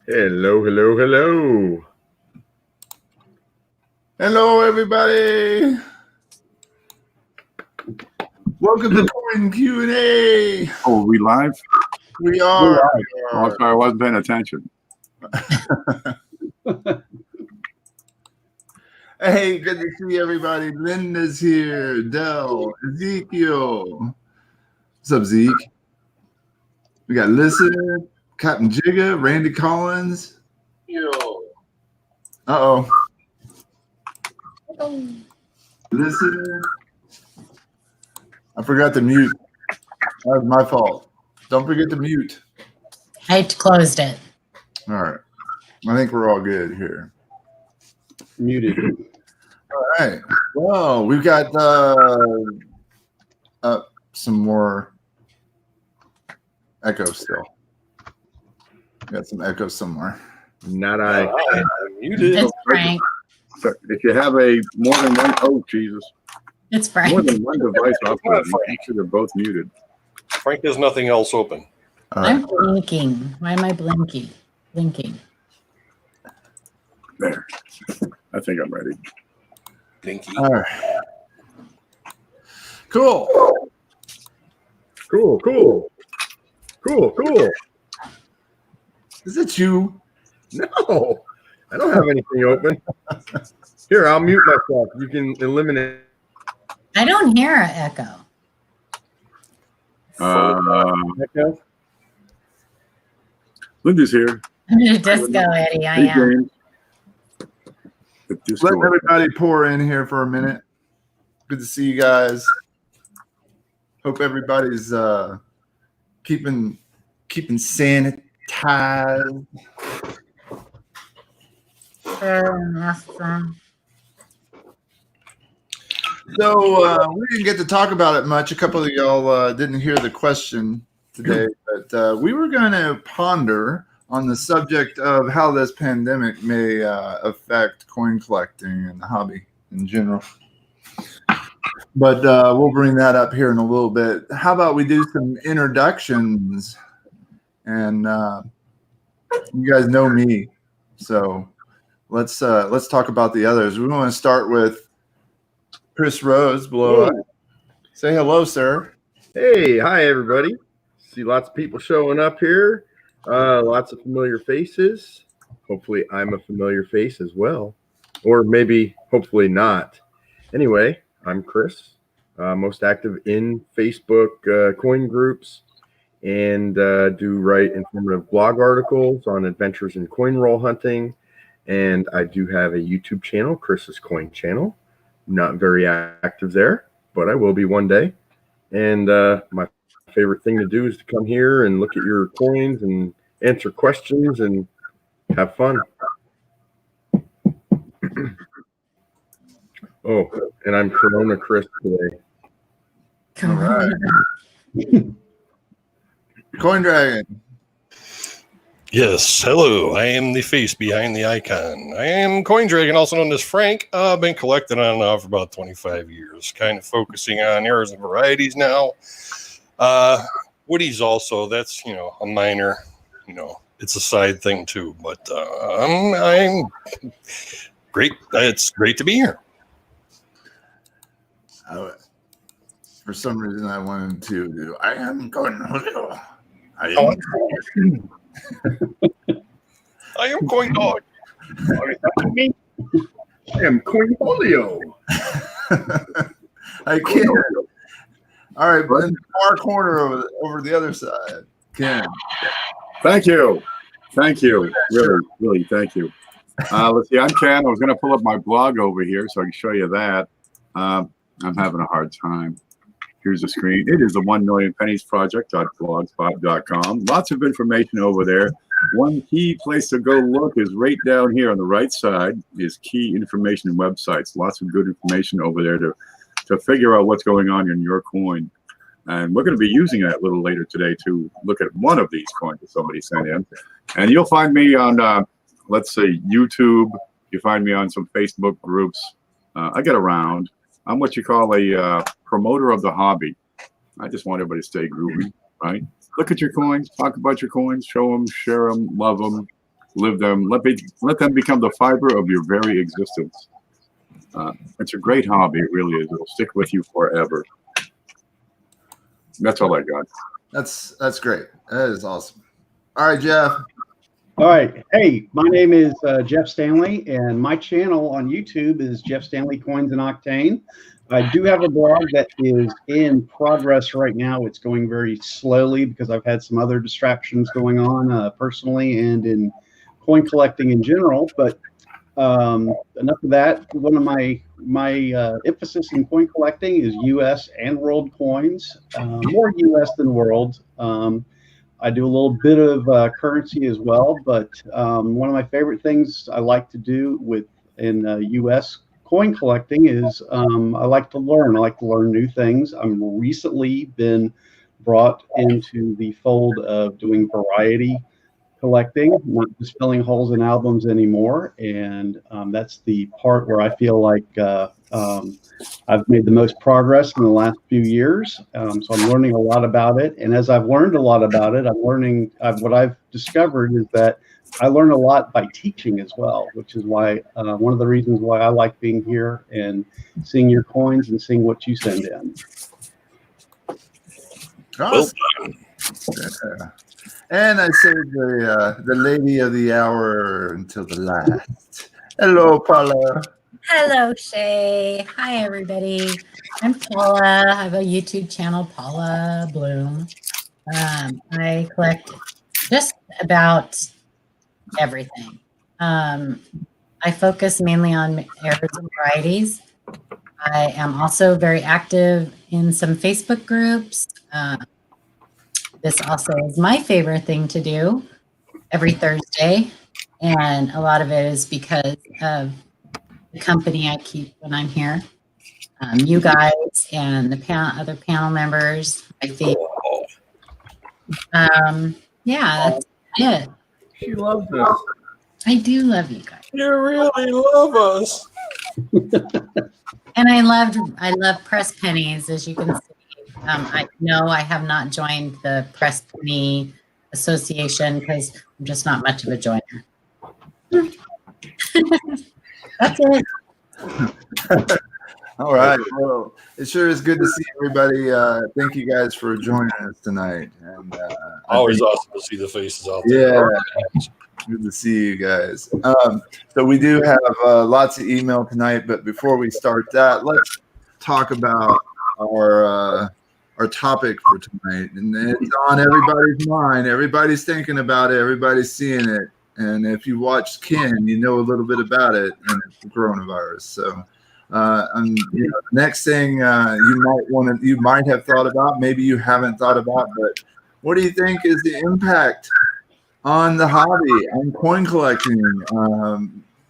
Hello, hello, hello. Hello, everybody. Welcome to Coin Q&A. Oh, are we live? We are. Oh, sorry, I wasn't paying attention. Hey, good to see everybody. Linda's here. Del, Ezekiel. What's up, Zeke? We got Listener, Captain Jigga, Randy Collins. Yo. Uh-oh. Listener. I forgot to mute. That was my fault. Don't forget to mute. I closed it. All right. I think we're all good here. Muted. All right. Well, we've got some more echo still. Got some echo somewhere. Not I. I'm muted. It's Frank. So if you have a more than one, oh Jesus, It's more Frank. than one device operating, make sure they're both muted. Frank has nothing else open. All right. I'm blinking. Why am I blinking? Blinking. There, I think I'm ready. Blinky. All right. Cool. Cool, cool. Cool, cool. Is it you? No, I don't have anything open. Here, I'll mute myself. You can eliminate. I don't hear an echo. Echo. Linda's here. I'm in a disco, Eddie. I Hey, am. James. The disco. Let everybody pour in here for a minute. Good to see you guys. Hope everybody's keeping sanitized. So we didn't get to talk about it much. A couple of y'all didn't hear the question today, but we were going to ponder on the subject of how this pandemic may affect coin collecting and the hobby in general. But we'll bring that up here in a little bit. How about we do some introductions? And you guys know me, so let's talk about the others. We want to start with Chris Rose. Blow up. Say hello, sir. Hey, hi everybody. See lots of people showing up here. Lots of familiar faces. Hopefully, I'm a familiar face as well, or maybe, hopefully not. Anyway, I'm Chris. Most active in Facebook coin groups, and do write informative blog articles on adventures in coin roll hunting. And I do have a YouTube channel, Chris's Coin Channel. Not very active there, but I will be one day. And my favorite thing to do is to come here and look at your coins and answer questions and have fun. Oh, and I'm Corona Chris today. All right. Coin Dragon. Yes, hello. I am the face behind the icon. I am Coin Dragon, also known as Frank. I've been collecting on and off for about 25 years, kind of focusing on errors and varieties now. Woodies also, that's, a minor, it's a side thing too, but I'm great. It's great to be here. For some reason, I wanted to do. I am going. I am Coin Dog. I am Coin Polio. I can't. All right, but in the far corner over the other side, Ken. Thank you. Really, thank you. Let's see. I'm Ken. I was going to pull up my blog over here so I can show you that. I'm having a hard time. Here's the screen. It is the 1millionpenniesproject.blogspot.com. Lots of information over there. One key place to go look is right down here on the right side is key information and websites. Lots of good information over there to figure out what's going on in your coin. And we're going to be using that a little later today to look at one of these coins that somebody sent in. And you'll find me on, let's say, YouTube. You find me on some Facebook groups. I get around. I'm what you call a promoter of the hobby. I just want everybody to stay groovy, right? Look at your coins, talk about your coins, show them, share them, love them. Live them. Let them become the fiber of your very existence. It's a great hobby. It really is. It'll stick with you forever. That's all I got. That's great. That is awesome. All right, Jeff. All right. Hey, my name is Jeff Stanley, and my channel on YouTube is Jeff Stanley Coins and Octane. I do have a blog that is in progress right now. It's going very slowly because I've had some other distractions going on personally and in coin collecting in general. But enough of that. One of my emphasis in coin collecting is U.S. and world coins, more U.S. than world. I do a little bit of currency as well, but one of my favorite things I like to do in U.S. coin collecting is I like to learn. I like to learn new things. I've recently been brought into the fold of doing variety collecting, not just filling holes in albums anymore. And that's the part where I feel like I've made the most progress in the last few years. So I'm learning a lot about it. And as I've learned a lot about it, what I've discovered is that I learn a lot by teaching as well, which is why one of the reasons why I like being here and seeing your coins and seeing what you send in. Awesome. Yeah. And I saved the lady of the hour until the last. Hello, Paula. Hello, Shay. Hi, everybody. I'm Paula. I have a YouTube channel, Paula Bluhm. I collect just about everything. I focus mainly on errors and varieties. I am also very active in some Facebook groups. This also is my favorite thing to do every Thursday. And a lot of it is because of the company I keep when I'm here. You guys and the other panel members, I think. Yeah, that's it. She loves us. I do love you guys. You really love us. And I love press pennies, as you can see. I know I have not joined the Press Penny Association because I'm just not much of a joiner. That's it. All right. Well, it sure is good to see everybody. Thank you guys for joining us tonight. And Always awesome to see the faces out there. Yeah. Good to see you guys. So we do have lots of email tonight, but before we start that, let's talk about our topic for tonight. And it's on everybody's mind. Everybody's thinking about it. Everybody's seeing it. And if you watched Ken, you know a little bit about it, and it's the coronavirus. So, the next thing you might have thought about, maybe you haven't thought about, but what do you think is the impact on the hobby, on coin collecting,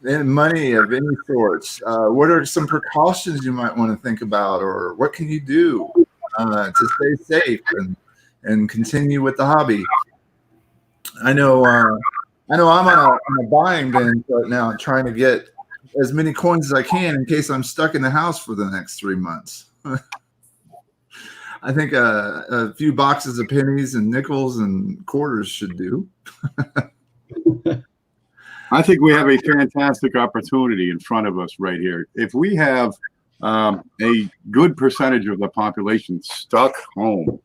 and money of any sorts? What are some precautions you might want to think about, or what can you do to stay safe and continue with the hobby? I know I'm on a buying binge right now, trying to get as many coins as I can in case I'm stuck in the house for the next 3 months. I think a few boxes of pennies and nickels and quarters should do. I think we have a fantastic opportunity in front of us right here. If we have a good percentage of the population stuck home,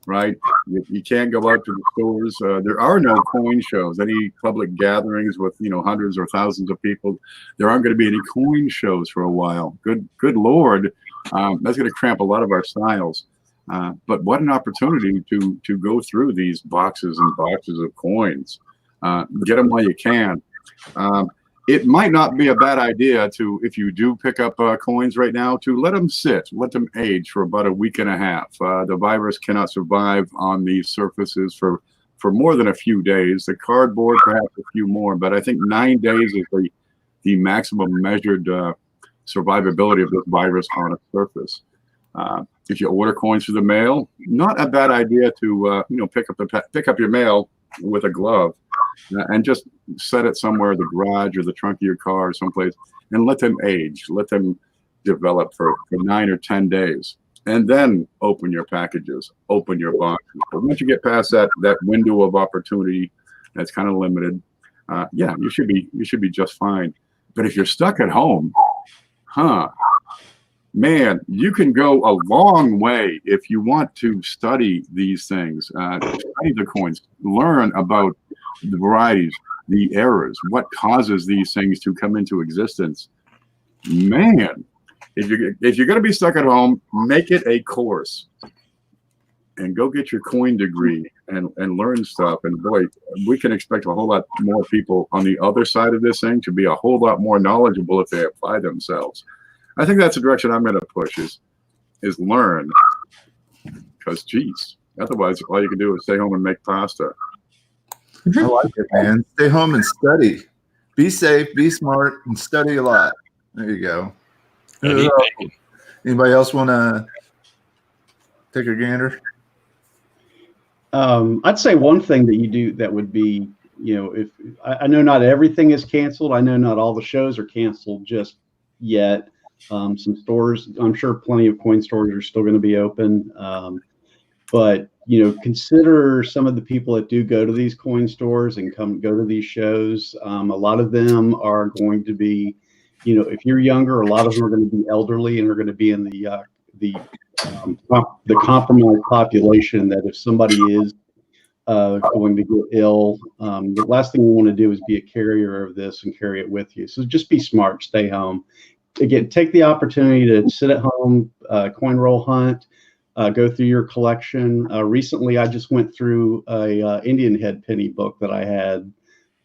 right? You can't go out to the stores. There are no coin shows, any public gatherings with hundreds or thousands of people. There aren't going to be any coin shows for a while. Good Lord, that's going to cramp a lot of our styles. But what an opportunity to go through these boxes and boxes of coins. Get them while you can. It might not be a bad idea to, if you do pick up coins right now, to let them sit, let them age for about a week and a half. The virus cannot survive on these surfaces for more than a few days. The cardboard, perhaps a few more, but I think 9 days is the maximum measured survivability of this virus on a surface. If you order coins through the mail, not a bad idea to pick up your mail with a glove and just set it somewhere, the garage or the trunk of your car or someplace, and let them age, let them develop for 9 or 10 days, and then open your packages, open your boxes. But once you get past that window of opportunity, that's kind of limited, yeah, you should be just fine. But if you're stuck at home, man, you can go a long way if you want to study these things, study the coins, learn about the varieties, the errors, what causes these things to come into existence. Man, if you're going to be stuck at home, make it a course and go get your coin degree and learn stuff. And boy, we can expect a whole lot more people on the other side of this thing to be a whole lot more knowledgeable if they apply themselves. I think that's the direction I'm going to push is learn, because geez, otherwise all you can do is stay home and make pasta. I like it, man. Stay home and study. Be safe, be smart, and study a lot. There you go. And eat bacon. Anybody else want to take a gander? I'd say one thing that you do that would be, if I know not everything is canceled. I know not all the shows are canceled just yet. Some stores, I'm sure plenty of coin stores are still going to be open. But, consider some of the people that do go to these coin stores and go to these shows. A lot of them are going to be, if you're younger, a lot of them are going to be elderly and are going to be in the compromised population, that if somebody is going to get ill, the last thing you want to do is be a carrier of this and carry it with you. So just be smart, stay home. Again, take the opportunity to sit at home, coin roll hunt, go through your collection. Recently, I just went through a Indian head penny book that I had,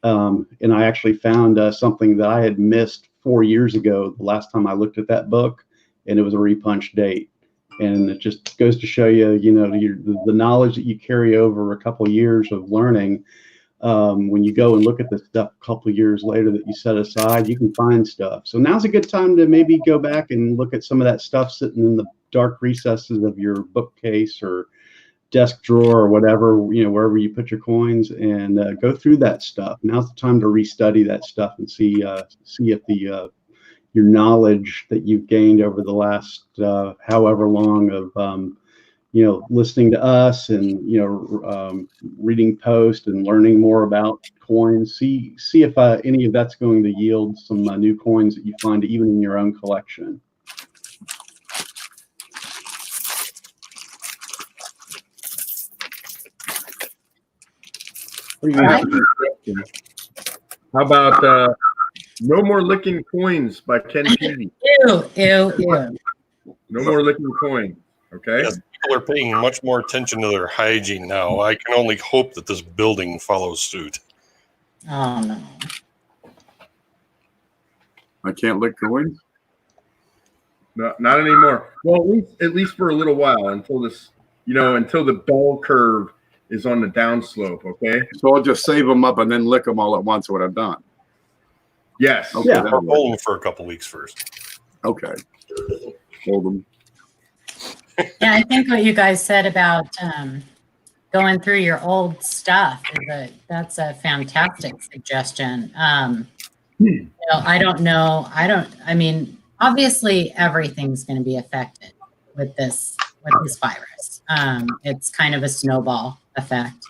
and I actually found something that I had missed 4 years ago, the last time I looked at that book, and it was a repunch date. And it just goes to show you, the knowledge that you carry over a couple of years of learning. When you go and look at this stuff a couple of years later that you set aside, you can find stuff. So now's a good time to maybe go back and look at some of that stuff sitting in the dark recesses of your bookcase or desk drawer or whatever, wherever you put your coins, and go through that stuff. Now's the time to restudy that stuff and see if your knowledge that you've gained over the last however long of listening to us and reading posts and learning more about coins, see if any of that's going to yield some new coins that you find even in your own collection. How about No More Licking Coins by Ken Peavy? Ew. No more licking coins. Okay. Yes, people are paying much more attention to their hygiene now. I can only hope that this building follows suit. Oh no. I can't lick coins. No, not anymore. Well, at least for a little while, until this, until the bell curve is on the downslope. Okay. So I'll just save them up and then lick them all at once when I'm done. Yes. Okay, Yeah. that'll Or work. hold them for a couple weeks first. Okay. Hold them. Yeah, I think what you guys said about going through your old stuff that's a fantastic suggestion. I don't know. I mean, obviously everything's going to be affected with this virus. It's kind of a snowball effect.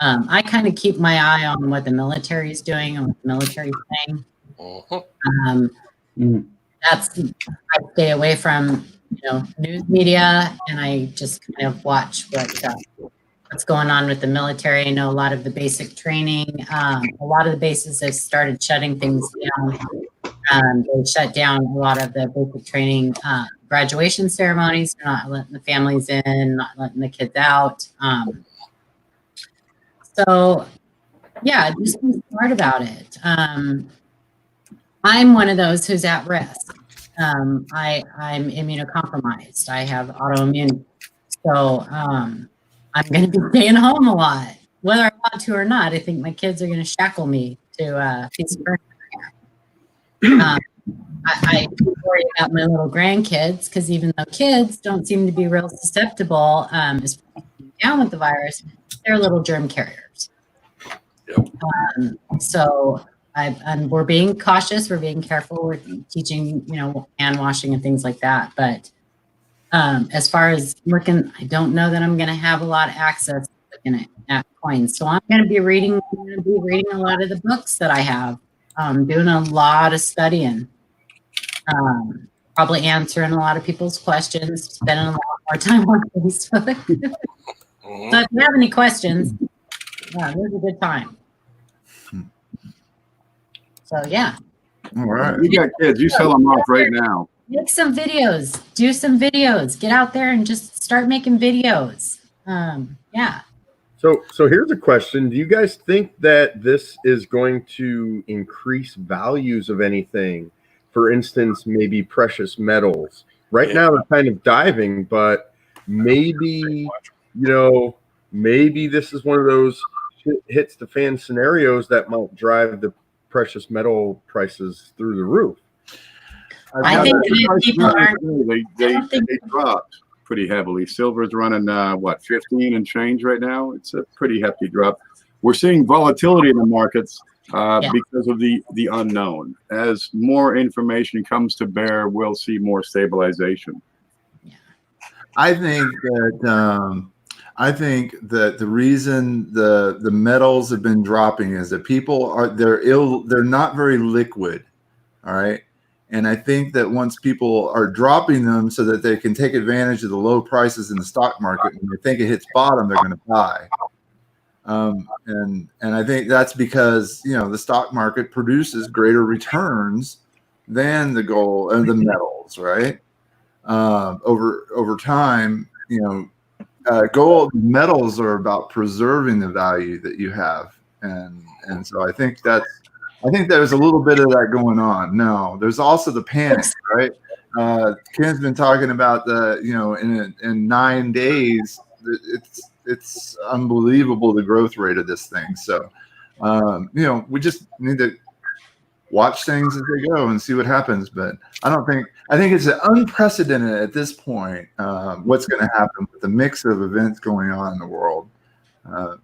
I kind of keep my eye on what the military is doing and what the military is saying. I stay away from news media, and I just kind of watch what's going on with the military. I know a lot of the basic training. A lot of the bases have started shutting things down. They shut down a lot of the basic training graduation ceremonies. They're not letting the families in, not letting the kids out. So, yeah, just be smart about it. I'm one of those who's at risk. I'm immunocompromised. I have autoimmune. So I'm going to be staying home a lot, whether I want to or not. I think my kids are going to shackle me to a piece of furniture. I worry about my little grandkids, because even though kids don't seem to be real susceptible as far as being down with the virus, they're little germ carriers. So we're being cautious. We're being careful. We're teaching, hand washing and things like that. But as far as looking, I don't know that I'm going to have a lot of access looking at at coins. So I'm going to be reading a lot of the books that I have, doing a lot of studying, probably answering a lot of people's questions, spending a lot more time on Facebook. So if you have any questions, yeah, this is a good time. So yeah. All right. You got kids, you sell them off right now. Make some videos, do some videos, get out there and just start making videos. Yeah. So here's a question. Do you guys think that this is going to increase values of anything? For instance, maybe precious metals. Right now they're kind of diving, but maybe, maybe this is one of those hits the fan scenarios that might drive the precious metal prices through the roof. I think that people aren't. They dropped pretty heavily. Silver's running 15 and change right now. It's a pretty hefty drop. We're seeing volatility in the markets because of the unknown. As more information comes to bear, we'll see more stabilization. I think that the reason the metals have been dropping is that people they're not very liquid. All right. And I think that once people are dropping them so that they can take advantage of the low prices in the stock market, when they think it hits bottom, they're going to buy. And I think that's because, the stock market produces greater returns than the gold and the metals, right? Over time, gold metals are about preserving the value that you have. And so I think there's a little bit of that going on. Now, there's also the panic, right? Ken's been talking about in 9 days, it's unbelievable the growth rate of this thing. So, we just need to watch things as they go and see what happens. But I think it's unprecedented at this point what's going to happen with the mix of events going on in the world,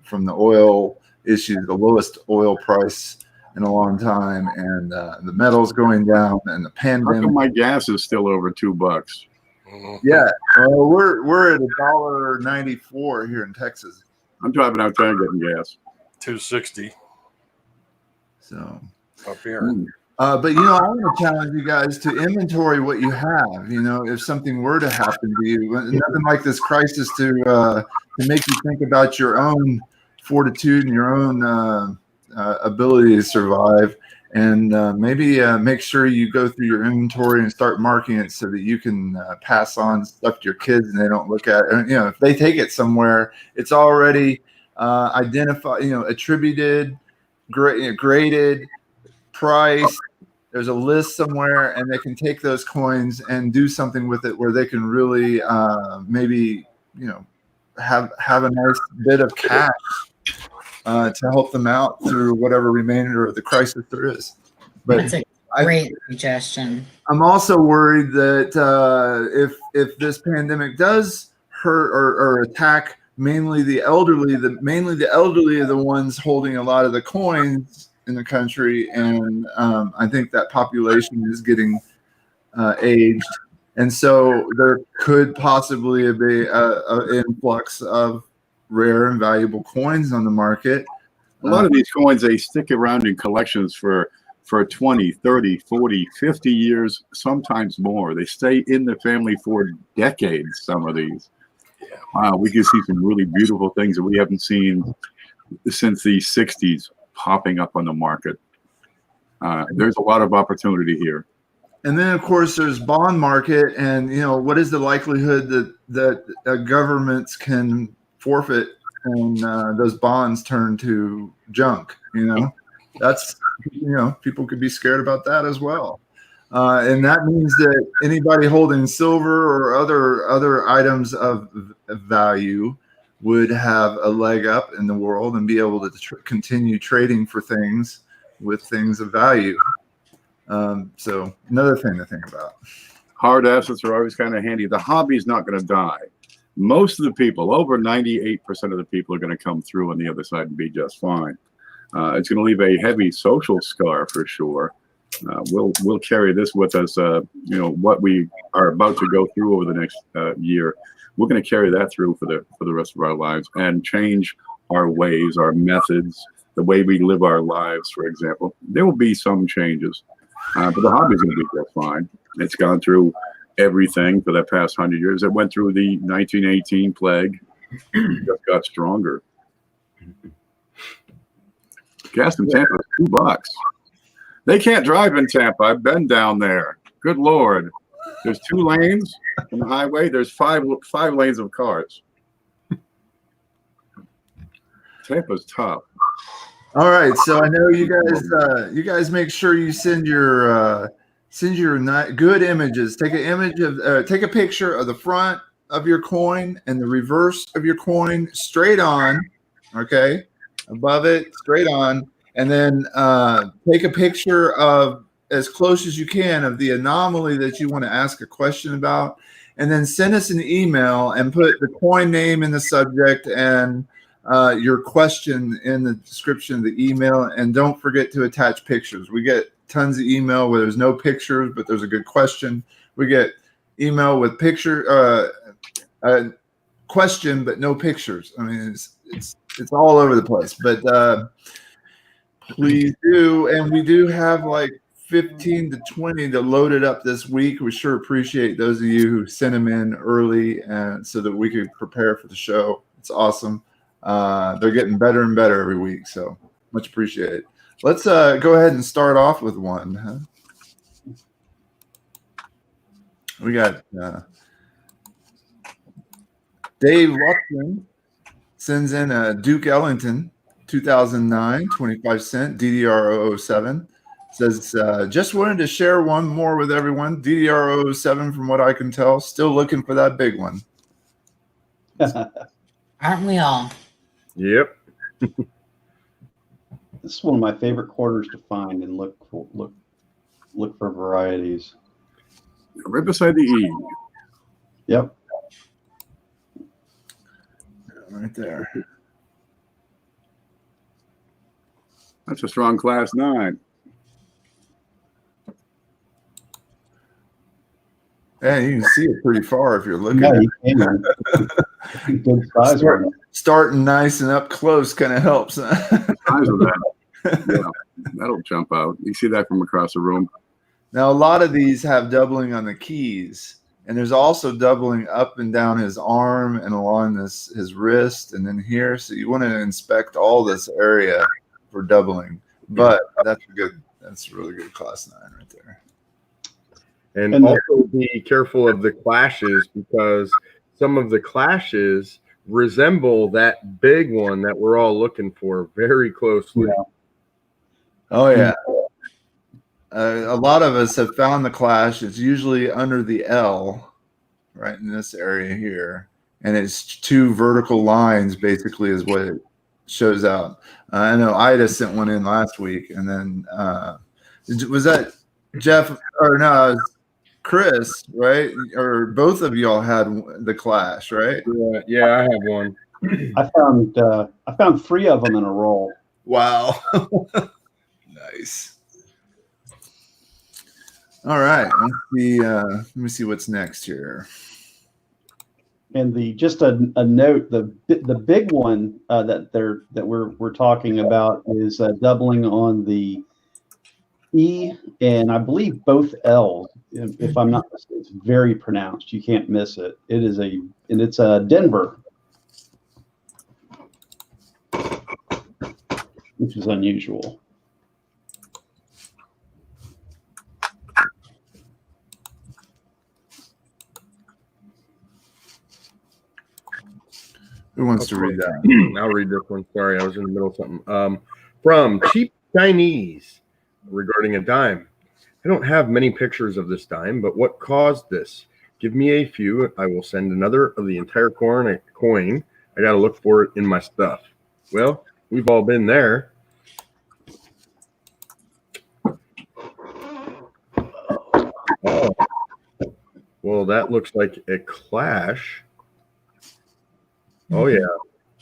from the oil issue, the lowest oil price in a long time, and the metals going down, and the pandemic. How come my gas is still over $2? Yeah, we're at $1.94 here in Texas. I'm driving out there getting gas. $2.60 So up here. but I want to challenge you guys to inventory what you have. If something were to happen to you, nothing like this crisis to make you think about your own fortitude and your own ability to survive, and maybe make sure you go through your inventory and start marking it so that you can pass on stuff to your kids and they don't look at it. And, if they take it somewhere, it's already identified, attributed, graded, priced. There's a list somewhere, and they can take those coins and do something with it where they can really maybe have a nice bit of cash to help them out through whatever remainder of the crisis there is. But That's a great suggestion. I'm also worried that if this pandemic does hurt or attack mainly the elderly, the elderly are the ones holding a lot of the coins in the country, and I think that population is getting aged, and so there could possibly be an influx of rare and valuable coins on the market. A lot of these coins, they stick around in collections for 20, 30, 40, 50 years, sometimes more. They stay in the family for decades, some of these. We can see some really beautiful things that we haven't seen since the 60s popping up on the market. There's a lot of opportunity here. And then, of course, there's bond market, and what is the likelihood that governments can forfeit and those bonds turn to junk? That's people could be scared about that as well, and that means that anybody holding silver or other items of value would have a leg up in the world and be able to continue trading for things with things of value. So another thing to think about. Hard assets are always kind of handy. The hobby's not going to die. Most of the people, over 98% of the people, are going to come through on the other side and be just fine. It's going to leave a heavy social scar for sure. We'll carry this with us. What we are about to go through over the next year, we're going to carry that through for the rest of our lives and change our ways, our methods, the way we live our lives, for example. There will be some changes, but the hobby is going to be just fine. It's gone through everything for the past 100 years. It went through the 1918 plague, just got stronger. Gas in Tampa is $2. They can't drive in Tampa. I've been down there. Good Lord. There's 2 lanes on the highway. There's five lanes of cars. Tampa's tough. All right, so I know you guys make sure you send your good images. Take an image of take a picture of the front of your coin and the reverse of your coin straight on, okay, above it, straight on, and then take a picture of as close as you can of the anomaly that you want to ask a question about, and then send us an email and put the coin name in the subject and your question in the description of the email, and don't forget to attach pictures. We get tons of email where there's no pictures, but there's a good question. We get email with picture question, but no pictures. I mean, it's all over the place. But please do, and we do have like 15 to 20 to load it up this week. We sure appreciate those of you who sent them in early, and so that we could prepare for the show. It's awesome. They're getting better and better every week, so much appreciated. Let's go ahead and start off with one. Huh? We got Dave Watson sends in a Duke Ellington 2009 25 cent DDR 007. Says, just wanted to share one more with everyone. DDR 007, from what I can tell, still looking for that big one. Aren't we all? Yep. This is one of my favorite quarters to find and look for varieties. Right beside the E. Yep. Right there. That's a strong class 9. Yeah, you can see it pretty far if you're looking. Yeah, you can. Good size one. Starting nice and up close kind of helps. The size of that. Yeah, that'll jump out. You see that from across the room. Now, a lot of these have doubling on the keys, and there's also doubling up and down his arm and along his wrist and then here. So you want to inspect all this area for doubling. But that's a really good class 9 right there. And also be careful of the clashes, because some of the clashes resemble that big one that we're all looking for very closely. Yeah. Oh, yeah. A lot of us have found the clash. It's usually under the L, right in this area here. And it's 2 vertical lines, basically, is what it shows out. I know Ida sent one in last week. And then was that Jeff? Or no, Chris, right? Or both of y'all had the clash, right? Yeah, I have one. I found 3 of them in a row. Wow. Nice. All right. Let me see what's next here. And just a note, the big one that we're talking about is doubling on the E and I believe both L's. If I'm not mistaken, it's very pronounced. You can't miss it. It's Denver, which is unusual. Who wants to read that? I'll read this one. Sorry, I was in the middle of something. From Cheap Chinese regarding a dime. I don't have many pictures of this dime, but what caused this? Give me a few. I will send another of the entire coin. I got to look for it in my stuff. Well, we've all been there. Oh. Well, that looks like a clash. Oh, yeah.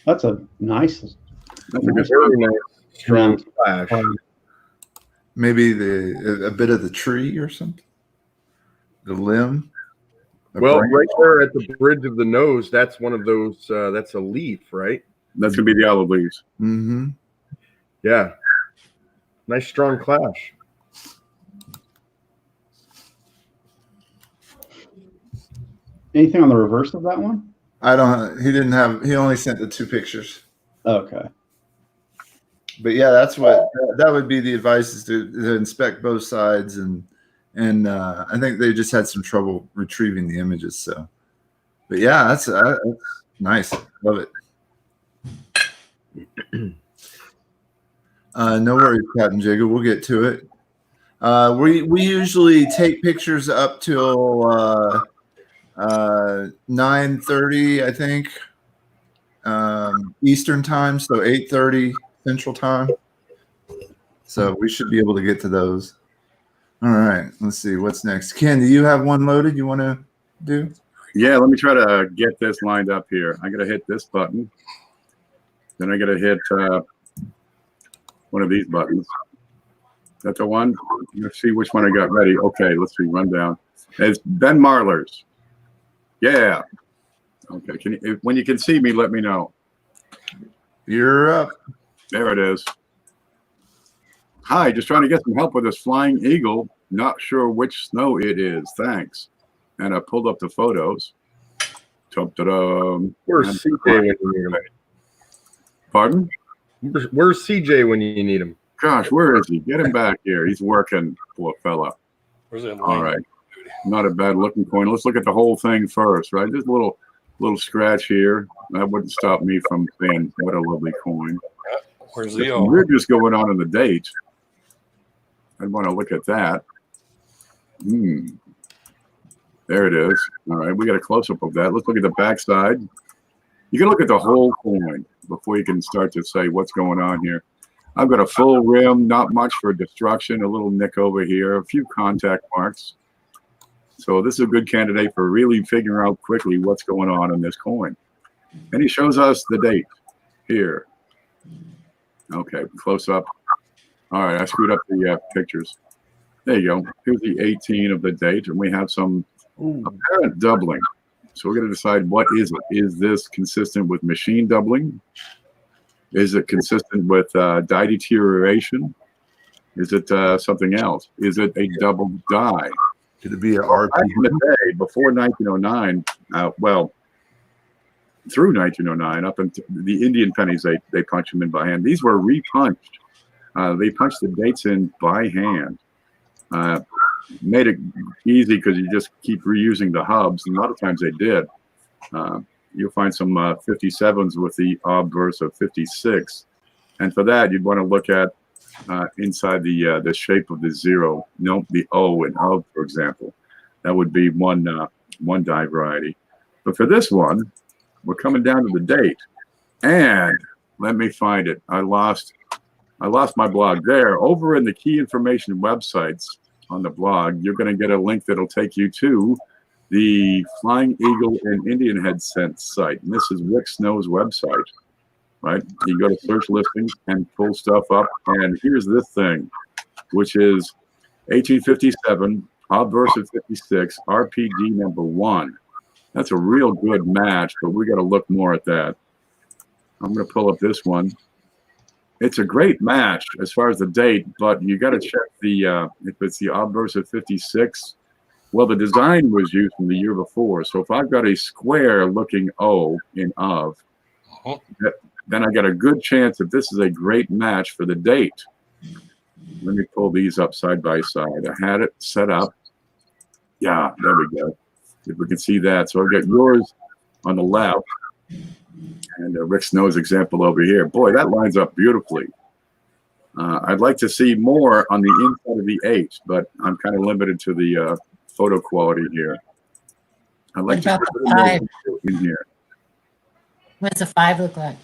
That's a nice. That's a good Very nice, strong clash. Maybe a bit of the tree or something? The limb? Well, right there at the bridge of the nose, that's one of those, that's a leaf, right? That's going to be the olive leaves. Mm-hmm. Yeah. Nice strong clash. Anything on the reverse of that one? I don't. He didn't have. He only sent the 2 pictures. Okay. But yeah, that's what that would be. The advice is to inspect both sides, and I think they just had some trouble retrieving the images. So, but yeah, that's nice. Love it. No worries, Captain Jiggle. We'll get to it. We usually take pictures up till 9:30, I think, Eastern time, so 8:30 Central time. So we should be able to get to those. All right, let's see what's next. Ken, do you have one loaded you want to do? Yeah, let me try to get this lined up here. I got to hit this button. Then I got to hit one of these buttons. Is that the one? Let's see which one I got ready. Okay, let's see. Run down. It's Ben Marler's. Yeah. Okay. When you can see me, let me know. You're up. There it is. Hi, just trying to get some help with this flying eagle. Not sure which snow it is. Thanks. And I pulled up the photos. Where's CJ when you need him? Pardon? Where's CJ when you need him? Gosh, where is he? Get him back here. He's working, poor fella. Where's that All right. Not a bad looking coin. Let's look at the whole thing first, right? There's a little scratch here. That wouldn't stop me from saying what a lovely coin. Where's the We're just going on in the date. I'd want to look at that. There it is. All right, we got a close-up of that. Let's look at the backside. You can look at the whole coin before you can start to say what's going on here. I've got a full rim, not much for destruction, a little nick over here, a few contact marks. So this is a good candidate for really figuring out quickly what's going on in this coin. And he shows us the date here. Okay, close up. All right, I screwed up the pictures. There you go. Here's the 18 of the date, and we have some apparent doubling. So we're going to decide what is it. Is this consistent with machine doubling? Is it consistent with die deterioration? Is it something else? Is it a double die? Could it be an Back RP? in the day, before 1909, well, through 1909, up into the Indian pennies, they punch them in by hand. These were repunched. They punched the dates in by hand. Made it easy because you just keep reusing the hubs, and a lot of times they did. You'll find some 57s with the obverse of 56, and for that you'd want to look at inside the shape of the zero. Note the O in hub, for example. That would be one die variety. But for this one, we're coming down to the date, and let me find it. I lost my blog there. Over in the key information websites on the blog, you're going to get a link that'll take you to the Flying Eagle and Indian Head Scent site. And this is Rick Snow's website, right? You go to search listings and pull stuff up. And here's this thing, which is 1857, obverse of 56, RPG number 1. That's a real good match, but we got to look more at that. I'm going to pull up this one. It's a great match as far as the date, but you got to check the if it's the obverse of 56. Well, the design was used from the year before. So if I've got a square-looking O in of, then I got a good chance that this is a great match for the date. Let me pull these up side by side. I had it set up. Yeah, there we go. If we can see that. So I've got yours on the left. And Rick Snow's example over here. Boy, that lines up beautifully. I'd like to see more on the inside of the 8, but I'm kind of limited to the photo quality here. I'd like to put more in here. What's a 5 look like?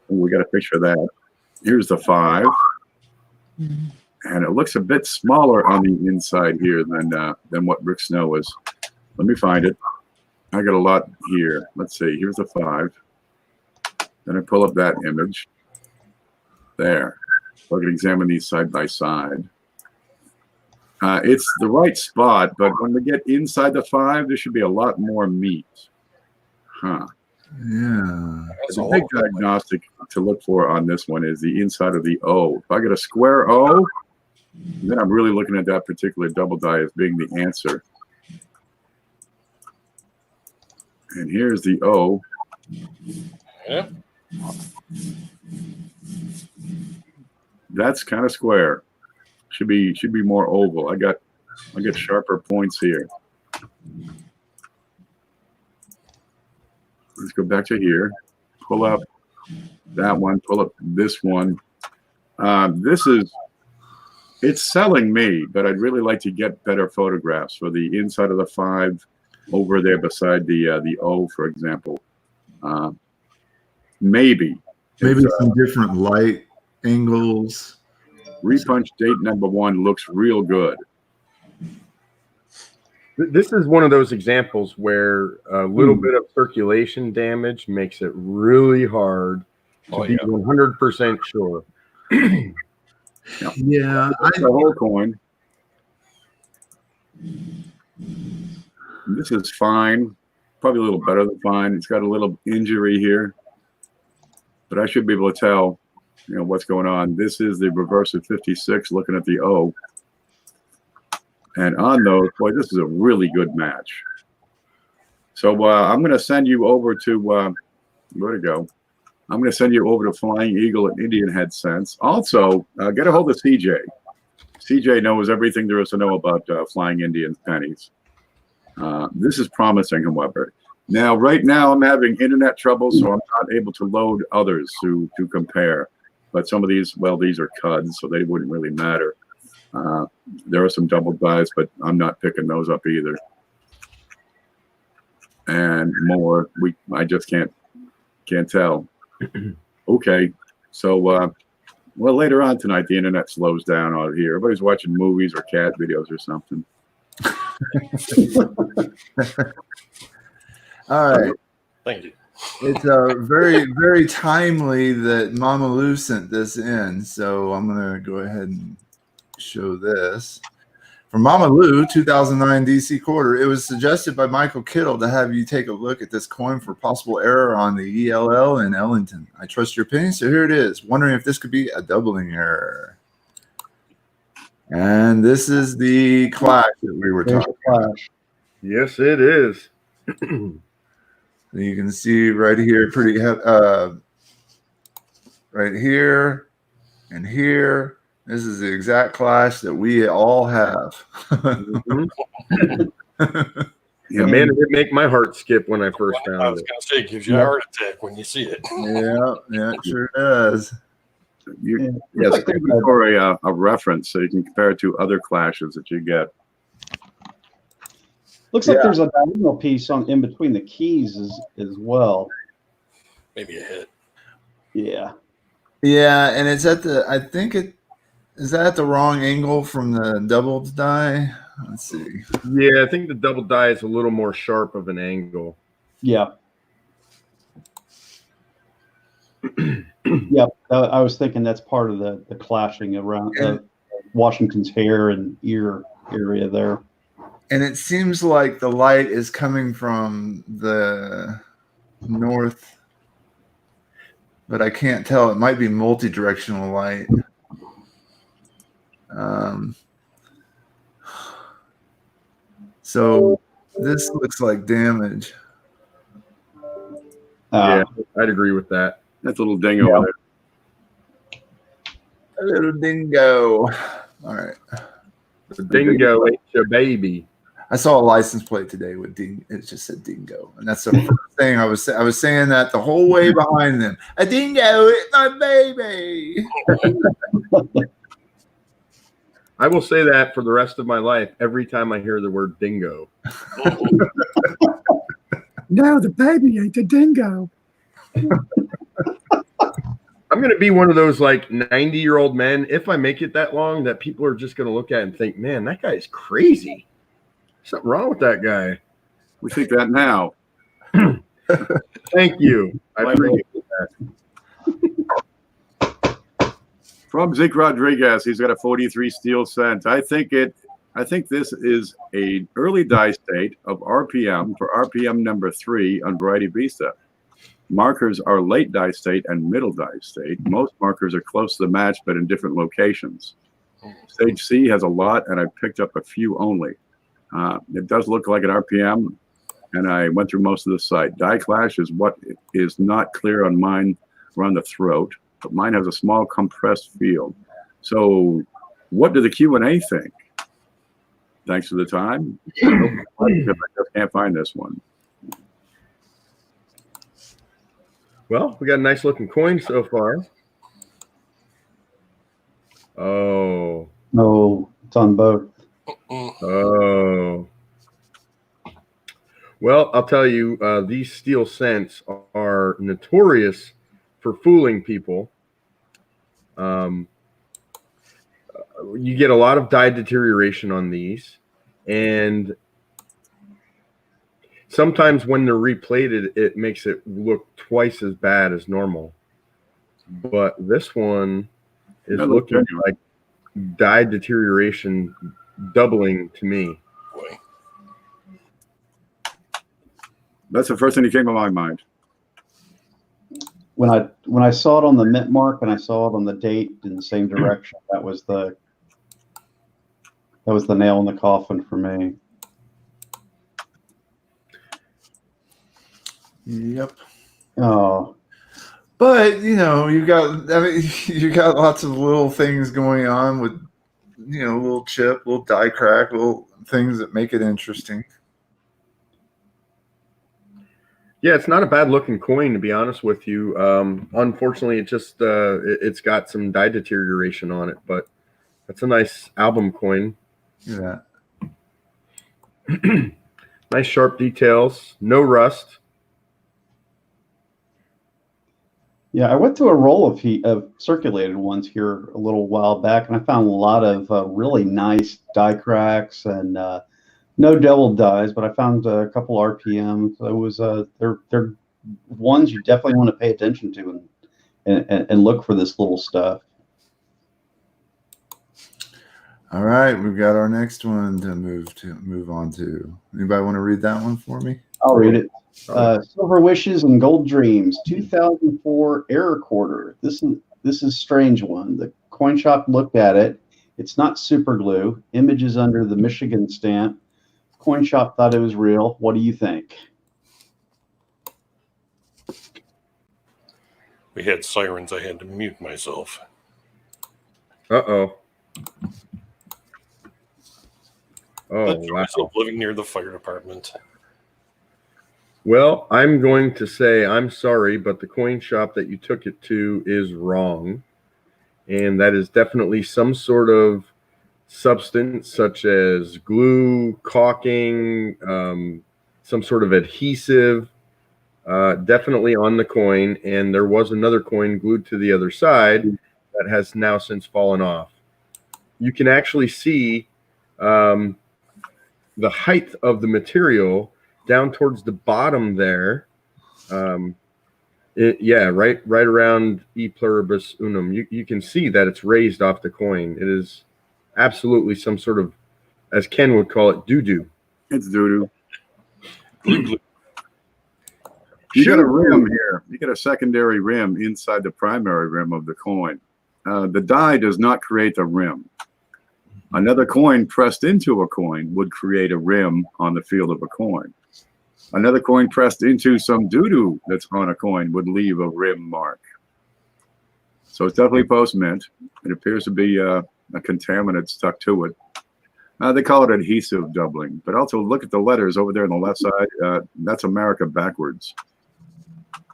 And we got a picture of that. Here's the 5. Mm-hmm. And it looks a bit smaller on the inside here than what Rick Snow is. Let me find it. I got a lot here. Let's see. Here's the 5. Then I pull up that image. There. So I can examine these side by side. It's the right spot, but when we get inside the 5, there should be a lot more meat. Huh. Yeah. That's The a big whole diagnostic to look for on this one is the inside of the O. If I get a square O, then I'm really looking at that particular double die as being the answer. And here's the O. Yeah. That's kind of square. Should be more oval. I get sharper points here. Let's go back to here. Pull up that one. Pull up this one. It's selling me, but I'd really like to get better photographs for the inside of the 5 over there beside the O, for example. Maybe some different light angles. repunch date number 1 looks real good. This is one of those examples where a little bit of circulation damage makes it really hard to be 100% sure. Yeah, The whole coin. This is fine. Probably a little better than fine. It's got a little injury here, but I should be able to tell, what's going on. This is the reverse of 56, looking at the O. And on those, boy, this is a really good match. So I'm going to send you over to, where to go? I'm going to send you over to Flying Eagle and Indian Head Sense. Also, get a hold of CJ. CJ knows everything there is to know about Flying Indian pennies. This is promising, however. Now, right now, I'm having internet trouble, so I'm not able to load others to compare. But some of these, well, these are CUDs, so they wouldn't really matter. There are some double dies, but I'm not picking those up either. And more, I just can't tell. Okay, so well, later on tonight, the internet slows down out here. Everybody's watching movies or cat videos or something. all right. Thank you. It's very, very timely that Mama Lou sent this in, so I'm gonna go ahead and show this. From Mama Lou, 2009 DC quarter, it was suggested by Michael Kittle to have you take a look at this coin for possible error on the ELL in Ellington. I trust your opinion, so here it is. Wondering if this could be a doubling error. And this is the clash that we were talking about. Yes, it is. You can see right here, right here and here. This is the exact clash that we all have. Yeah, man, it did make my heart skip when I first I found was it. going to say, it gives you a heart attack when you see it. Yeah, it sure does. Yes, for a reference so you can compare it to other clashes that you get. Looks like there's a diagonal piece in between the keys as well. Maybe a hit. Yeah. Yeah, and it's at the, I think is that at the wrong angle from the doubled die? Let's see. Yeah, I think the double die is a little more sharp of an angle. Yeah. Yeah, I was thinking that's part of the clashing around Washington's hair and ear area there. And it seems like the light is coming from the north, but I can't tell. It might be multi-directional light. So this looks like damage. Yeah, I'd agree with that. That's a little dingo over there. A little dingo. All right. The dingo ain't your baby. I saw a license plate today with ding. It just said dingo, and that's the first thing I was saying that the whole way behind them. A dingo, it's my baby. I will say that for the rest of my life every time I hear the word dingo. No, the baby ain't a dingo. I'm going to be one of those like 90-year-old men, if I make it that long, that people are just going to look at and think, man, that guy is crazy. Something wrong with that guy. We think that now. Thank you. I appreciate that. From Zeke Rodriguez, he's got a 43 steel cent. I think this is a early die state of RPM for RPM number 3 on Variety Vista. Markers are late die state and middle die state. Most markers are close to the match, but in different locations. Stage C has a lot, and I picked up a few only. It does look like an RPM, and I went through most of the site. Die clash is what is not clear on mine around the throat, but mine has a small compressed field. So what do the Q&A think? Thanks for the time. I just can't find this one. Well, we got a nice looking coin so far. Oh. No, it's on both. Oh. Well, I'll tell you, these steel cents are notorious for fooling people. You get a lot of die deterioration on these, and sometimes when they're replated, it makes it look twice as bad as normal. But this one is looking like die deterioration doubling to me. Boy. That's the first thing that came to my mind. When I saw it on the mint mark and I saw it on the date in the same direction, that was the nail in the coffin for me. Yep. Oh, but you got lots of little things going on with little chip, little die crack, little things that make it interesting. Yeah, it's not a bad looking coin, to be honest with you. Unfortunately, it just it's got some die deterioration on it, but that's a nice album coin. Yeah. Nice sharp details, no rust. yeah. I went through a roll of circulated ones here a little while back, and I found a lot of really nice die cracks and no double dies, but I found a couple RPMs. It was they're ones you definitely want to pay attention to and look for this little stuff. All right, we've got our next one to move on to. Anybody want to read that one for me? I'll read it. Silver Wishes and Gold Dreams, 2004 error quarter. This is a strange one. The coin shop looked at it. It's not super glue. Images under the Michigan stamp. Coin shop thought it was real. What do you think? We had sirens. I had to mute myself. Uh-oh. Oh, That's wow. myself living near the fire department. Well, I'm going to say I'm sorry, but the coin shop that you took it to is wrong. And that is definitely some sort of substance such as glue, caulking, some sort of adhesive, definitely on the coin. And there was another coin glued to the other side that has now since fallen off. You can actually see the height of the material down towards the bottom there. Right around E pluribus unum. You can see that it's raised off the coin. It is absolutely some sort of, as Ken would call it, doo-doo. It's doo-doo. You got a rim here. You got a secondary rim inside the primary rim of the coin. The die does not create the rim. Another coin pressed into a coin would create a rim on the field of a coin. Another coin pressed into some doo-doo that's on a coin would leave a rim mark. So it's definitely post-mint. It appears to be a contaminant stuck to it. They call it adhesive doubling. But also look at the letters over there on the left side. That's America backwards.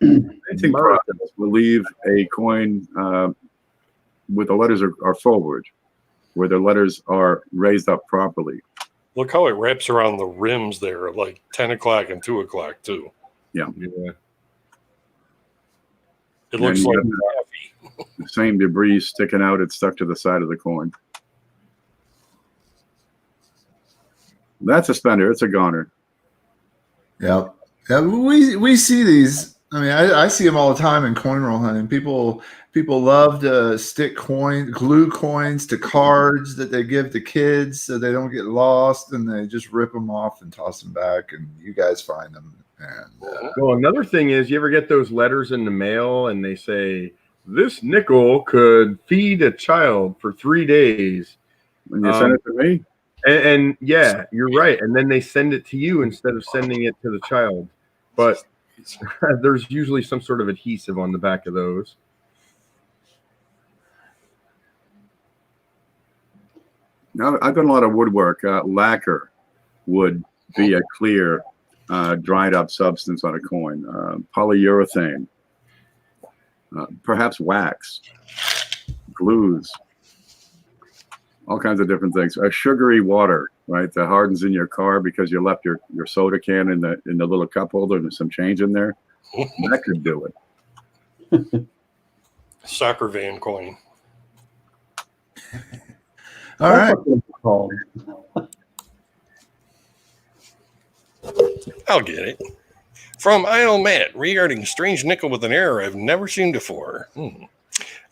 Anything process will leave a coin with the letters are forward, where the letters are raised up properly. Look how it wraps around the rims there, like 10 o'clock and 2 o'clock, too. Yeah. It looks like the same debris sticking out. It's stuck to the side of the coin. That's a spender. It's a goner. Yeah. We see these. I mean, I see them all the time in coin roll hunting. People love to stick glue coins to cards that they give to kids so they don't get lost, and they just rip them off and toss them back. And you guys find them And Well, another thing is, you ever get those letters in the mail and they say, this nickel could feed a child for 3 days. When you send it to me, And yeah, you're right. And then they send it to you instead of sending it to the child. But there's usually some sort of adhesive on the back of those. now I've done a lot of woodwork. Lacquer would be a clear, dried up substance on a coin. Polyurethane, perhaps wax, glues, all kinds of different things. Sugary water, right? That hardens in your car because you left your soda can in the little cup holder and there's some change in there. That could do it. Soccer van coin. all right. That's what it's called. I'll get it. From IL Matt regarding strange nickel with an error I've never seen before.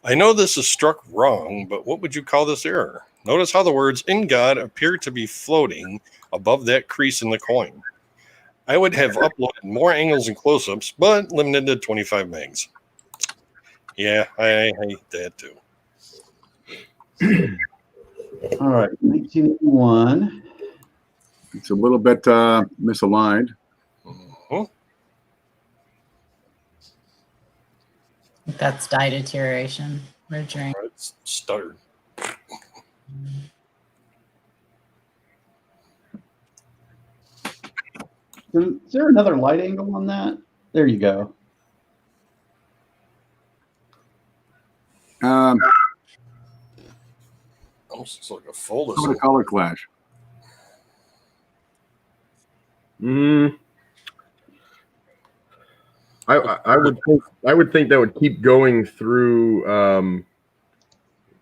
I know this is struck wrong, but what would you call this error? Notice how the words "in God" appear to be floating above that crease in the coin. I would have uploaded more angles and close-ups, but limited to 25 megs. Yeah, I hate that too. All right, 1981. It's a little bit misaligned. That's dye deterioration. Ridgering. It's stuttered. Is there another light angle on that? There you go. Some Almost looks like a fold. of the color clash. I would think that would keep going through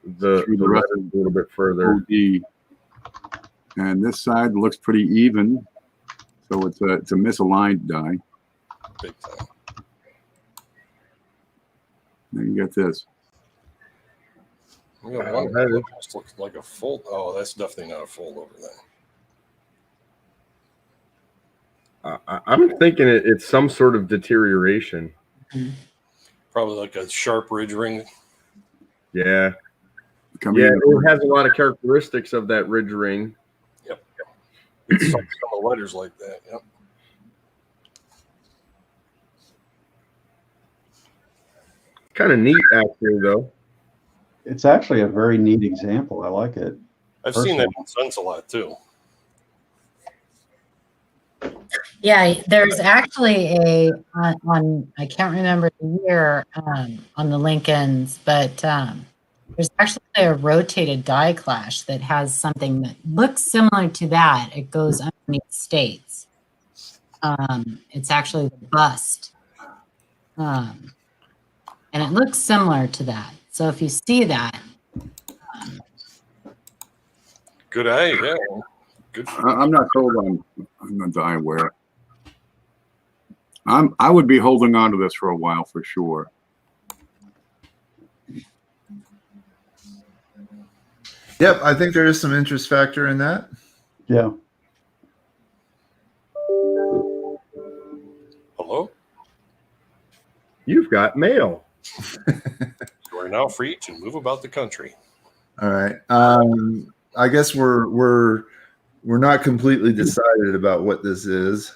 the rest letters a little bit further. OD. And this side looks pretty even, so it's a misaligned die. Big time. Then you get this. We got one that almost looks like a fold. Oh, that's definitely not a fold over there. I'm thinking it's some sort of deterioration. Probably like a sharp ridge ring. Yeah. Coming Yeah, in. it has a lot of characteristics of that ridge ring. Yep. It's some of the letters like that. Yep. Kind of neat, actually, though. It's actually a very neat example. I like it. I've seen that in Sense a lot too. Yeah, there's actually a on I can't remember the year on the Lincolns, but there's actually a rotated die clash that has something that looks similar to that. It goes underneath states. It's actually the bust, and it looks similar to that. So if you see that, Good eye, yeah. Good. I'm not sold on the die wear. I would be holding on to this for a while for sure. Yep, I think there is some interest factor in that. Yeah. Hello? You've got mail. You are now free to move about the country. All right. I guess we're not completely decided about what this is.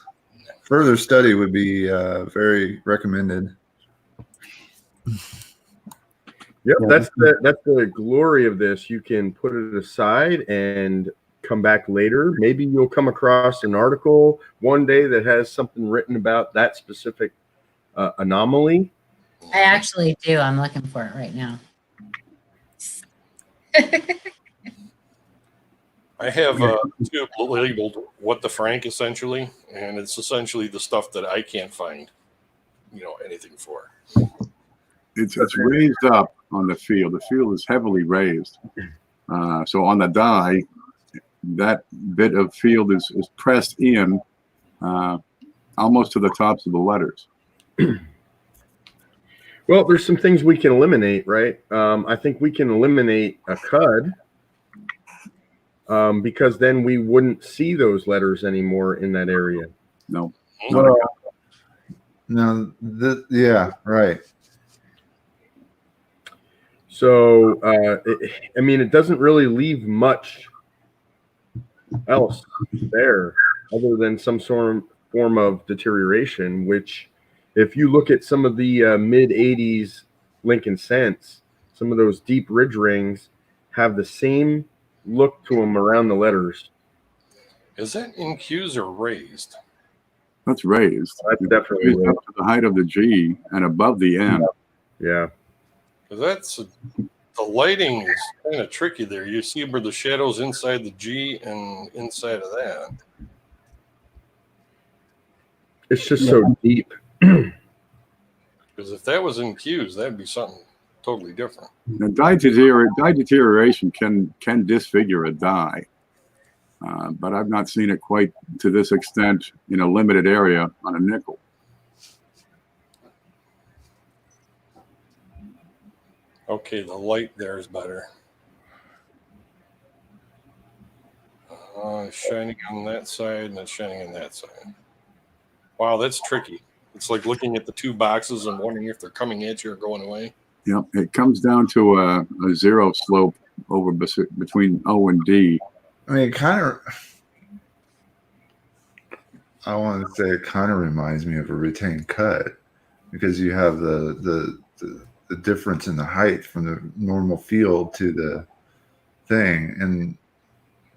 Further study would be very recommended. Yep, Yeah. that's the glory of this. You can put it aside and come back later. Maybe you'll come across an article one day that has something written about that specific anomaly. I actually do. I'm looking for it right now. I have two labeled "What the Frank" essentially, and it's essentially the stuff that I can't find, anything for. It's raised up on the field. The field is heavily raised. So on the die, that bit of field is pressed in almost to the tops of the letters. Well, there's some things we can eliminate, right? I think we can eliminate a cud because then we wouldn't see those letters anymore in that area. No. Well, No, yeah, right. So, I mean, it doesn't really leave much else there other than some form of deterioration, which if you look at some of the mid 80s Lincoln Cents, some of those deep ridge rings have the same look to them around the letters. Is that in Q's or raised? That's raised. That's It's definitely raised up to the height of the G and above the N. yeah. Because the lighting is kind of tricky there. You see where the shadows inside the G and inside of that. It's just so deep. Because if that was in Q's, that'd be something totally different. Now, dye deterioration can disfigure a dye, but I've not seen it quite to this extent in a limited area on a nickel. Okay, the light there is better. It's shining on that side and it's shining on that side. Wow, that's tricky. It's like looking at the two boxes and wondering if they're coming at you or going away. Yeah, it comes down to a zero slope over between O and D. I mean, it kind of. I want to say it kind of reminds me of a retained cut because you have the difference in the height from the normal field to the thing,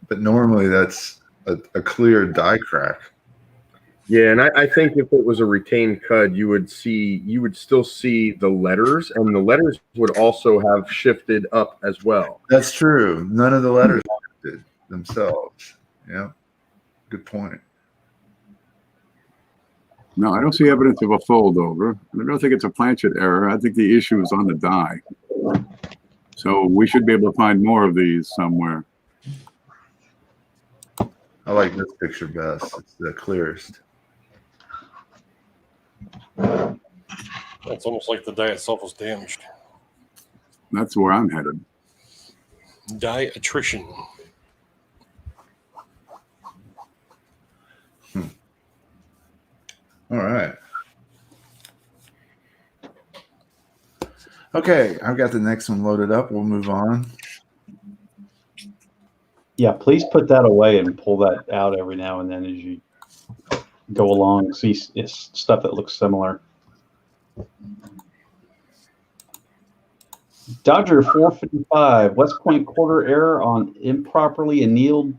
but normally that's a clear die crack. Yeah, and I think if it was a retained cud, you would still see the letters, and the letters would also have shifted up as well. That's true. None of the letters shifted themselves. Yeah, good point. No, I don't see evidence of a fold over. I don't think it's a planchet error. I think the issue is on the die. So we should be able to find more of these somewhere. I like this picture best. It's the clearest. It's almost like the die itself was damaged. That's where I'm headed. Die attrition. All right. Okay, I've got the next one loaded up. We'll move on. Yeah, please put that away and pull that out every now and then as you go along and see stuff that looks similar. Dodger 455, West Point quarter error on improperly annealed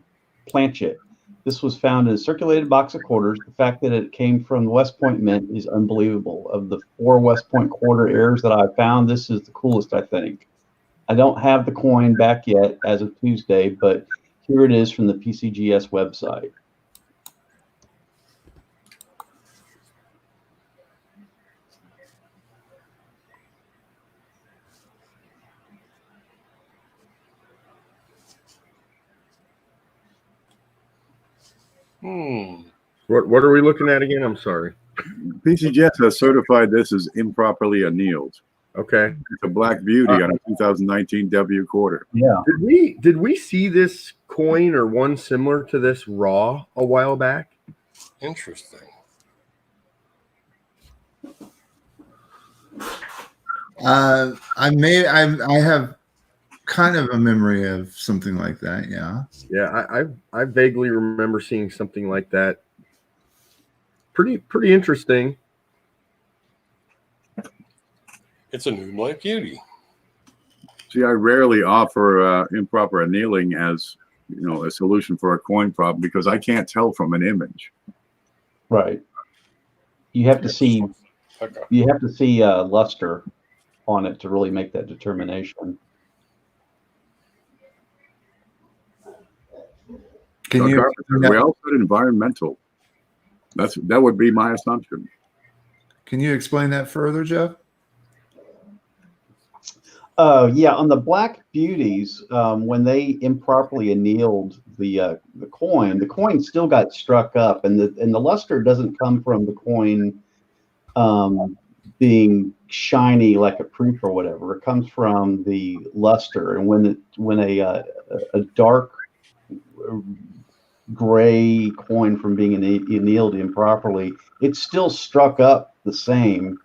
planchet. This was found in a circulated box of quarters. The fact that it came from the West Point Mint is unbelievable. Of the 4 West Point quarter errors that I found, this is the coolest, I think. I don't have the coin back yet as of Tuesday, but here it is from the PCGS website. What are we looking at again? I'm sorry. PCGS has certified this as improperly annealed. Okay. It's a black beauty on a 2019 W quarter. Yeah. Did we see this coin or one similar to this raw a while back? Interesting. I have kind of a memory of something like that. Yeah. Yeah, I vaguely remember seeing something like that. Pretty interesting. It's a new black beauty. See, I rarely offer improper annealing as a solution for a coin problem because I can't tell from an image. Right. You have to see luster on it to really make that determination. Can you? We all said environmental. That would be my assumption. Can you explain that further, Jeff? Yeah, on the black beauties, when they improperly annealed the coin still got struck up, and the luster doesn't come from the coin being shiny like a proof or whatever. It comes from the luster, and when a dark gray coin from being annealed improperly, it's still struck up the same,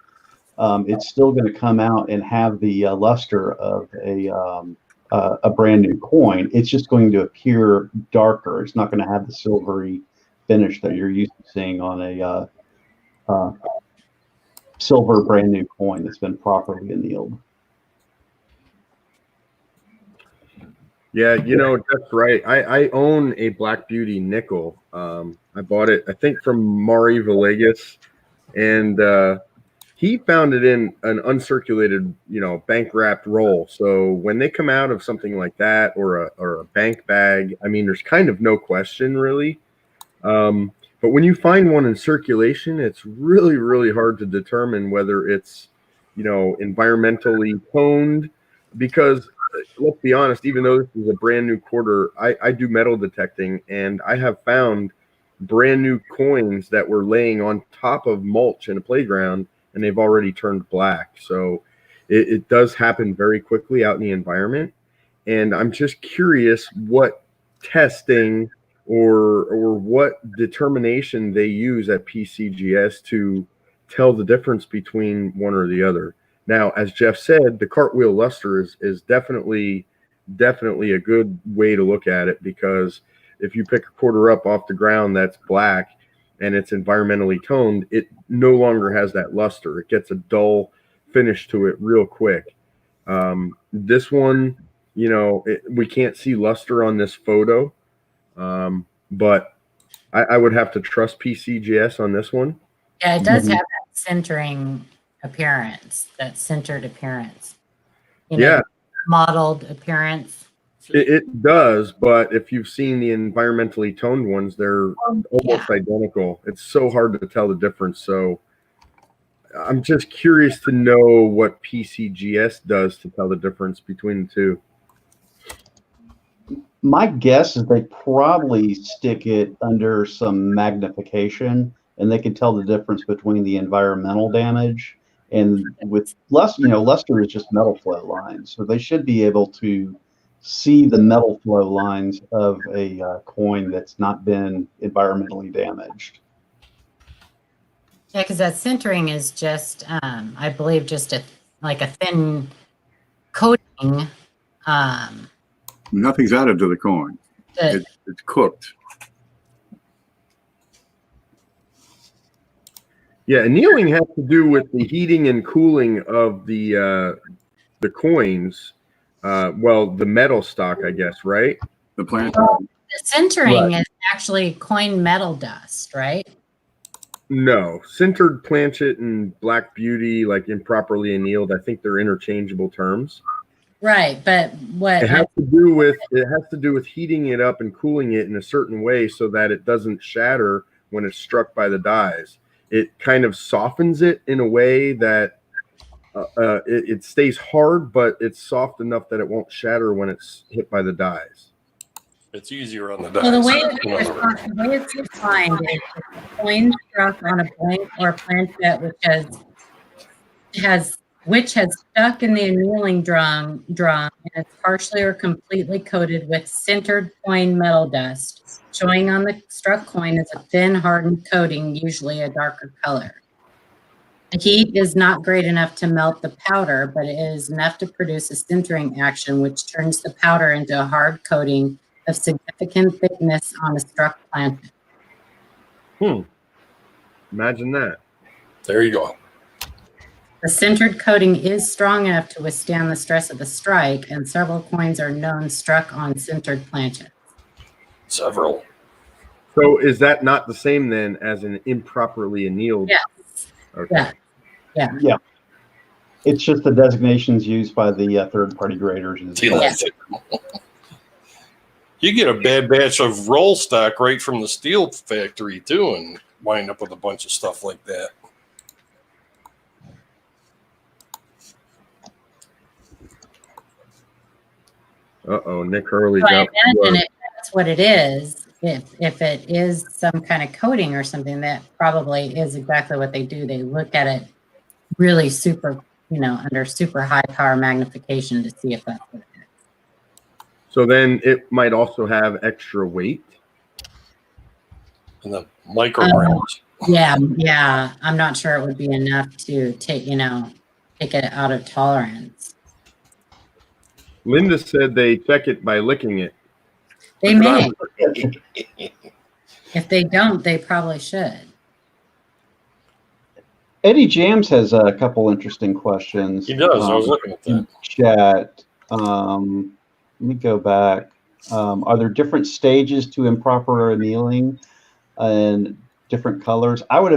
it's still going to come out and have the luster of a brand new coin. It's just going to appear darker. It's not going to have the silvery finish that you're used to seeing on a silver brand new coin that's been properly annealed. Yeah, that's right. I own a Black Beauty nickel. I bought it, I think, from Mari Villegas, and he found it in an uncirculated, bank wrapped roll. So when they come out of something like that, or a bank bag, I mean, there's kind of no question, really. But when you find one in circulation, it's really, really hard to determine whether it's, environmentally toned, because let's be honest, even though this is a brand new quarter, I do metal detecting, and I have found brand new coins that were laying on top of mulch in a playground, and they've already turned black. So it does happen very quickly out in the environment. And I'm just curious what testing or what determination they use at PCGS to tell the difference between one or the other. Now, as Jeff said, the cartwheel luster is definitely a good way to look at it, because if you pick a quarter up off the ground that's black and it's environmentally toned, it no longer has that luster. It gets a dull finish to it real quick. This one, we can't see luster on this photo, but I would have to trust PCGS on this one. Yeah, it does have that centering appearance, that centered appearance. Yeah. Modeled appearance. It does, but if you've seen the environmentally toned ones, they're almost identical. It's so hard to tell the difference. So I'm just curious to know what PCGS does to tell the difference between the two. My guess is they probably stick it under some magnification, and they can tell the difference between the environmental damage and with luster is just metal flow lines. So they should be able to see the metal flow lines of a coin that's not been environmentally damaged. Yeah, because that centering is just, I believe, just a thin coating. Nothing's added to the coin. It's cooked. Yeah, annealing has to do with the heating and cooling of the coins. The metal stock, I guess, right? The plant. The centering is actually coin metal dust, right? No, sintered planchet and Black Beauty, like improperly annealed, I think they're interchangeable terms. Right, but what it has to do with heating it up and cooling it in a certain way so that it doesn't shatter when it's struck by the dies. It kind of softens it in a way that it stays hard, but it's soft enough that it won't shatter when it's hit by the dies. It's easier on the dice. Well, the way it's defined is a coin struck on a blank or planchet which has stuck in the annealing drum and it's partially or completely coated with sintered coin metal dust. Showing on the struck coin is a thin, hardened coating, usually a darker color. The heat is not great enough to melt the powder, but it is enough to produce a sintering action, which turns the powder into a hard coating of significant thickness on a struck planchet. Imagine that. There you go. The sintered coating is strong enough to withstand the stress of the strike, and several coins are known struck on sintered planchets. Several. So is that not the same then as an improperly annealed? Yes. Okay. Yeah. It's just the designations used by the third-party graders. You get a bad batch of roll stock right from the steel factory too, and wind up with a bunch of stuff like that. Nick Hurley. So I imagine if that's what it is, if it is some kind of coating or something, that probably is exactly what they do. They look at it really super, under super high power magnification to see if that's what it is. So then it might also have extra weight. And the micrograms. Yeah. I'm not sure it would be enough to take it out of tolerance. Linda said they check it by licking it. They That's what I may. was- If they don't, they probably should. Eddie Jams has a couple interesting questions. He does. I was looking at that. in chat. Let me go back. Are there different stages to improper annealing and different colors? I would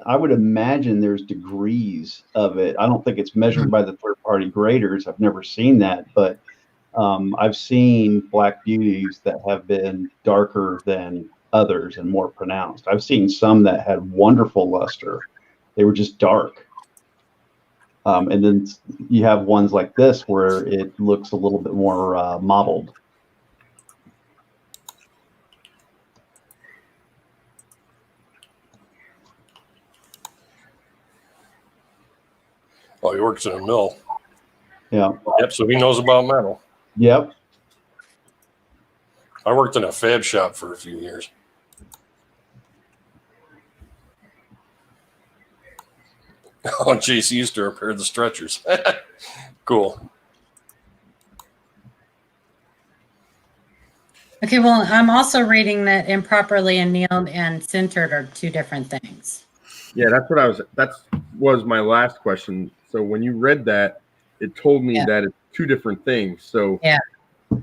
I would imagine there's degrees of it. I don't think it's measured by the third-party graders. I've never seen that, but I've seen black beauties that have been darker than others and more pronounced. I've seen some that had wonderful luster. They were just dark. And then you have ones like this where it looks a little bit more mottled. Oh, he works in a mill. Yeah. Yep. So he knows about metal. Yep. I worked in a fab shop for a few years. Oh, JC used to repair the stretchers. Cool. Okay, well, I'm also reading that improperly annealed and sintered are two different things. Yeah, that was my last question. So when you read that, it told me that it's two different things. So yeah,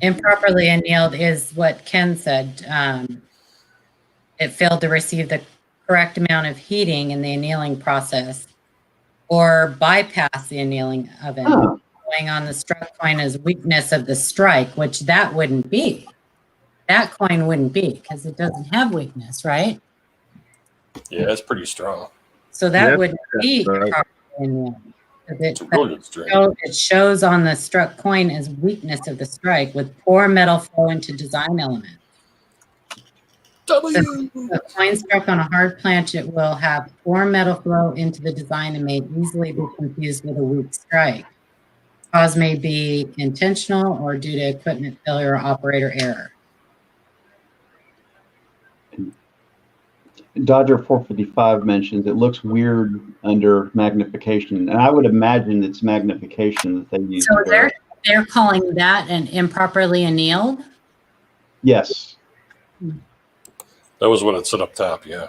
improperly annealed is what Ken said. It failed to receive the correct amount of heating in the annealing process, or bypass the annealing oven. Going on the struck coin as weakness of the strike, which that wouldn't be. That coin wouldn't be because it doesn't have weakness, right? Yeah, it's pretty strong. So that wouldn't be improperly annealed. It shows on the struck coin as weakness of the strike with poor metal flow into design element. The coin struck on a hard planchet will have poor metal flow into the design and may easily be confused with a weak strike. Cause may be intentional or due to equipment failure or operator error. Dodger 455 mentions it looks weird under magnification, and I would imagine it's magnification that they use. So they're calling that an improperly annealed? Yes. That was what it said up top. Yeah.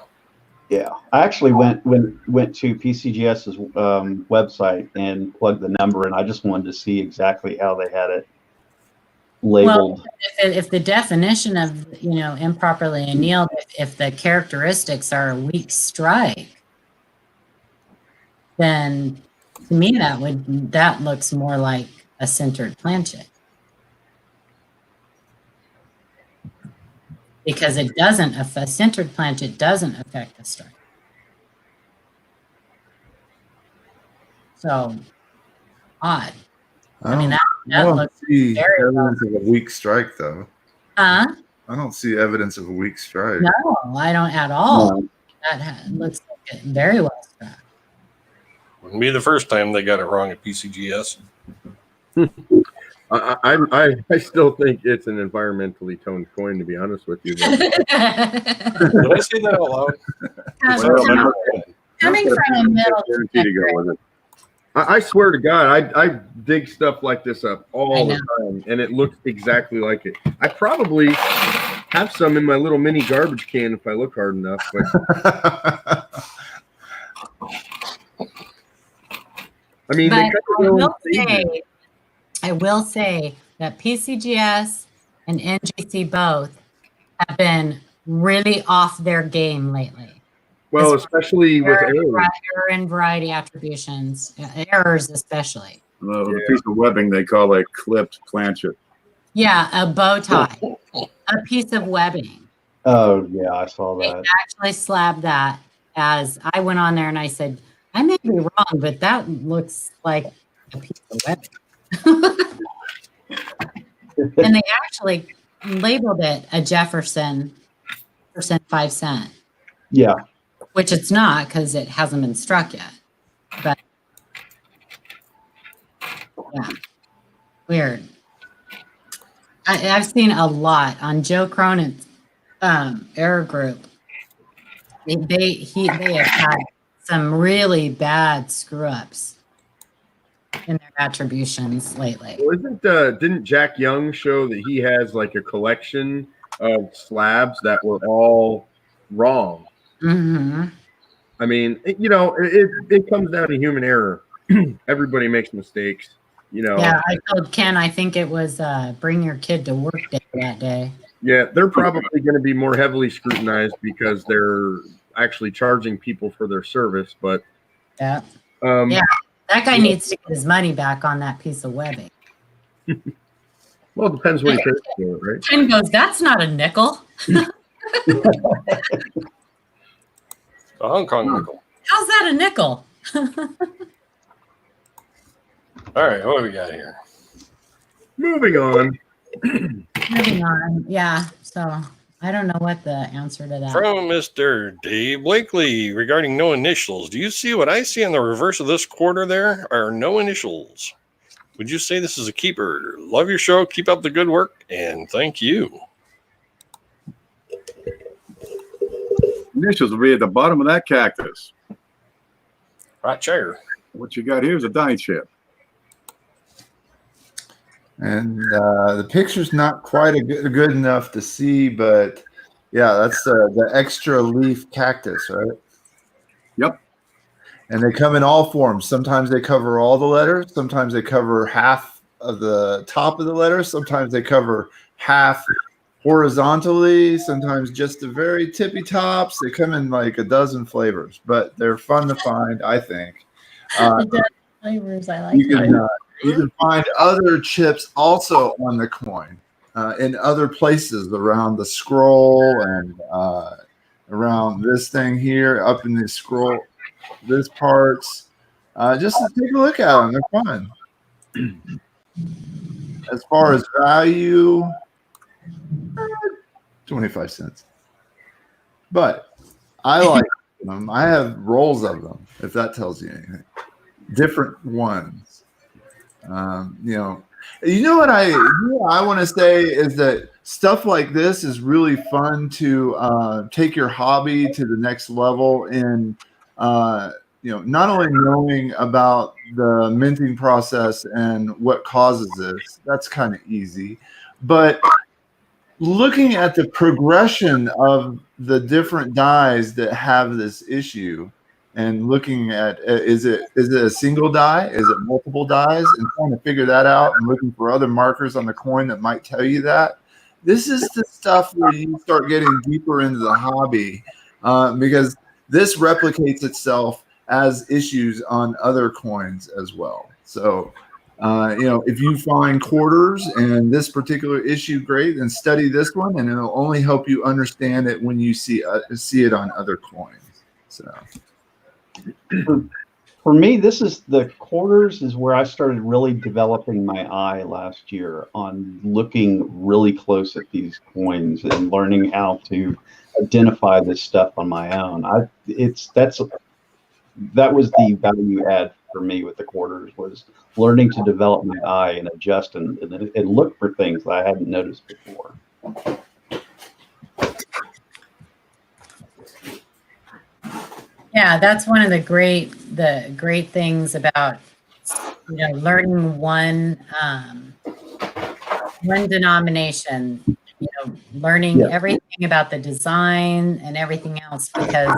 Yeah, I actually went to PCGS's website and plugged the number, and I just wanted to see exactly how they had it labeled. Well, if the definition of improperly annealed, if the characteristics are a weak strike, then to me that looks more like a sintered planchet, because a sintered planchet doesn't affect the strike. So odd. I mean, that looks see very evidence of a weak strike, though. Huh? I don't see evidence of a weak strike. No, I don't at all. No. That looks like it very well struck. Wouldn't be the first time they got it wrong at PCGS. I still think it's an environmentally toned coin, to be honest with you. Did I say that out loud? Coming from a middle. I swear to God, I dig stuff like this up all the time, and it looks exactly like it. I probably have some in my little mini garbage can if I look hard enough. But I mean, I will say that PCGS and NGC both have been really off their game lately. Well, especially with error and variety attributions, errors especially. The piece of webbing they call a clipped planchet. Yeah, a bow tie, a piece of webbing. Oh yeah, I saw that. They actually slabbed that as I went on there and I said, I may be wrong, but that looks like a piece of webbing. And they actually labeled it a Jefferson 5 cent. Yeah. Which it's not because it hasn't been struck yet. But yeah, weird. I've seen a lot on Joe Cronin's error group. they have had some really bad screw ups in their attributions lately. Well, didn't Jack Young show that he has like a collection of slabs that were all wrong? Mm-hmm. I mean, it comes down to human error. Everybody makes mistakes, Yeah, I told Ken I think it was bring your kid to work day that day. Yeah, they're probably going to be more heavily scrutinized because they're actually charging people for their service. But yeah, that guy needs to get his money back on that piece of webbing. Well, it depends what he pays for it, right? Ken goes, "That's not a nickel." A Hong Kong nickel. How's that a nickel? All right, what do we got here? Moving on. Moving on. Yeah. So I don't know what the answer to that. From Mr. Dave Blakely regarding no initials. Do you see what I see on the reverse of this quarter there are no initials? Would you say this is a keeper? Love your show. Keep up the good work. And thank you. Initials will be at the bottom of that cactus. Hot chair. What you got here is a die chip. And the picture's not quite good enough to see, but yeah, that's the extra leaf cactus, right? Yep. And they come in all forms. Sometimes they cover all the letters. Sometimes they cover half of the top of the letters. Sometimes they cover half horizontally. Sometimes just the very tippy tops. They come in like a dozen flavors, but they're fun to find, I think. Flavors, I like. You can find other chips also on the coin in other places around the scroll and around this thing here, up in the scroll, this parts. Just to take a look at them. They're fun. As far as value, 25 cents. But I like them. I have rolls of them, if that tells you anything. Different ones. What I want to say is that stuff like this is really fun to take your hobby to the next level in, not only knowing about the minting process and what causes this, that's kind of easy, but looking at the progression of the different dies that have this issue. And looking at is it a single die? Is it multiple dies? And trying to figure that out and looking for other markers on the coin that might tell you that. This is the stuff where you start getting deeper into the hobby because this replicates itself as issues on other coins as well. So, if you find quarters and this particular issue great, then study this one, and it'll only help you understand it when you see it on other coins. So. For me, this is the quarters is where I started really developing my eye last year on looking really close at these coins and learning how to identify this stuff on my own. That was the value add for me with the quarters, was learning to develop my eye and adjust and look for things that I hadn't noticed before. Yeah, that's one of the great things about learning one denomination. Learning everything about the design and everything else, because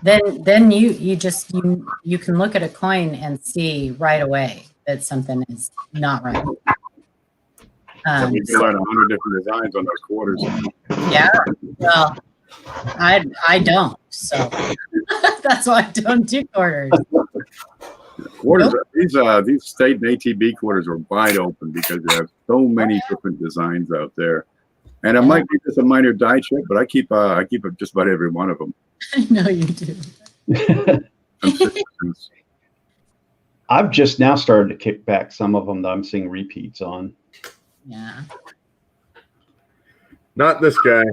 then you can look at a coin and see right away that something is not right. You can learn 100 different designs on those quarters. Yeah, well, I don't, so that's why I don't do quarters. Quarters, these state and ATB quarters are wide open because they have so many different designs out there, and it might be just a minor die chip, but I keep up just about every one of them. I know you do. I've just now started to kick back some of them that I'm seeing repeats on. Yeah. Not this guy.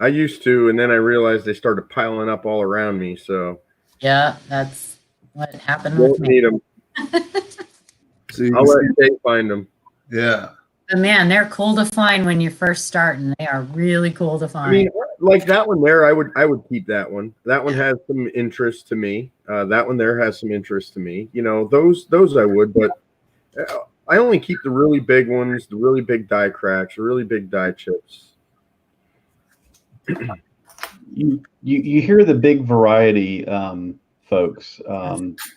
I used to, and then I realized they started piling up all around me. So yeah, that's what happened don't with me. need them. I'll let Dave find them. Yeah. But man, they're cool to find when you first start, and they are really cool to find. I mean, like that one there, I would keep that one. That one has some interest to me. That one there has some interest to me. You know, those I would, but I only keep the really big ones, the really big die cracks, the really big die chips. You hear the big variety, folks.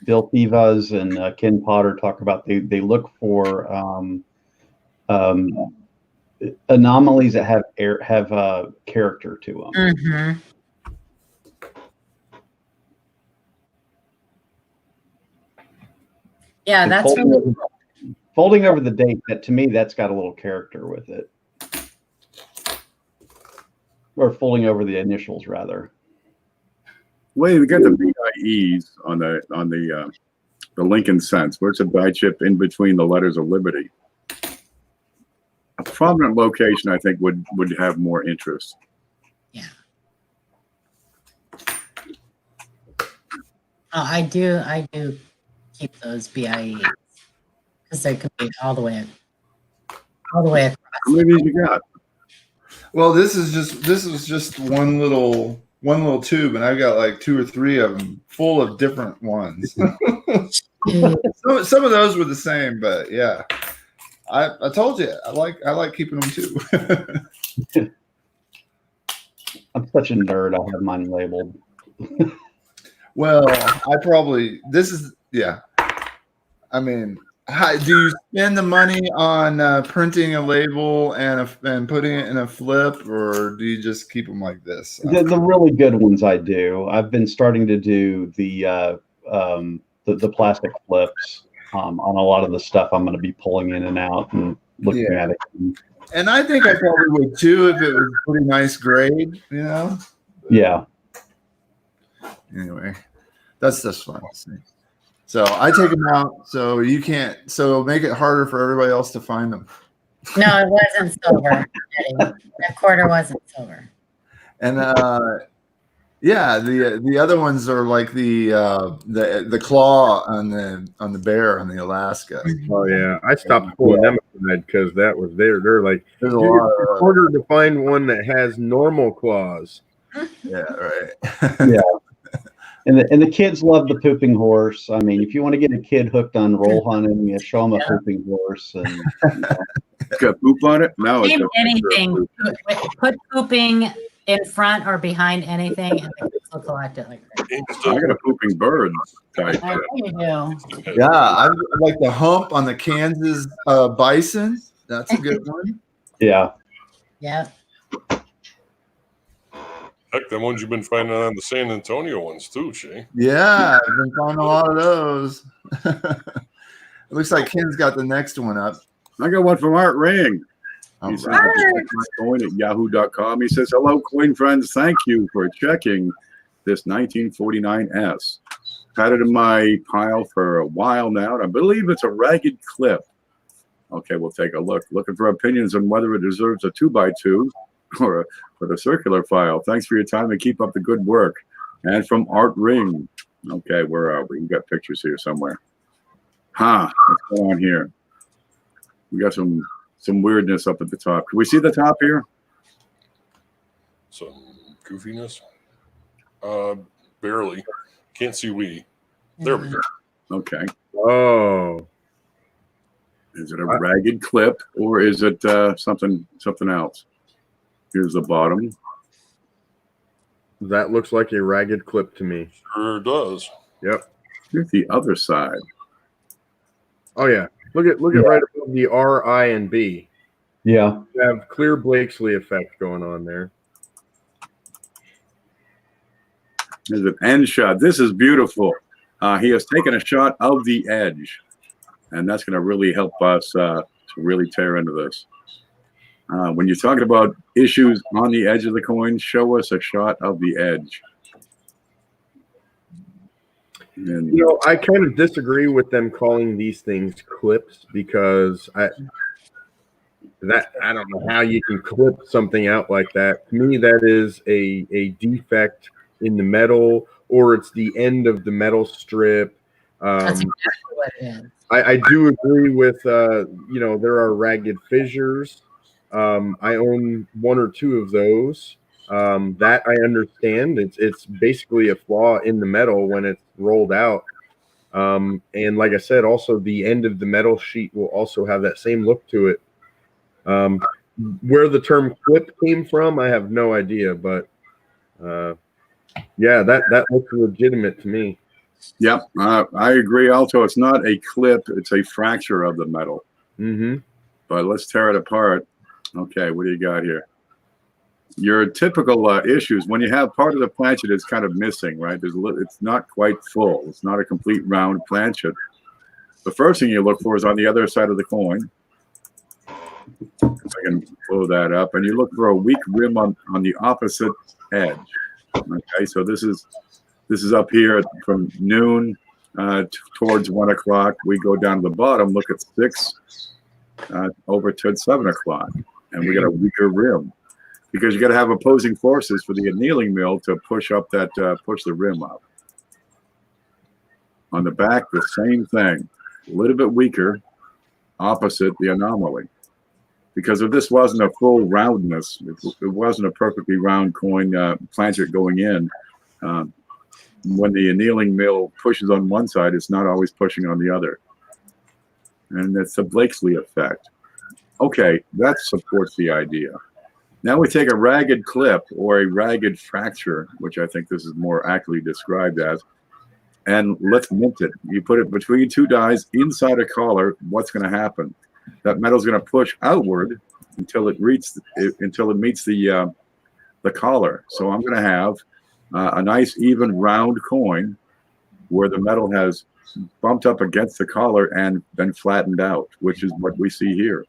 Bill Thivas and Ken Potter talk about they look for anomalies that have character to them. Mm-hmm. Yeah, that's folding over the date. That to me, that's got a little character with it, or folding over the initials rather. Well, we got the BIEs on the Lincoln Sense, where it's a die chip in between the letters of Liberty. A prominent location, I think, would have more interest. Yeah. Oh, I do keep those BIEs because they could be all the way across. How many of these you got? Well, this was just one little tube, and I've got like 2 or 3 of them full of different ones. Some of those were the same, but yeah, I told you I like keeping them too. I'm such a nerd. I have mine labeled. Well, I mean, do you spend the money on printing a label and putting it in a flip, or do you just keep them like this? The really good ones I do. I've been starting to do the plastic flips on a lot of the stuff I'm going to be pulling in and out and looking at it. And I think I probably would too if it was pretty nice grade, you know? Yeah. Anyway, that's just fun. So I take them out so you can't, so make it harder for everybody else to find them. No, it wasn't silver. That quarter wasn't silver. And yeah, the other ones are like the claw on the bear on the Alaska. Oh yeah, I stopped pulling them aside because that was they're like There's a lot it's harder to find one that has normal claws. Yeah, right. Yeah. And the kids love the pooping horse. I mean, if you want to get a kid hooked on roll hunting, you show them a pooping horse. And It's got poop on it? No. Name anything. Put pooping in front or behind anything, and the kids will collect it like that. I got a pooping bird. I know you do. Yeah, I like the hump on the Kansas bison. That's a good one. yeah. Yeah. Heck, the ones you've been finding on the San Antonio ones too, Shay. Yeah, I've been finding a lot of those. It looks like Ken's got the next one up. I got one from Art Ring. All He says, right. Coin at yahoo.com. He says, hello, coin friends. Thank you for checking this 1949S. Had it in my pile for a while now. I believe it's a ragged clip. Okay, we'll take a look. Looking for opinions on whether it deserves a 2x2 or a circular file. Thanks for your time and keep up the good work. And from Art Ring. Okay, where are we? We got pictures here somewhere. What's going on here? We got some weirdness up at the top. Can we see the top here? Some goofiness. Barely. Can't see we. There we go. Okay. Oh, Is it a ragged clip or is it something else? Here's the bottom. that looks like a ragged clip to me. Sure does. Yep. Here's the other side. Oh yeah. Look at right above the R, I, and B. Yeah. You have clear Blakesley effect going on there. There's an end shot. This is beautiful. He has taken a shot of the edge, and that's going to really help us to really tear into this. When you're talking about issues on the edge of the coin, show us a shot of the edge. And, You know, I kind of disagree with them calling these things clips because I don't know how you can clip something out like that. To me, that is a defect in the metal, or it's the end of the metal strip. That's exactly what it is. I do agree with you know, there are ragged fissures. I own 1 or 2 of those. That I understand. It's basically a flaw in the metal when it's rolled out. And like I said, also the end of the metal sheet will also have that same look to it. Where the term clip came from, I have no idea, but yeah, that looks legitimate to me. Yep, I agree. Also, it's not a clip; it's a fracture of the metal. Mm-hmm. But let's tear it apart. Okay, what do you got here? Your typical issues when you have part of the planchet is kind of missing, right? It's not quite full. It's not a complete round planchet. The first thing you look for is on the other side of the coin. If I can blow that up, and you look for a weak rim on the opposite edge. Okay, so this is up here from noon towards 1 o'clock. We go down to the bottom, look at 6 over to 7 o'clock, and we got a weaker rim because you got to have opposing forces for the annealing mill to push up that push the rim up. On the back, the same thing, a little bit weaker, opposite the anomaly. Because if this wasn't a full roundness, if it wasn't a perfectly round coin planchet going in, when the annealing mill pushes on one side, it's not always pushing on the other. And it's the Blakesley effect. Okay, that supports the idea. Now we take a ragged clip or a ragged fracture, which I think this is more accurately described as, and let's mint it. You put it between 2 dies inside a collar, what's going to happen? That metal's going to push outward until it meets the collar. So I'm going to have a nice even round coin where the metal has bumped up against the collar and then flattened out, which is what we see here.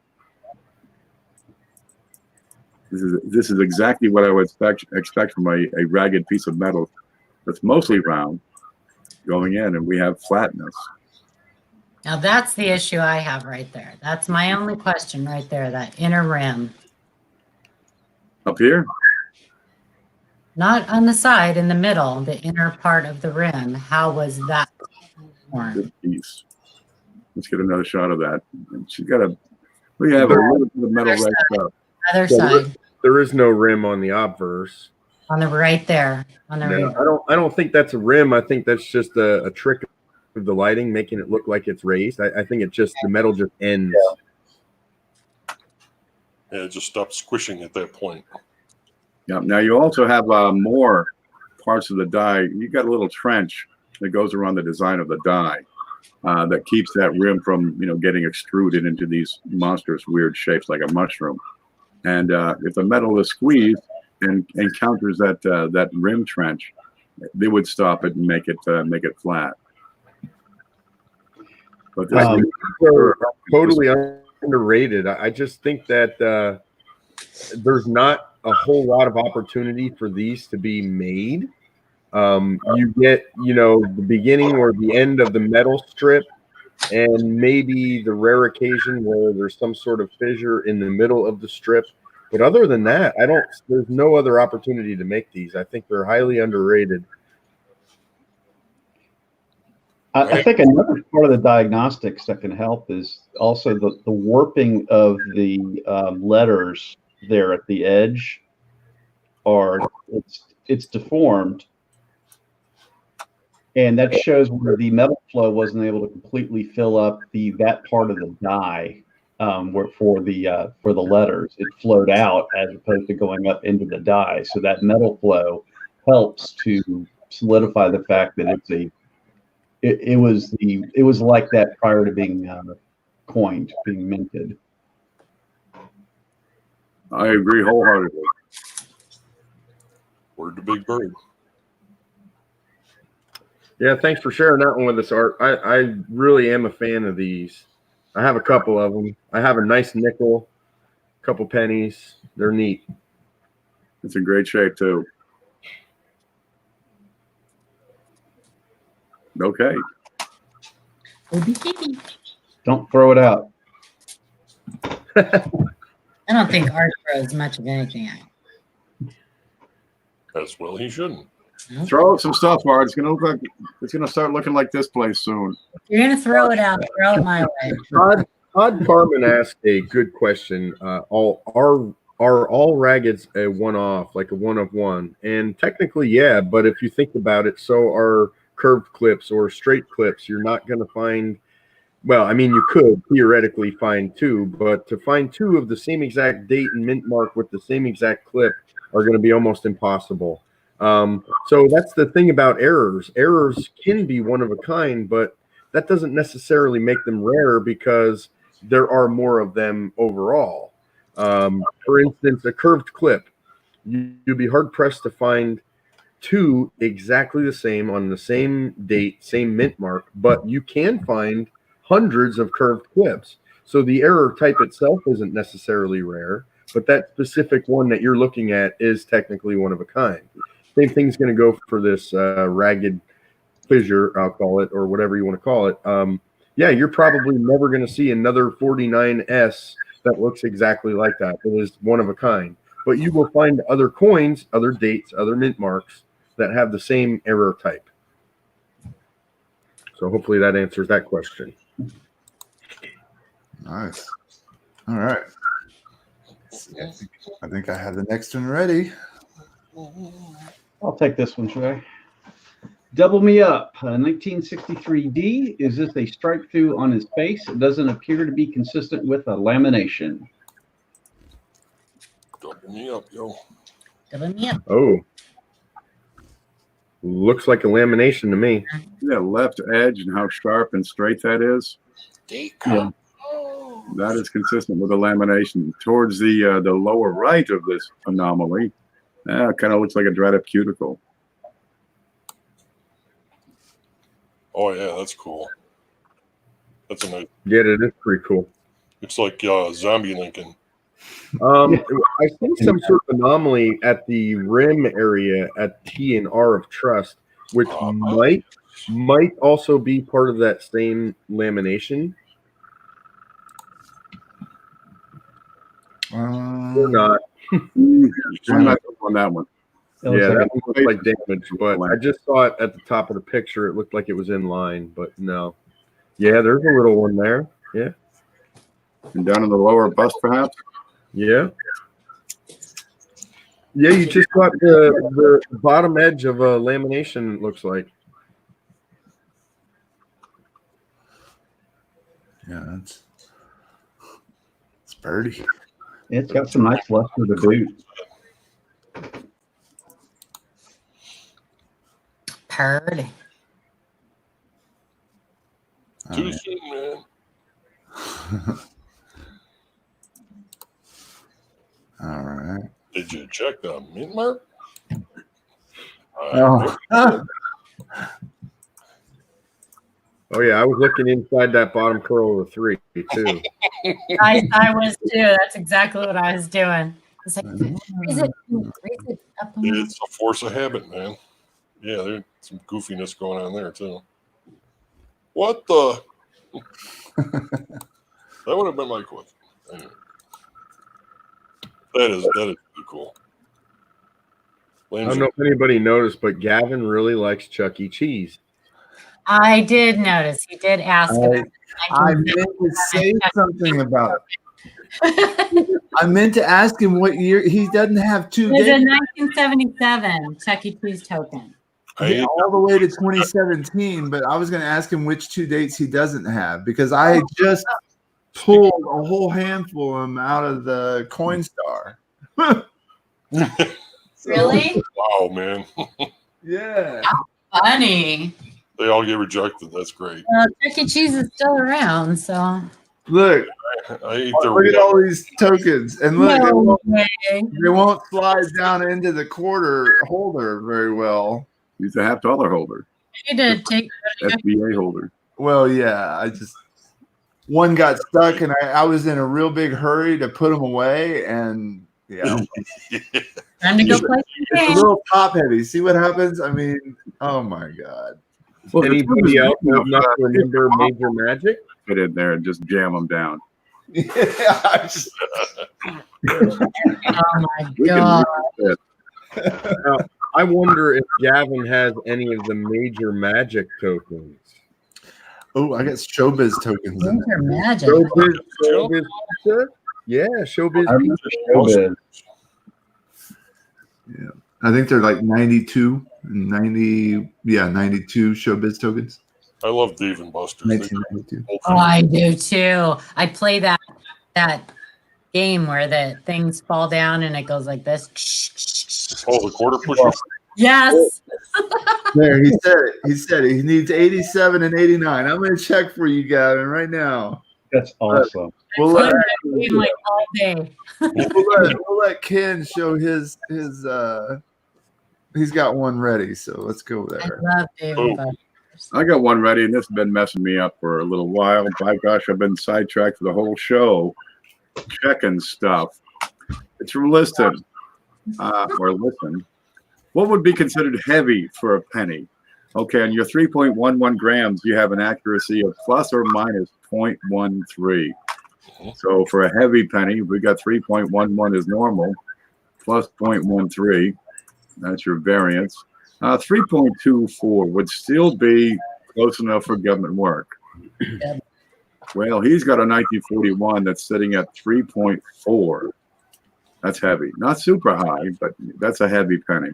This is exactly what I would expect from a ragged piece of metal that's mostly round going in, and we have flatness. Now that's the issue I have right there. That's my only question right there, that inner rim. Up here? Not on the side, in the middle, the inner part of the rim. How was that formed? Good piece. Let's get another shot of that. She's got we have a little bit of metal right up. Other side. There is no rim on the obverse. On the right there. On the No, rim. I don't think that's a rim. I think that's just a trick of the lighting, making it look like it's raised. I think it just, the metal just ends. Yeah, it just stopped squishing at that point. Yeah. Now you also have more parts of the die. You got a little trench that goes around the design of the die that keeps that rim from getting extruded into these monstrous weird shapes like a mushroom. And if the metal is squeezed and encounters that rim trench, they would stop it and make it flat. But this are totally underrated. I just think that there's not a whole lot of opportunity for these to be made. You get, the beginning or the end of the metal strip, and maybe the rare occasion where there's some sort of fissure in the middle of the strip. But other than that, there's no other opportunity to make these. I think they're highly underrated. I think another part of the diagnostics that can help is also the warping of the letters there at the edge. It's deformed, and that shows where the metal flow wasn't able to completely fill up that part of the die for the letters. It flowed out as opposed to going up into the die. So that metal flow helps to solidify the fact that it was like that prior to being coined, being minted. I agree wholeheartedly. Word to Big Bird. Yeah, thanks for sharing that one with us, Art. I really am a fan of these. I have a couple of them. I have a nice nickel, a couple pennies. They're neat. It's in great shape too. Okay. Don't throw it out. I don't think Art throws much of anything out. As well, he shouldn't. Throw some stuff, Art. It's gonna start looking like this place soon. If you're gonna throw it out, throw it my way. Todd Carmen asked a good question. Are are all raggeds a one-off, like a one of one? And technically, yeah, but if you think about it, so are curved clips or straight clips. You're not going to find, well, I mean, you could theoretically find two, but to find two of the same exact date and mint mark with the same exact clip are going to be almost impossible. So that's the thing about errors. Errors can be one of a kind, but that doesn't necessarily make them rare because there are more of them overall. For instance, a curved clip, you'd be hard pressed to find two exactly the same on the same date, same mint mark, but you can find hundreds of curved clips. So the error type itself isn't necessarily rare, but that specific one that you're looking at is technically one of a kind. Same thing's going to go for this ragged fissure, I'll call it, or whatever you want to call it. Yeah, you're probably never going to see another 49S that looks exactly like that. It is one of a kind. But you will find other coins, other dates, other mint marks that have the same error type. So hopefully that answers that question. Nice. All right. I think I have the next one ready. I'll take this one, should I? Double Me Up, 1963D. Is this a strike through on his face? It doesn't appear to be consistent with a lamination. Double me up, yo. Double me up. Oh, looks like a lamination to me. That left edge and how sharp and straight that is. Yeah. That is consistent with the lamination. Towards the lower right of this anomaly, it kind of looks like a dried up cuticle. Oh yeah, that's cool. That's a nice. Yeah, it is pretty cool. It's like zombie Lincoln. I think some sort of anomaly at the rim area at T and R of trust, which might also be part of that same lamination. Or not. I'm not on that one. Yeah, that one looks like damage, but I just saw it at the top of the picture. It looked like it was in line, but no. Yeah, there's a little one there. Yeah. And down in the lower bust, perhaps? Yeah. Yeah, you just got the bottom edge of a lamination, it looks like. Yeah, it's birdie. It's got some nice luster to boot. Purdy. Too soon, man. All right. Did you check the mint mark? Oh. Oh yeah, I was looking inside that bottom curl of the three too. I was too. That's exactly what I was doing. It's like, is it up? It's a force of habit, man. Yeah, there's some goofiness going on there too. What the? That would have been my question. Anyway. That is pretty cool. I don't know if anybody noticed, but Gavin really likes Chuck E. Cheese. I did notice. He did ask about I meant to say something about it. I meant to ask him what year. He doesn't have two It was dates. a 1977 Chuck E. Cheese token. All the way to 2017, but I was going to ask him which two dates he doesn't have because I had just pulled a whole handful of them out of the Coinstar. Really? Wow, man. Yeah. Funny. They all get rejected. That's great. Chuck E. Cheese is still around, so. Look, I ate look at all these tokens, and look, No way. they won't slide down into the quarter holder very well. He's a $half holder, I need to take. SBA holder. Well, yeah, one got stuck, and I was in a real big hurry to put them away, and yeah, Time to go play some it's a games. little top heavy. See what happens? I mean, oh my god. Well, Anybody else old enough to remember Major Magic? Get in there and just jam them down. Yeah, Oh my We can god. use that. Now, I wonder if Gavin has any of the Major Magic tokens. oh, I got showbiz tokens in there. Major magic. Showbiz pizza? Yeah, showbiz. I remember Showbiz. Yeah, I think they're like 92 Showbiz tokens. I love Dave and Buster's. They- 1992. Oh, I do too. I play that game where the things fall down and it goes like this. Oh, the quarter pushers. Yes. There, he said it. He said it. He needs 87 and 89. I'm going to check for you, Gavin, right now. That's awesome. We'll Play let, that game like all day. we'll let Ken show his he's got one ready, so let's go I there. love Dave and Buster's. I got one ready, and this has been messing me up for a little while. By gosh, I've been sidetracked for the whole show, checking stuff. It's from Liston, or Listen. What would be considered heavy for a penny? Okay, on your 3.11 grams, you have an accuracy of plus or minus 0.13. So for a heavy penny, we got 3.11 is normal, plus 0.13. That's your variance. 3.24 would still be close enough for government work. Well, he's got a 1941 that's sitting at 3.4. That's heavy. Not super high, but that's a heavy penny.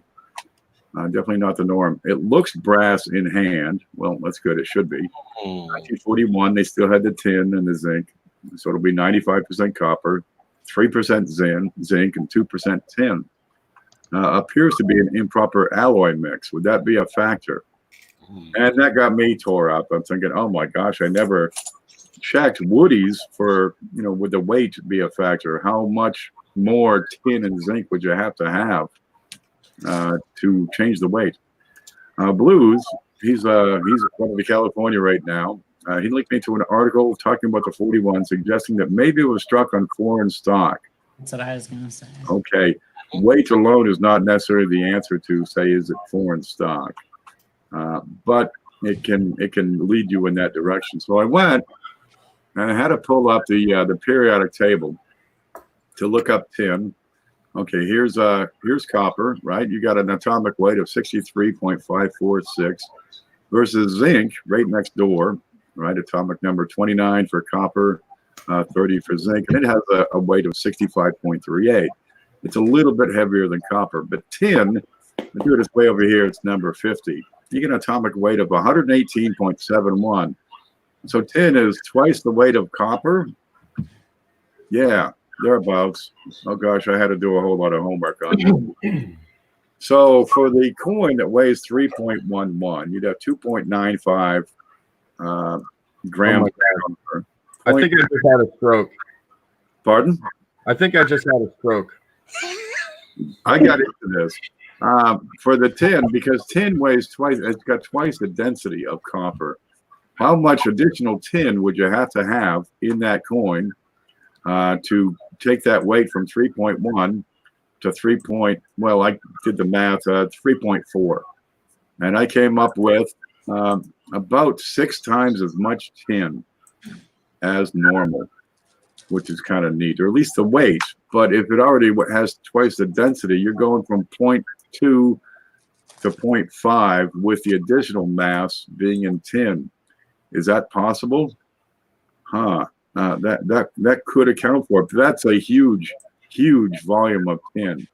Definitely not the norm. It looks brass in hand. Well, that's good. It should be. 1941, they still had the tin and the zinc. So it'll be 95% copper, 3% zinc, and 2% tin. Appears to be an improper alloy mix. Would that be a factor? And that got me tore up. I'm thinking, oh my gosh, I never checked woodies for, would the weight be a factor? How much more tin and zinc would you have to change the weight? Blues, he's one of California right now. He linked me to an article talking about the 41, suggesting that maybe it was struck on foreign stock. That's what I was going to say. Okay. Weight alone is not necessarily the answer to say, is it foreign stock? But it can lead you in that direction. So I went and I had to pull up the periodic table to look up tin. Okay, here's copper, right? You got an atomic weight of 63.546 versus zinc right next door, right? Atomic number 29 for copper, 30 for zinc, and it has a weight of 65.38. It's a little bit heavier than copper, but tin, I do it this way over here, it's number 50. You get an atomic weight of 118.71. So tin is twice the weight of copper. Yeah, thereabouts. Oh gosh, I had to do a whole lot of homework on it. So for the coin that weighs 3.11, you'd have 2.95 grams. Oh I think I just had a stroke. Pardon? I think I just had a stroke. I got into this. For the tin, because tin weighs twice, it's got twice the density of copper. How much additional tin would you have in that coin to take that weight from 3.1 to 3. Well, I did the math, 3.4, and I came up with about 6 times as much tin as normal, which is kind of neat, or at least the weight. But if it already has twice the density, you're going from 0.2 to 0.5 with the additional mass being in tin. Is that possible? That could account for it. But that's a huge volume of tin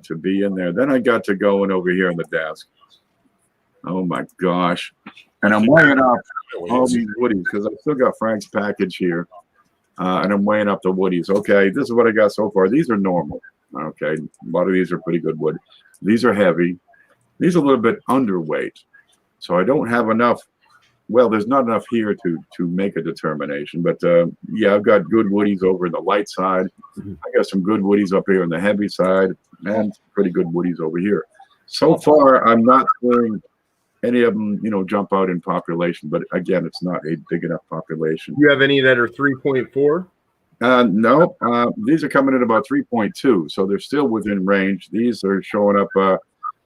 to be in there. Then I got to going over here on the desk. Oh my gosh. And I'm weighing up all these woodies because I still got Frank's package here. And I'm weighing up the woodies. Okay, this is what I got so far. These are normal. Okay, a lot of these are pretty good wood. These are heavy. These are a little bit underweight. So I don't have enough. Well, there's not enough here to make a determination. But yeah, I've got good woodies over the light side. I got some good woodies up here on the heavy side, and pretty good woodies over here. So far, I'm not seeing any of them, jump out in population. But again, it's not a big enough population. You have any that are 3.4? No, these are coming in about 3.2, so they're still within range. These are showing up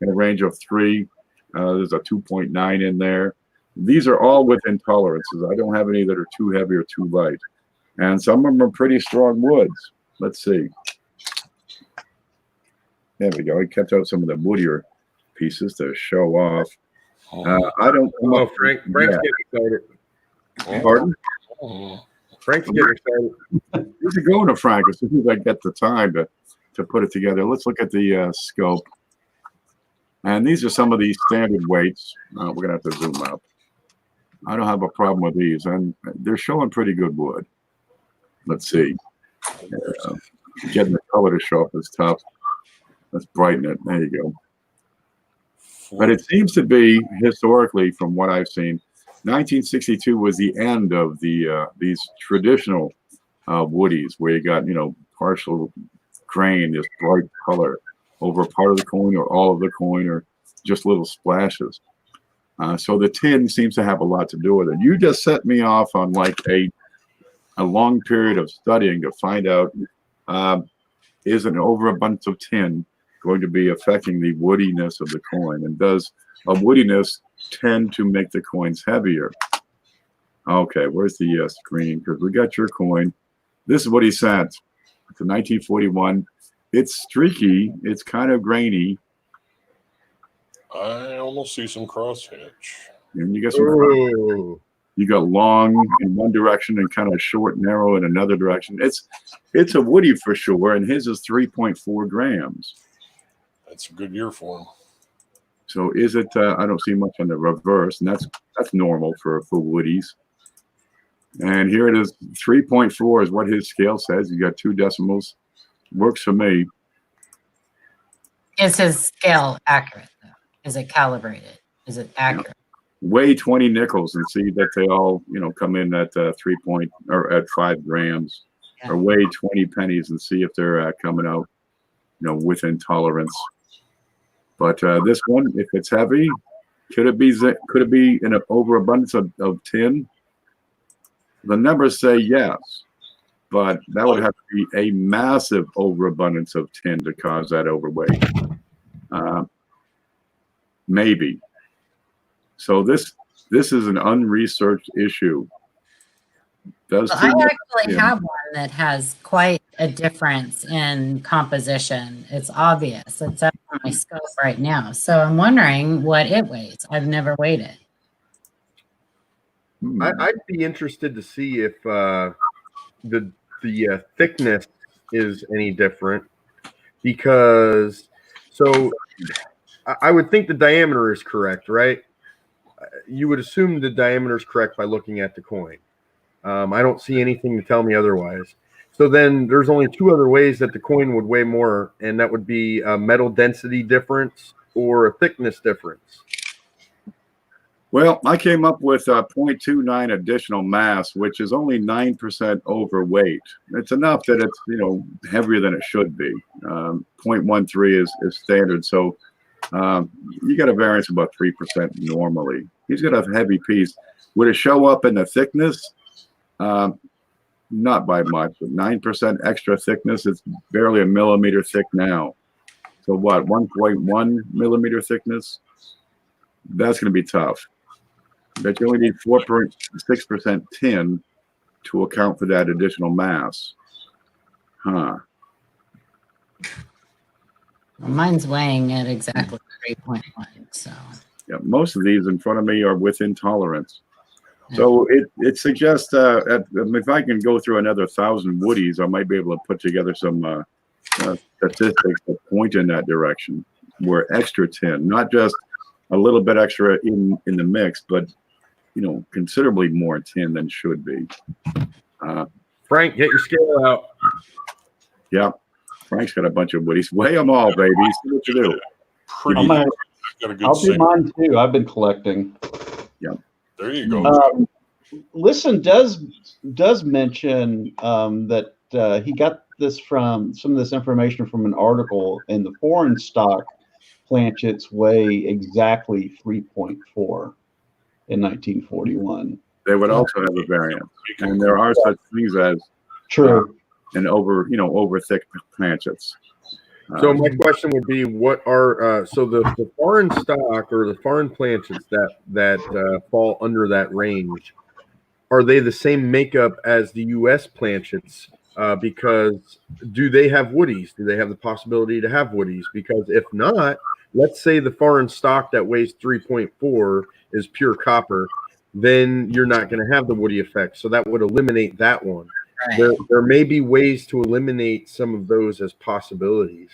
in a range of 3. There's a 2.9 in there. These are all within tolerances. I don't have any that are too heavy or too light. And some of them are pretty strong woods. Let's see. There we go. I kept out some of the woodier pieces to show off. I don't. Oh, Frank's getting excited. Pardon? Frank's getting excited. We should go into Frank as soon as I get the time to put it together. Let's look at the scope. And these are some of the standard weights. We're going to have to zoom up. I don't have a problem with these, and they're showing pretty good wood. Let's see. Getting the color to show up is tough. Let's brighten it. There you go. But it seems to be, historically, from what I've seen, 1962 was the end of these traditional woodies, where you got, partial grain, this bright color over part of the coin or all of the coin or just little splashes. So the tin seems to have a lot to do with it. You just set me off on like a long period of studying to find out, is an overabundance of tin going to be affecting the woodiness of the coin? And does a woodiness tend to make the coins heavier? Okay, where's the screen? Because we got your coin. This is what he sent. It's a 1941. It's streaky. It's kind of grainy. I almost see some crosshatch. And you got some. Oh. You got long in one direction and kind of short, narrow in another direction. It's a woody for sure, and his is 3.4 grams. That's a good year for him. So is it? I don't see much on the reverse, and that's normal for woodies. And here it is, 3.4 is what his scale says. You got 2 decimals. Works for me. Is his scale accurate, though? Is it calibrated? Is it accurate? Weigh 20 nickels and see that they all, come in at 5 grams, or weigh 20 pennies and see if they're coming out, within tolerance. But this one, if it's heavy, could it be an overabundance of tin? The numbers say yes, but that would have to be a massive overabundance of tin to cause that overweight. Maybe. So this is an unresearched issue. Well, I actually have one that has quite a difference in composition. It's obvious. It's up on my scope right now. So I'm wondering what it weighs. I've never weighed it. I'd be interested to see if the thickness is any different, because I would think the diameter is correct, right? You would assume the diameter is correct by looking at the coin. I don't see anything to tell me otherwise. So then there's only 2 other ways that the coin would weigh more, and that would be a metal density difference or a thickness difference. Well, I came up with 0.29 additional mass, which is only 9% overweight. It's enough that it's, heavier than it should be. 0.13 is standard. So you got a variance of about 3% normally. He's got a heavy piece. Would it show up in the thickness? Not by much, but 9% extra thickness. It's barely a millimeter thick now. So what, 1.1 millimeter thickness? That's going to be tough. But you only need 4.6% tin to account for that additional mass. Huh. Well, mine's weighing at exactly 3.1. So yeah, most of these in front of me are within tolerance. So it suggests if I can go through another 1,000 woodies, I might be able to put together some statistics that point in that direction, where extra tin, not just a little bit extra in the mix, but considerably more tin than should be. Frank, get your scale out. Yeah, Frank's got a bunch of woodies. Weigh them all, baby. See what you do. I'll do mine too. I've been collecting. Yeah. There you go. Listen does mention that he got this from some of this information from an article, and the foreign stock planchets weigh exactly 3.4 in 1941. They would also have a variance, and there are such things as and over thick planchets. So my question would be, what are so the foreign stock or the foreign planchets that fall under that range? Are they the same makeup as the U.S. planchets? Because do they have woodies? Do they have the possibility to have woodies? Because if not, let's say the foreign stock that weighs 3.4 is pure copper. then you're not going to have the woody effect. So that would eliminate that one. Right. There may be ways to eliminate some of those as possibilities.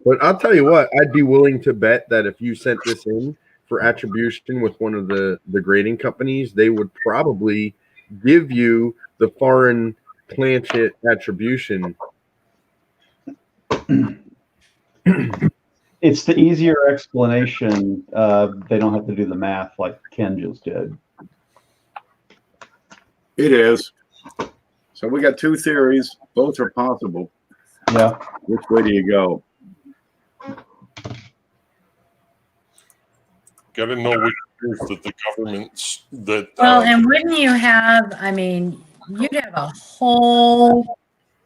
But I'll tell you what, I'd be willing to bet that if you sent this in for attribution with one of the grading companies, they would probably give you the foreign planchet attribution. It's the easier explanation. They don't have to do the math like Ken just did. It is. So we got two theories. Both are possible. Yeah. Which way do you go? Got to know which proof that the government's that. Well, and wouldn't you have? I mean, you'd have a whole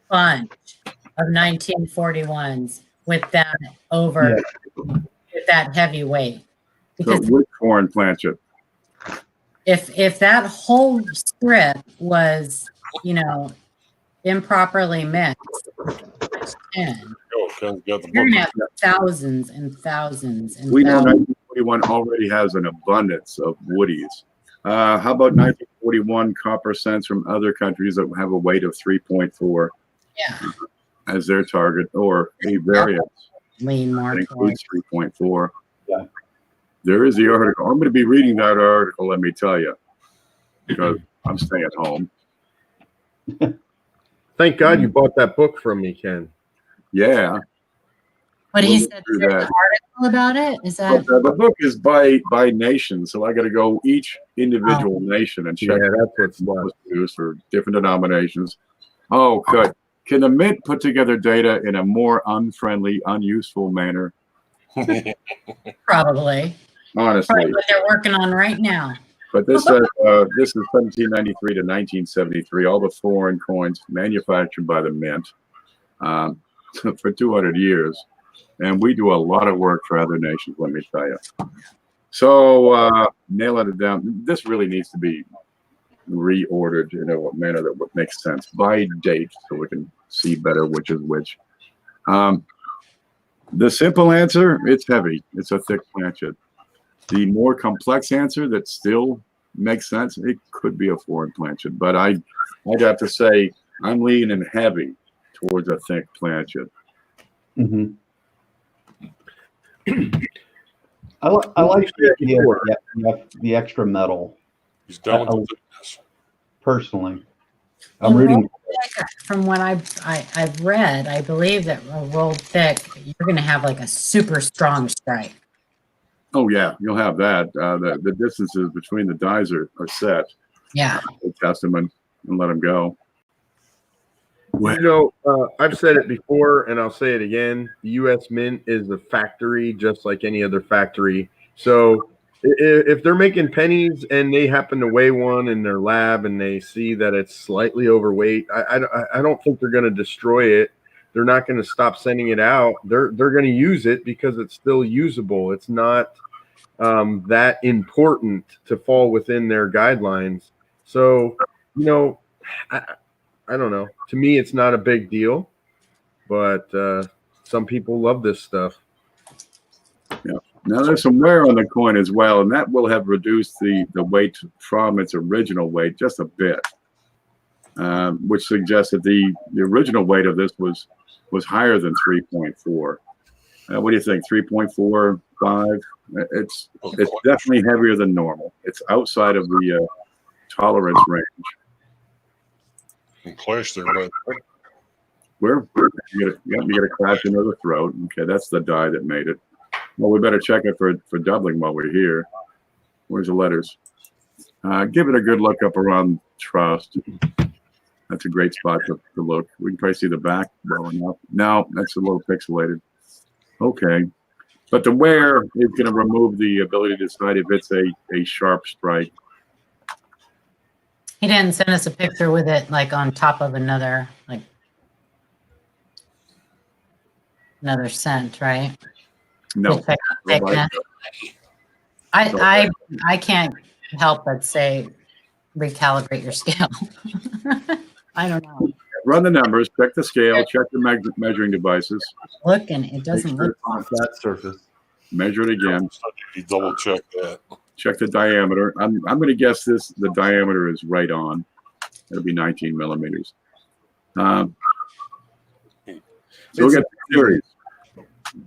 bunch of 1941s with that over, with that heavy weight. Because So which foreign planchet? if that whole strip was, you know, improperly mixed, Ken's got the you're book. gonna have thousands and thousands and We know thousands. 1941 already has an abundance of woodies. How about 1941 copper cents from other countries that have a weight of 3.4 Yeah, as their target, or a variance lean that more includes towards. 3.4? Yeah. There is the article. I'm going to be reading that article, let me tell you, because I'm staying at home. Thank God you bought that book from me, Ken. Yeah. What he We'll said, do there's that. an article about it. Is that? But the book is by nation, so I got to go each individual nation and Yeah, check that's what's what left. was produced for different denominations. Oh, good. Can the Mint put together data in a more unfriendly, unuseful manner? Probably. Honestly, Probably what they're working on right now. but this says this is 1793 to 1973. All the foreign coins manufactured by the Mint for 200 years, and we do a lot of work for other nations. Let me tell you. So nailing it down. This really needs to be reordered in a manner that would make sense by date, so we can see better which is which. The simple answer: it's heavy. It's a thick planchet. The more complex answer that still makes sense, it could be a foreign planchet, but I'd have to say I'm leaning heavy towards a thick planchet. Mm-hmm. I like the idea of the extra metal. He's down with the thickness. Personally, I'm rooting. From what I've read, I believe that a rolled thick, you're going to have like a super strong strike. Oh yeah, you'll have that. The distances between the dies are set. Yeah. They test them and let them go. You know, I've said it before and I'll say it again. The U.S. Mint is a factory just like any other factory. So if they're making pennies and they happen to weigh one in their lab and they see that it's slightly overweight, I don't think they're going to destroy it. They're not going to stop sending it out. They're going to use it because it's still usable. It's not that important to fall within their guidelines. So, you know, I don't know. To me, it's not a big deal, but some people love this stuff. Yeah. Now there's some wear on the coin as well, and that will have reduced the weight from its original weight just a bit, which suggests that the original weight of this was higher than 3.4. What do you think? 3.45? It's definitely heavier than normal. It's outside of the tolerance range. And clash there, but Where you get a crash into the throat. Okay, that's the die that made it. Well, we better check it for doubling while we're here. Where's the letters? Give it a good look up around trust. That's a great spot to look. We can probably see the back well enough. No, that's a little pixelated. Okay. But the wear is going to remove the ability to decide if it's a sharp strike. He didn't send us a picture with it like on top of another cent, right? No. Just check the thickness. I can't help but say recalibrate your scale. I don't know. Run the numbers, check the scale, check the measuring devices. Looking, it doesn't look. on a flat surface. Measure it again. you double check that. check the diameter. I'm going to guess the diameter is right on. It'll be 19 millimeters. So we'll get the theories.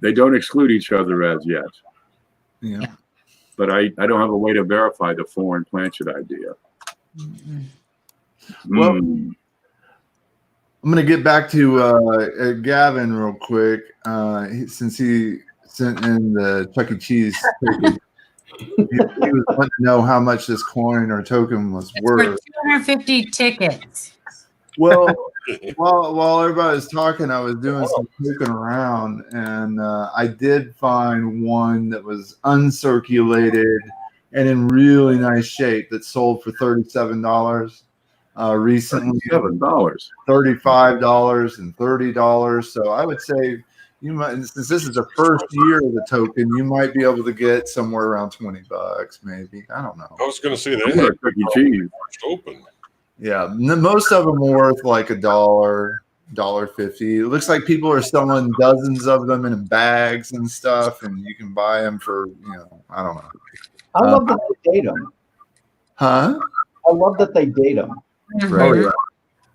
They don't exclude each other as yet. Yeah. But I don't have a way to verify the foreign planchet idea. Well, I'm going to get back to Gavin real quick, since he sent in the Chuck E. Cheese token. He was wanting to know how much this coin or token was worth. For 250 tickets. Well, while everybody was talking, I was doing some poking around, and I did find one that was uncirculated and in really nice shape that sold for $37 recently. $7. $35 and $30. So I would say you might, since this is the first year of the token, you might be able to get somewhere around $20, maybe. I don't know. I was going to say I'm that gonna had Chuck E. Cheese. first open. Yeah, most of them are worth like $1, $1.50. It looks like people are selling dozens of them in bags and stuff, and you can buy them for, I don't know. I love that they date them. Huh? I love that they date them. Right. Oh, yeah.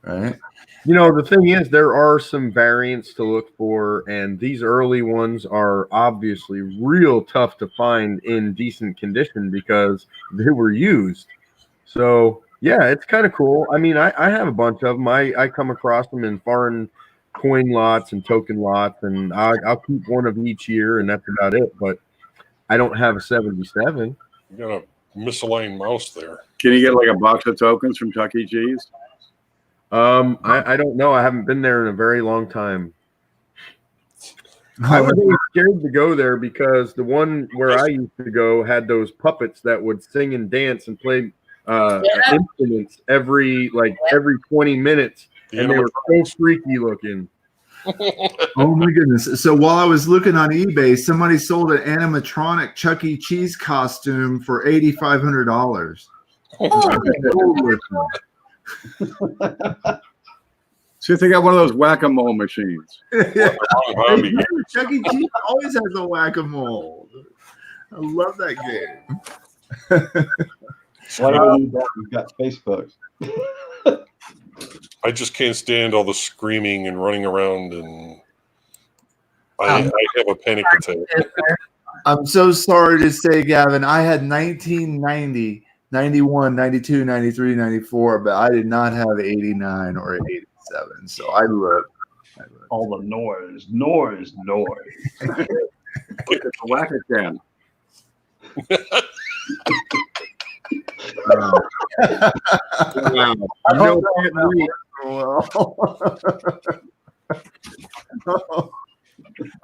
Right. The thing is, there are some variants to look for, and these early ones are obviously real tough to find in decent condition because they were used. So, yeah, it's kind of cool. I mean, I have a bunch of them. I come across them in foreign coin lots and token lots, and I'll keep one of each year, and that's about it. But I don't have a 77. You got a misaligned mouse there. Can you get like a box of tokens from Chuck E. Cheese? I don't know. I haven't been there in a very long time. I I was would, really scared to go there because the one where I used to go had those puppets that would sing and dance and play instruments every 20 minutes, and they were so freaky looking. oh my goodness. So while I was looking on eBay, somebody sold an animatronic Chuck E. Cheese costume for $8,500. See if they got one of those whack-a-mole machines. Yeah. Chuck E. Cheese always has a whack-a-mole. I love that game. We've got Facebook. I just can't stand all the screaming and running around, and I have a panic attack. I'm so sorry to say, Gavin, I had 1990, 91, 92, 93, 94, but I did not have 89 or 87. So I looked. All the noise. Look at the whack-a-can.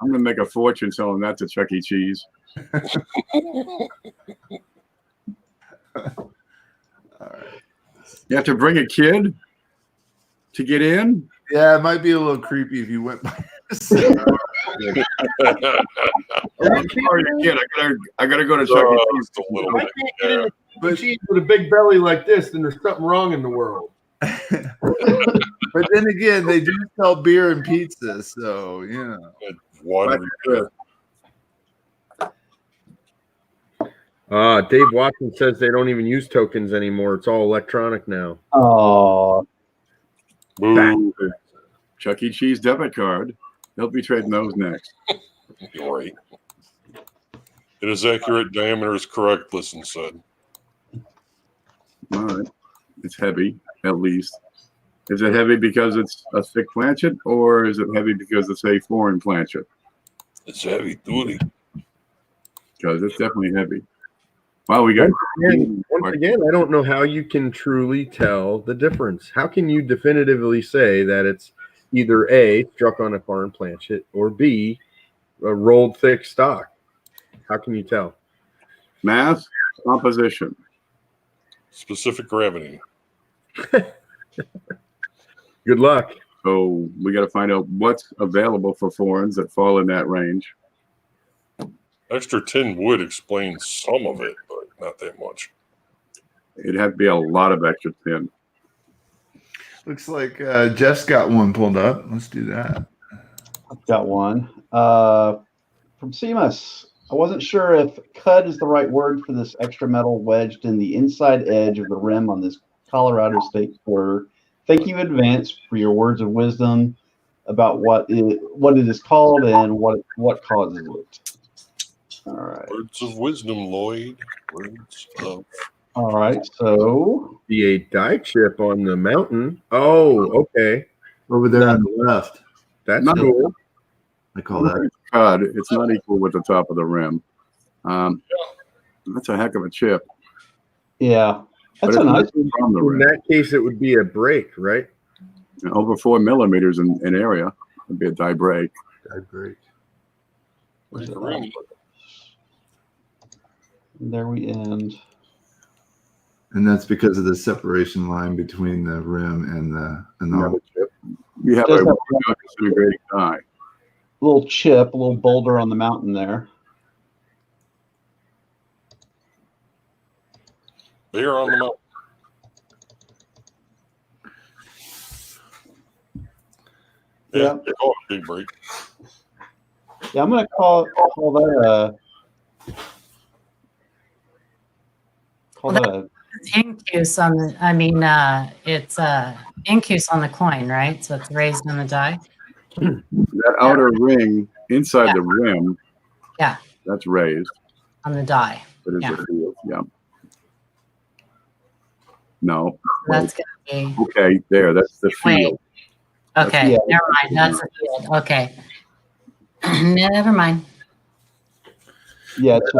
I'm gonna make a fortune selling that to Chuck E. Cheese. You have to bring a kid to get in. Yeah, it might be a little creepy if you went by Sorry, kid. I gotta go to Chuck E. Cheese. A little I bit. can't get in a cheese with a big belly like this, then there's something wrong in the world. But then again, they do sell beer and pizza, so Water. Dave Watson says they don't even use tokens anymore. It's all electronic now. Oh, Boo. Chuck E. Cheese debit card. They'll be trading those next. You're right. It is accurate. Diameter is correct. Listen, said. All right. It's heavy, at least. Is it heavy because it's a thick planchet, or is it heavy because it's a foreign planchet? It's heavy duty. Because it's definitely heavy. Wow, we got. Once again, I don't know how you can truly tell the difference. How can you definitively say that it's either A, struck on a foreign planchet, or B, a rolled thick stock? How can you tell? Mass, composition. Specific gravity. Good luck. So we got to find out what's available for foreigns that fall in that range. Extra tin would explain some of it, but not that much. It'd have to be a lot of extra tin. looks like Jeff's got one pulled up. Let's do that. I've got one from Seamus. I wasn't sure if cud is the right word for this extra metal wedged in the inside edge of the rim on this Colorado State quarter. Thank you in advance for your words of wisdom about what it is called and what causes it. All right. Words of wisdom, Lloyd. Words of. All right. So Be a die chip on the mountain. Oh, okay. Over there on the left. That's Not cool. I call that. Cud. It's not equal with the top of the rim. That's a heck of a chip. yeah, But that's it's a nice. not from the In rim. that case, it would be a break, right? Over 4 millimeters in area would be a die break. Die break. Where's it? Really? There we end. And that's because of the separation line between the rim and You have the a chip. You have Does a have- disintegrating die. Little chip, a little boulder on the mountain there. There on the mountain. Yeah. They call it a big break. Yeah, I'm gonna call that a It's incuse on the, I mean, it's incuse on the coin, right? So it's raised on the die. That outer ring inside the rim, Yeah. that's raised. On the die. But it's Yeah. a field. Yeah. No. That's gonna be Okay, there. That's the Wait. field. okay. Yeah. Never mind. That's the field. Okay. Never mind. yeah. It's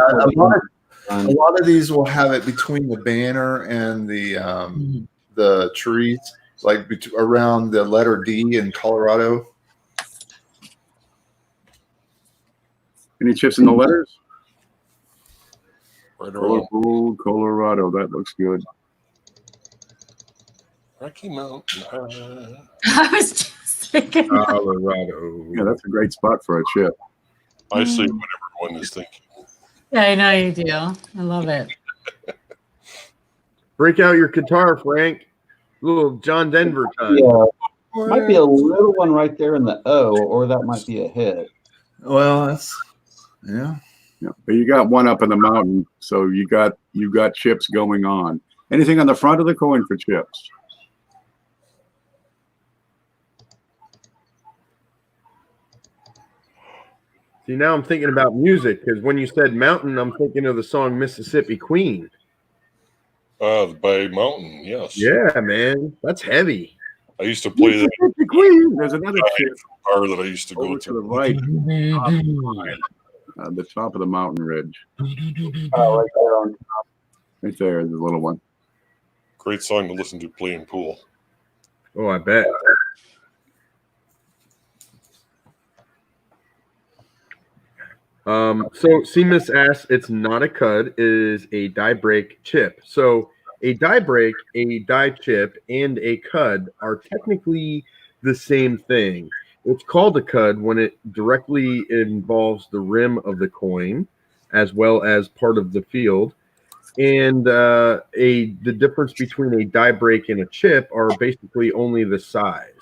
A lot of these will have it between the banner and the trees, like around the letter D in Colorado. Any chips in the letters? Right around Oh, Colorado. That looks good. Rocky Mountain High. I was just thinking. Colorado. Yeah, that's a great spot for a chip. I say whatever one is thinking. Yeah, I know you do. I love it. Break out your guitar, Frank. Little John Denver time. Yeah, might be a little one right there in the O, or that might be a hit. Well, that's yeah. Yeah. But you got one up in the mountain, so you got chips going on. Anything on the front of the coin for chips? See, now I'm thinking about music because when you said mountain, I'm thinking of the song Mississippi Queen. The Bay Mountain, yes. Yeah, man. That's heavy. I used to play that Mississippi Queen. There's another chip bar that I used to go over to the to. right, the top of the mountain ridge. Oh, right there on. Right there, the little one. Great song to listen to playing pool. Oh, I bet. So Seamus asks, it's not a cud, it is a die break chip. So a die break, a die chip, and a cud are technically the same thing. It's called a cud when it directly involves the rim of the coin as well as part of the field. And the difference between a die break and a chip are basically only the size.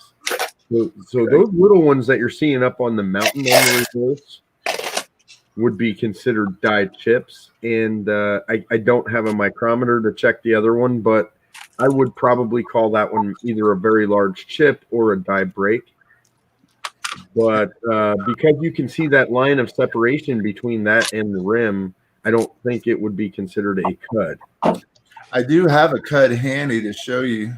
So those little ones that you're seeing up on the mountain on the results would be considered die chips. And I don't have a micrometer to check the other one, but I would probably call that one either a very large chip or a die break. But because you can see that line of separation between that and the rim, I don't think it would be considered a cud. I do have a cud handy to show you.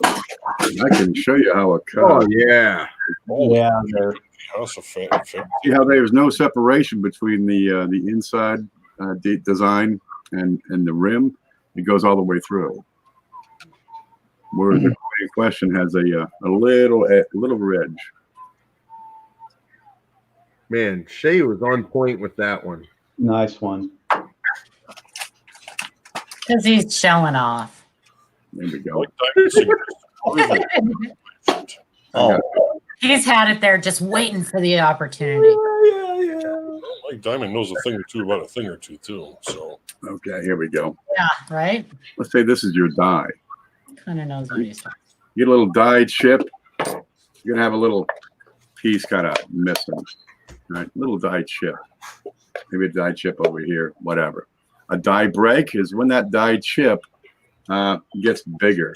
I can show you how a cut. Oh, yeah. Yeah, there. House of Fat. See how there's no separation between the inside design and the rim. It goes all the way through. Where the coin in question has a little ridge. Man, Shay was on point with that one. Nice one. Because he's showing off. There we go. Like Diamond Singers. Oh, He's had it there just waiting for the opportunity. Like Diamond knows a thing or two about a thing or two too. So Okay, here we go. Yeah, right? Let's say this is your die. Kind of knows what he's talking You get a little die chip. You're gonna have a little piece kind of missing. Right, little die chip. maybe a die chip over here, whatever. A die break is when that die chip gets bigger.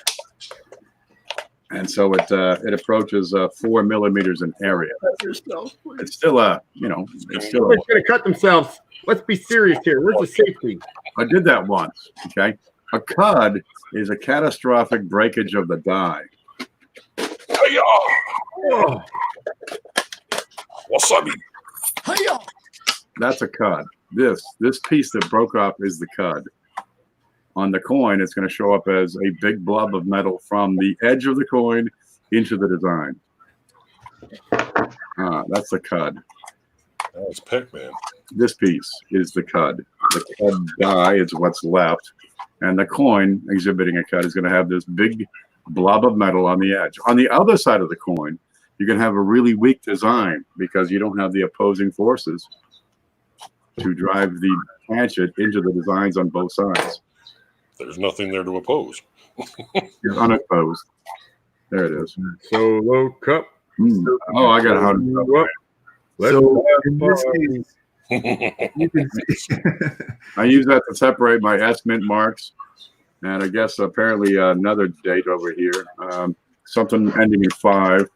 And so it approaches 4 millimeters in area. It's still it's still. Somebody's going to cut themselves. Let's be serious here. Where's the safety? I did that once. Okay, a cud is a catastrophic breakage of the die. Oh, Wasabi. That's a cud. This piece that broke off is the cud. On the coin, it's going to show up as a big blob of metal from the edge of the coin into the design. That's the cud. That's Pac-Man. This piece is the cud. The cud die is what's left, and the coin exhibiting a cud is going to have this big blob of metal on the edge. On the other side of the coin, you're going to have a really weak design because you don't have the opposing forces to drive the hatchet into the designs on both sides. There's nothing there to oppose. You're unopposed. There it is. Solo cup. Oh, I got 100. So in this case, you can see. I use that to separate my S mint marks. And I guess apparently another date over here. Something ending in 5.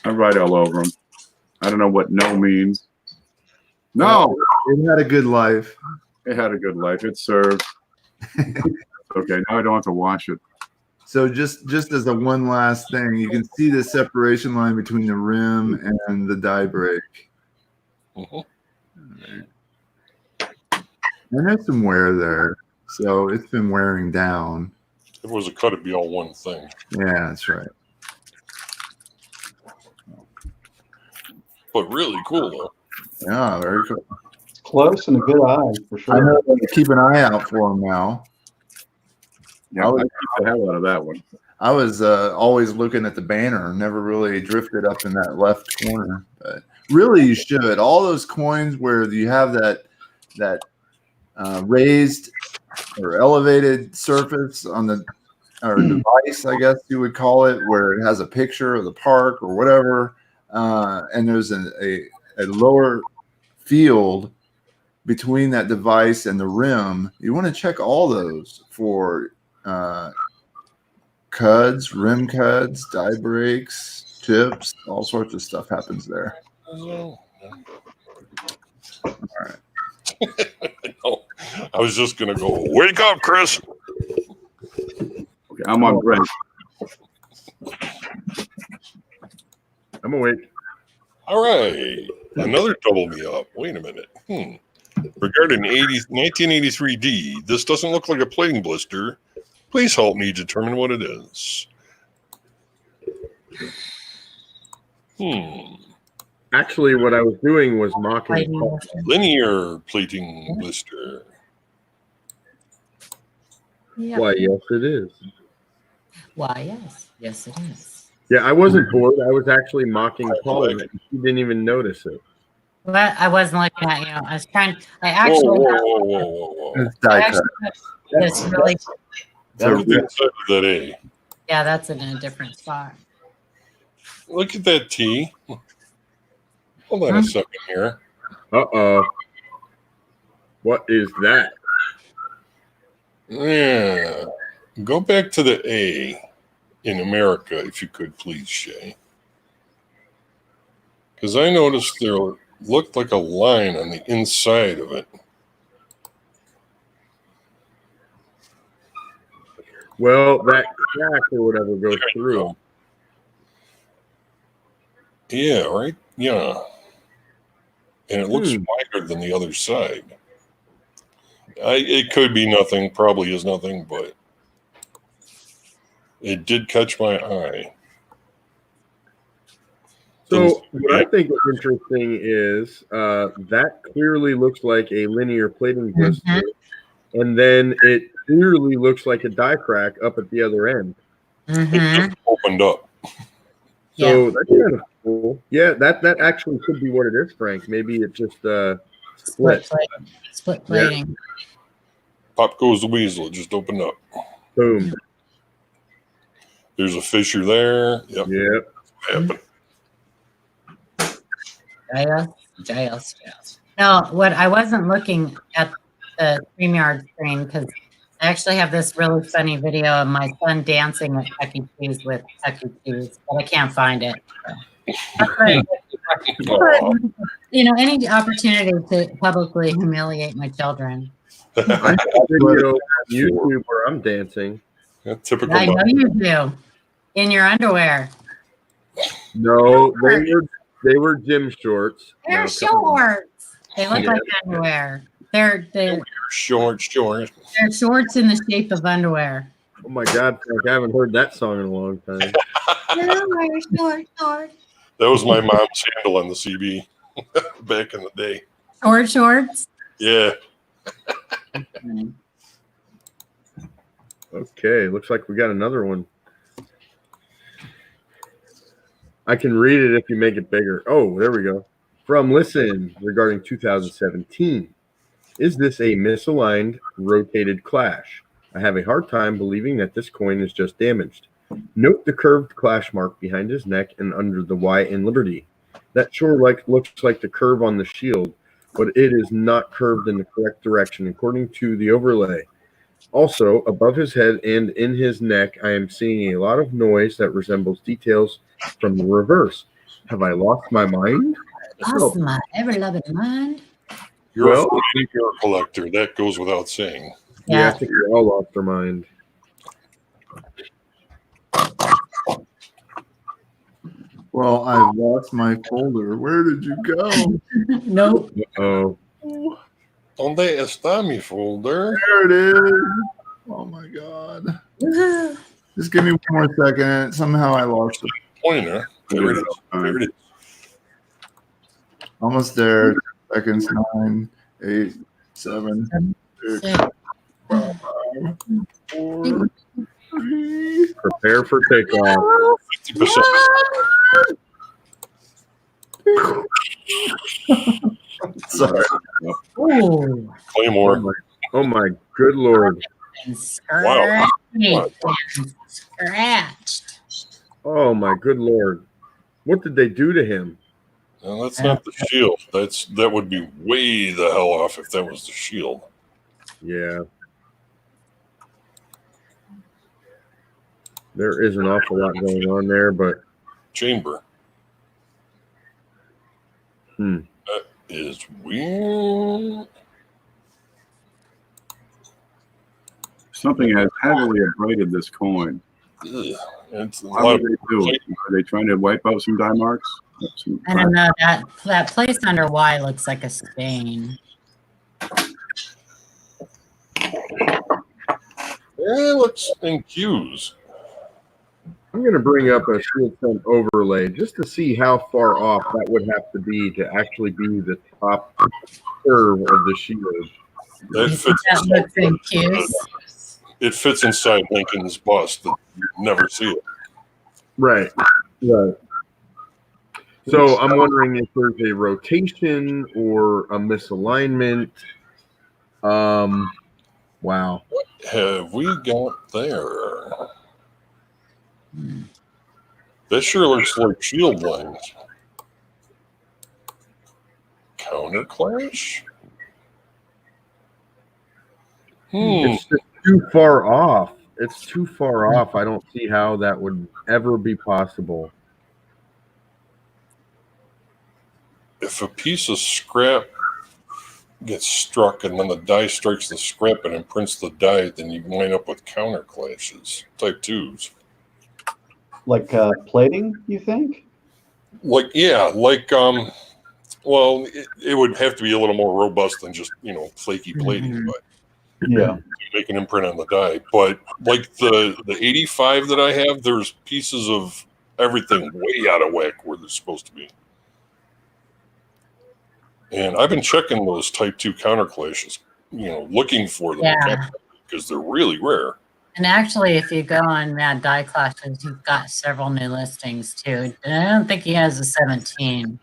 I write all over them. I don't know what no means. No! It had a good life. It had a good life. It served. Okay, now I don't have to wash it. So just as a one last thing, you can see the separation line between the rim and the die break. Mhm. And there's some wear there. So it's been wearing down. If it was a cut, it'd be all one thing. Yeah, that's right. But really cool, though. Yeah, very cool. Close and a good eye for I sure. know to keep an eye out for them now. Yeah, I keep the hell out of that one. I was always looking at the banner, never really drifted up in that left corner. But really, you should. All those coins where you have that raised or elevated surface on the or device, I guess you would call it, where it has a picture of the park or whatever, and there's a lower field between that device and the rim. You want to check all those for cuds, rim cuds, die breaks, chips, all sorts of stuff happens there. All right. I was just going to go, wake up, Chris. Okay, I'm on break. I'm awake. All right. Another double me up. Wait a minute. Regarding 1983D, this doesn't look like a plating blister. Please help me determine what it is. Actually, what I was doing was mocking Paul. Linear plating blister. Yeah. Why, yes, it is. Why, yes. Yes, it is. Yeah, I wasn't bored. I was actually mocking Paul. And he didn't even notice it. Well, I wasn't looking at you. I was trying. I actually. Whoa. It's I die actually cut. put this really. Look at the inside of that A. Yeah, that's in a different spot. Look at that T. Hold on a second here. Uh-oh. What is that? Yeah. Go back to the A in America, if you could, please, Shay. Because I noticed there looked like a line on the inside of it. Well, that crack or whatever goes through. Yeah, right? Yeah. And it looks wider than the other side. It could be nothing, probably is nothing, but it did catch my eye. So what I think is interesting is that clearly looks like a linear plating blister, and then it clearly looks like a die crack up at the other end. It just opened up. So that's kind of cool. Yeah, that actually could be what it is, Frank. Maybe it just split. Split plating. Yeah. Pop goes the weasel. It just opened up. Boom. There's a fissure there. Yep. Yep. Happened. JS. No, what I wasn't looking at the StreamYard screen because I actually have this really funny video of my son dancing at Chuck E. Cheese with Chuck E. Cheese, but I can't find it. So. That's what I'm looking for. Aw. You know, any opportunity to publicly humiliate my children. I have a video on YouTube where I'm dancing. Typical. I know you do. In your underwear. No, they were gym shorts. They're Now, come on. shorts. They look like underwear. They're Short. they're shorts in the shape of underwear. Oh my God, Frank, I haven't heard that song in a long time. Short. That was my mom's handle on the CB back in the day. Shorts. Yeah. Okay, looks like we got another one. I can read it if you make it bigger. Oh, there we go. From Listen regarding 2017. Is this a misaligned, rotated clash? I have a hard time believing that this coin is just damaged. Note the curved clash mark behind his neck and under the Y in Liberty. That sure looks like the curve on the shield, but it is not curved in the correct direction according to the overlay. Also, above his head and in his neck, I am seeing a lot of noise that resembles details from the reverse. Have I lost my mind? Lost my ever-loving mind. You're Well- a figure collector. That goes without saying. Yeah, I think we all lost our mind. Well, I've lost my folder. Where did you go? Nope. Oh, Donde está mi folder? There it is. Oh my God. Just give me one more second. Somehow I lost it. Pointer. There it is. There it is. Almost there. Seconds. 9, 8, 7, 6, 5, 4, 3. prepare for takeoff. 50%. Sorry. Ooh. Claymore. Oh my good Lord. And Wow. scratched. Oh my good Lord. What did they do to him? No, that's not the shield. That would be way the hell off if that was the shield. Yeah. There is an awful lot going on there, but Chamber. That is weird. Something has heavily abraded this coin. Ugh. It's a Why lot would of they do it? Are they trying to wipe out some die marks? I don't know. That place under Y looks like a stain. it looks in cues. I'm going to bring up a shield front overlay just to see how far off that would have to be to actually be the top curve of the shield. That fits. That looks in cues. It fits inside Lincoln's bust. You never see it. Right. Right. So I'm wondering if there's a rotation or a misalignment. Wow. What have we got there? That sure looks like shield lines. Counter clash? It's just too far off. It's too far off. I don't see how that would ever be possible. If a piece of scrap gets struck and then the die strikes the scrap and imprints the die, then you wind up with counter clashes, type 2s. Like plating, you think? Well, it would have to be a little more robust than just, flaky plating, but Yeah. make an imprint on the die. But like the 85 that I have, there's pieces of everything way out of whack where they're supposed to be. And I've been checking those type 2 counter clashes, looking for them because they're really rare. And actually, if you go on Mad Die Clashes, you've got several new listings too. And I don't think he has a 17.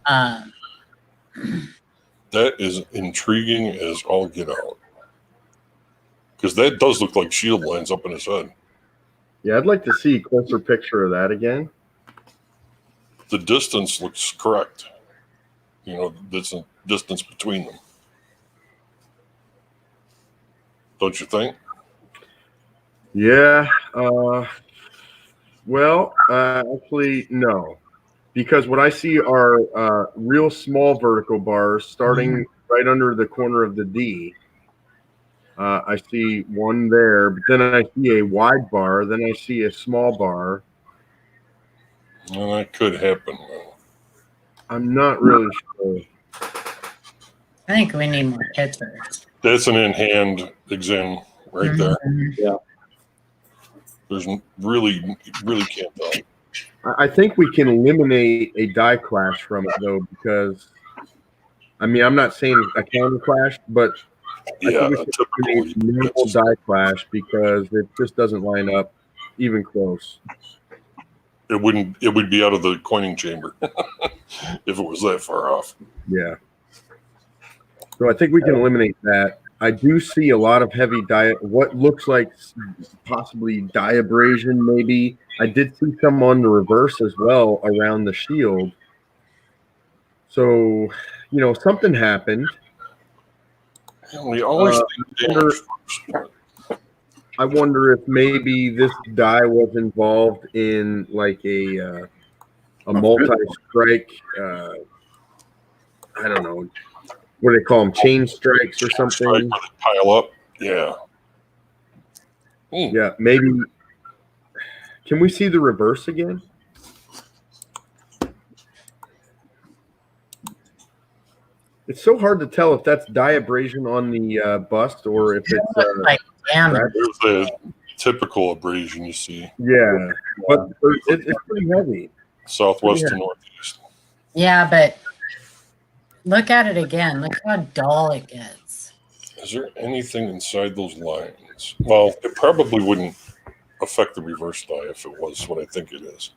That is intriguing as all get out. Because that does look like shield lines up in his head. Yeah, I'd like to see a closer picture of that again. The distance looks correct. That's distance between them. Don't you think? Yeah. Well, actually, no, because what I see are real small vertical bars starting right under the corner of the D. I see one there, but then I see a wide bar. Then I see a small bar. Well, that could happen. I'm not really sure. I think we need more pictures. That's an in-hand exam right there. Mhm. There's really can't tell. I think we can eliminate a die clash from it though, because I mean I'm not saying a counter clash, but I Yeah, think we should typical. eliminate minimal die clash because it just doesn't line up even close. It would be out of the coining chamber if it was that far off. Yeah. So I think we can eliminate that. I do see a lot of heavy what looks like possibly die abrasion, maybe. I did see some on the reverse as well around the shield. So, something happened. And we always think damage first. I wonder if maybe this die was involved in like a multi-strike. I don't know. What do they call them? Chain strikes or something? Strike where they pile up. Yeah. Yeah, maybe. Can we see the reverse again? It's so hard to tell if that's die abrasion on the bust or if it's Like damage. There's the typical abrasion you see. yeah, but it's pretty heavy. Southwest to northeast. Yeah, but look at it again. Look how dull it gets. Is there anything inside those lines? Well, it probably wouldn't affect the reverse die if it was what I think it is.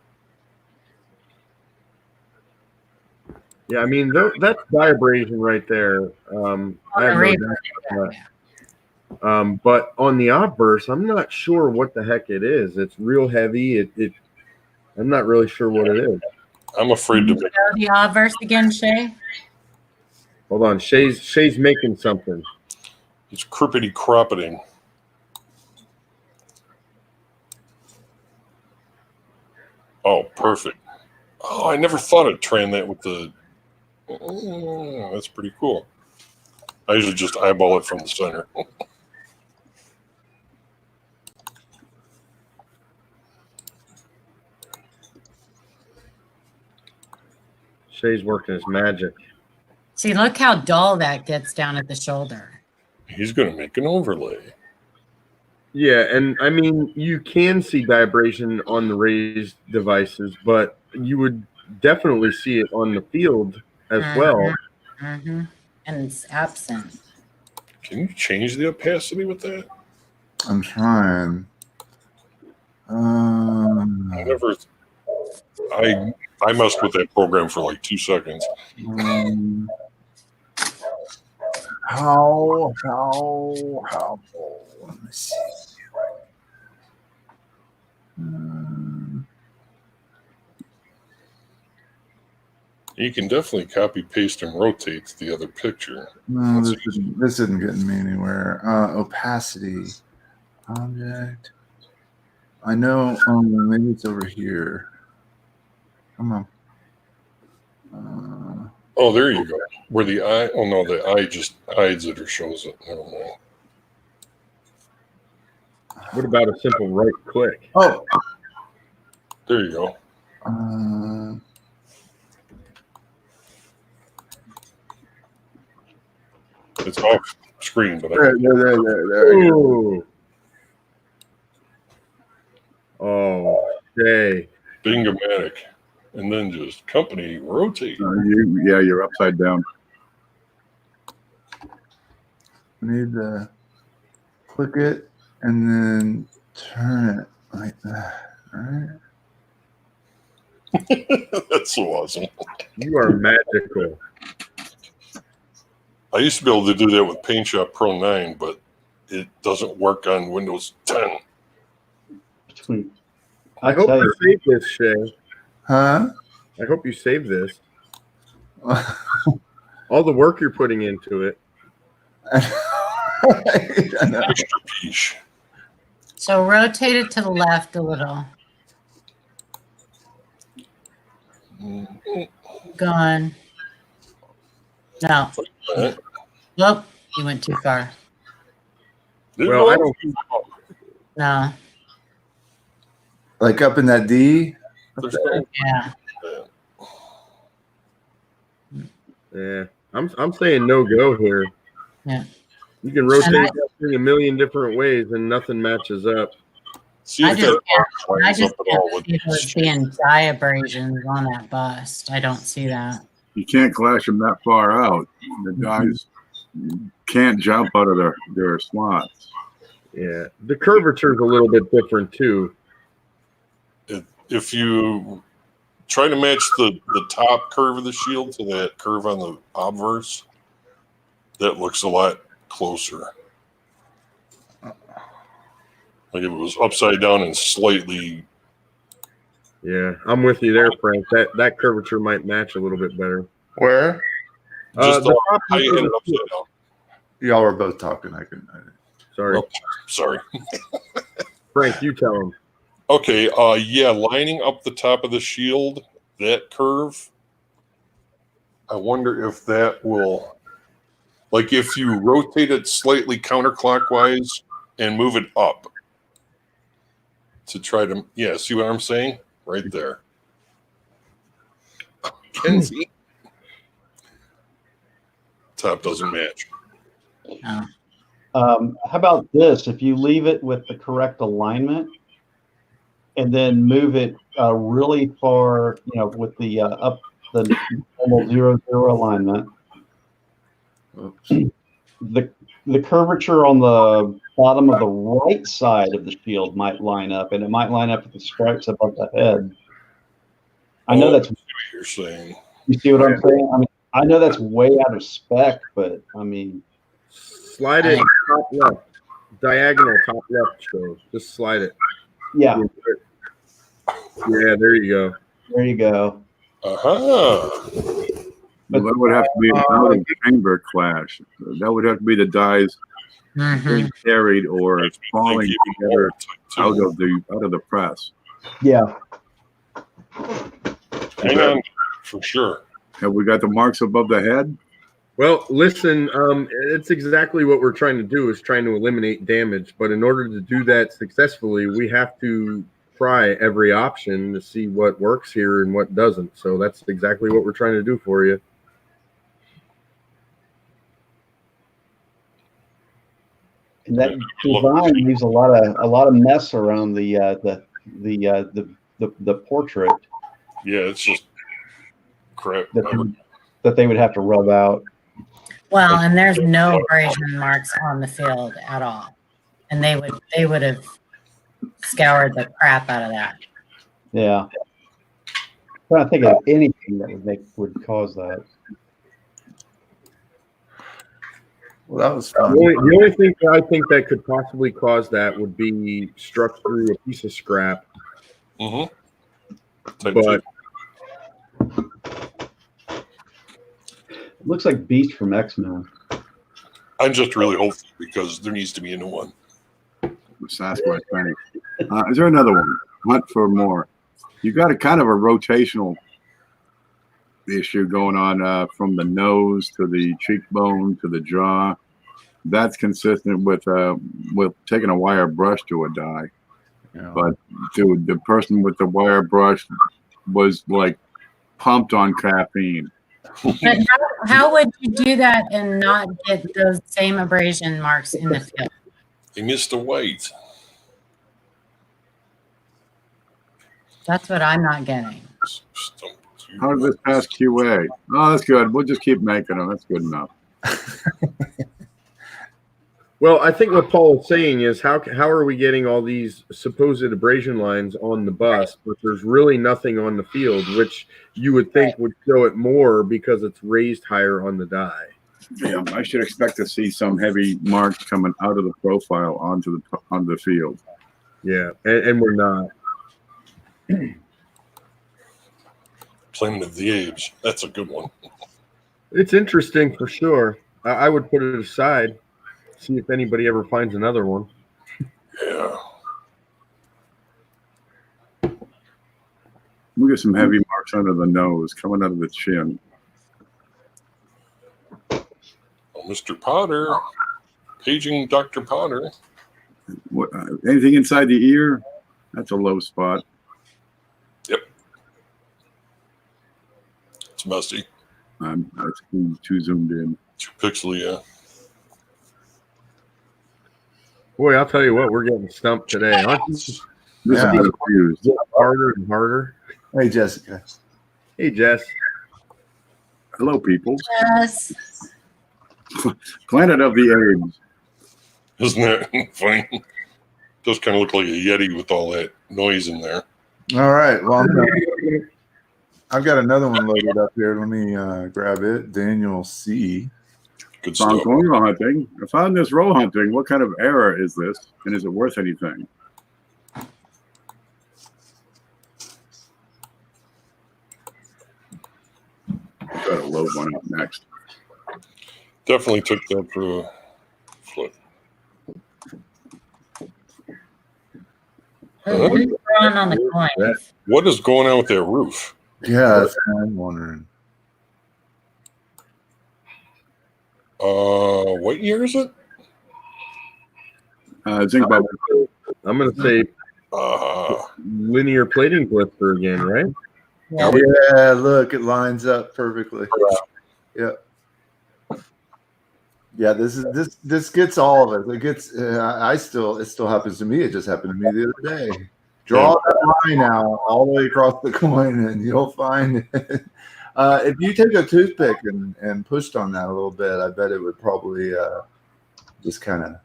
Yeah, I mean that's die abrasion right there. I have no doubt about that. But on the obverse, I'm not sure what the heck it is. It's real heavy. I'm not really sure what it is. I'm afraid to Show the obverse again, Shay. Hold on, Shay's making something. It's crippity croppeting. Oh, perfect. Oh, I never thought I'd try that with the. Oh, that's pretty cool. I usually just eyeball it from the center. Shay's working his magic. See, look how dull that gets down at the shoulder. He's going to make an overlay. Yeah, and I mean you can see die abrasion on the raised devices, but you would definitely see it on the field as well. Mm-hmm. And it's absent. Can you change the opacity with that? I'm trying. I messed with that program for like 2 seconds. How? Let me see. You can definitely copy, paste, and rotate to the other picture. No, this isn't getting me anywhere. Opacity. Object. I know. Maybe it's over here. Come on. Oh, there you go. Where the eye? Oh no, the eye just hides it or shows it. Never mind. What about a simple right click? Oh. There you go. It's off screen, but There. Ooh. Oh, Shay. Bingomatic. And then just company rotate. You're upside down. I need to click it and then turn it like that. All right. That's so awesome. You are magical. I used to be able to do that with PaintShop Pro 9, but it doesn't work on Windows 10. I hope you save this, Shay. Huh? I hope you save this. all the work you're putting into it. I know. Extra piece. So rotate it to the left a little. Gone. No. Alright. Nope. You went too far. Well, I don't. No. Like up in that D. There's no- Yeah. Yeah, I'm saying no go here. Yeah. You can rotate that thing a million different ways and nothing matches up. See I if just that I lines just up at all can't with see those being dye abrasions on that bust. I don't see that. You can't clash them that far out. The guys can't jump out of their slots. Yeah, the curvature's a little bit different too. if you try to match the top curve of the shield to that curve on the obverse, that looks a lot closer. Like if it was upside down and slightly. Yeah, I'm with you there, Frank. That curvature might match a little bit better. Where? Just the top how you of had it the upside shield. down. Y'all were both talking. Sorry, Oh, sorry. Frank, you tell him. Okay, yeah, lining up the top of the shield, that curve, I wonder if that will, like if you rotate it slightly counterclockwise and move it up to try to, yeah, see what I'm saying? Right there. Can see. Top doesn't match. Oh. How about this? If you leave it with the correct alignment and then move it really far, with the up the normal 0-0 alignment, the curvature on the bottom of the right side of the shield might line up, and it might line up with the stripes above the head. I know that's what you're saying. You see what I'm saying? I mean, I know that's way out of spec, but I mean, Slide it top left, diagonal top left. So just slide it. yeah, Yeah, there you go. there you go. Uh-huh. Well, that would have to be an out of chamber clash. That would have to be the dies being carried or falling together out of the press. Yeah, Hang on, for sure. Have we got the marks above the head? Well, listen, it's exactly what we're trying to do is trying to eliminate damage. But in order to do that successfully, we have to try every option to see what works here and what doesn't. So that's exactly what we're trying to do for you. and that design leaves a lot of mess around the portrait Yeah, it's just crap. that they would have to rub out. Well, and there's no abrasion marks on the field at all, and they would have scoured the crap out of that. Yeah, I'm trying to think of anything that would cause that. Well, that was fun. The only thing that I think that could possibly cause that would be struck through a piece of scrap. Mm-hmm. But It looks like Beast from X-Men. I'm just really hopeful because there needs to be a new one. Sasquatch thing. Is there another one? Hunt for more. You got a kind of a rotational issue going on from the nose to the cheekbone to the jaw. That's consistent with taking a wire brush to a die. Yeah. But dude, the person with the wire brush was like pumped on caffeine. But how would you do that and not get those same abrasion marks in the field? He missed the white. That's what I'm not getting. How did this pass QA? Oh, that's good. We'll just keep making them. That's good enough. well, I think what Paul is saying is how are we getting all these supposed abrasion lines on the bus, but there's really nothing on the field, which you would think would show it more because it's raised higher on the die. Yeah, I should expect to see some heavy marks coming out of the profile onto the field. Yeah, and we're not. Planet of the Apes. That's a good one. It's interesting for sure. I would put it aside, see if anybody ever finds another one. Yeah. We got some heavy marks under the nose, coming out of the chin. Oh, Mr. Potter, paging Dr. Potter. What, anything inside the ear? That's a low spot. Yep. It's messy. That's too zoomed in. Too pixely, yeah. Boy, I'll tell you what, we're getting stumped today, aren't you? This Yeah. is confused. Harder and harder. Hey, Jessica. Hey, Jess. Hello, people. Yes. Planet of the Apes. Isn't that funny? Does kind of look like a Yeti with all that noise in there. All right. Well, I've got another one loaded up here. Let me grab it. Daniel C. Good Found stuff. roll hunting. I found this roll hunting. What kind of error is this? And is it worth anything? I'll try to load one up next. Definitely took that for a flip. Who's drawing on the coins? What is going on with that roof? Yeah, that's what I'm wondering. What year is it? Zinc bubble. I'm going to say linear plating blister again, right? Yeah. Yeah, look, it lines up perfectly. Yeah. Yeah, this gets all of it. It gets. It still happens to me. It just happened to me the other day. Draw that line out all the way across the coin, and you'll find it. If you take a toothpick and pushed on that a little bit, I bet it would probably just kind of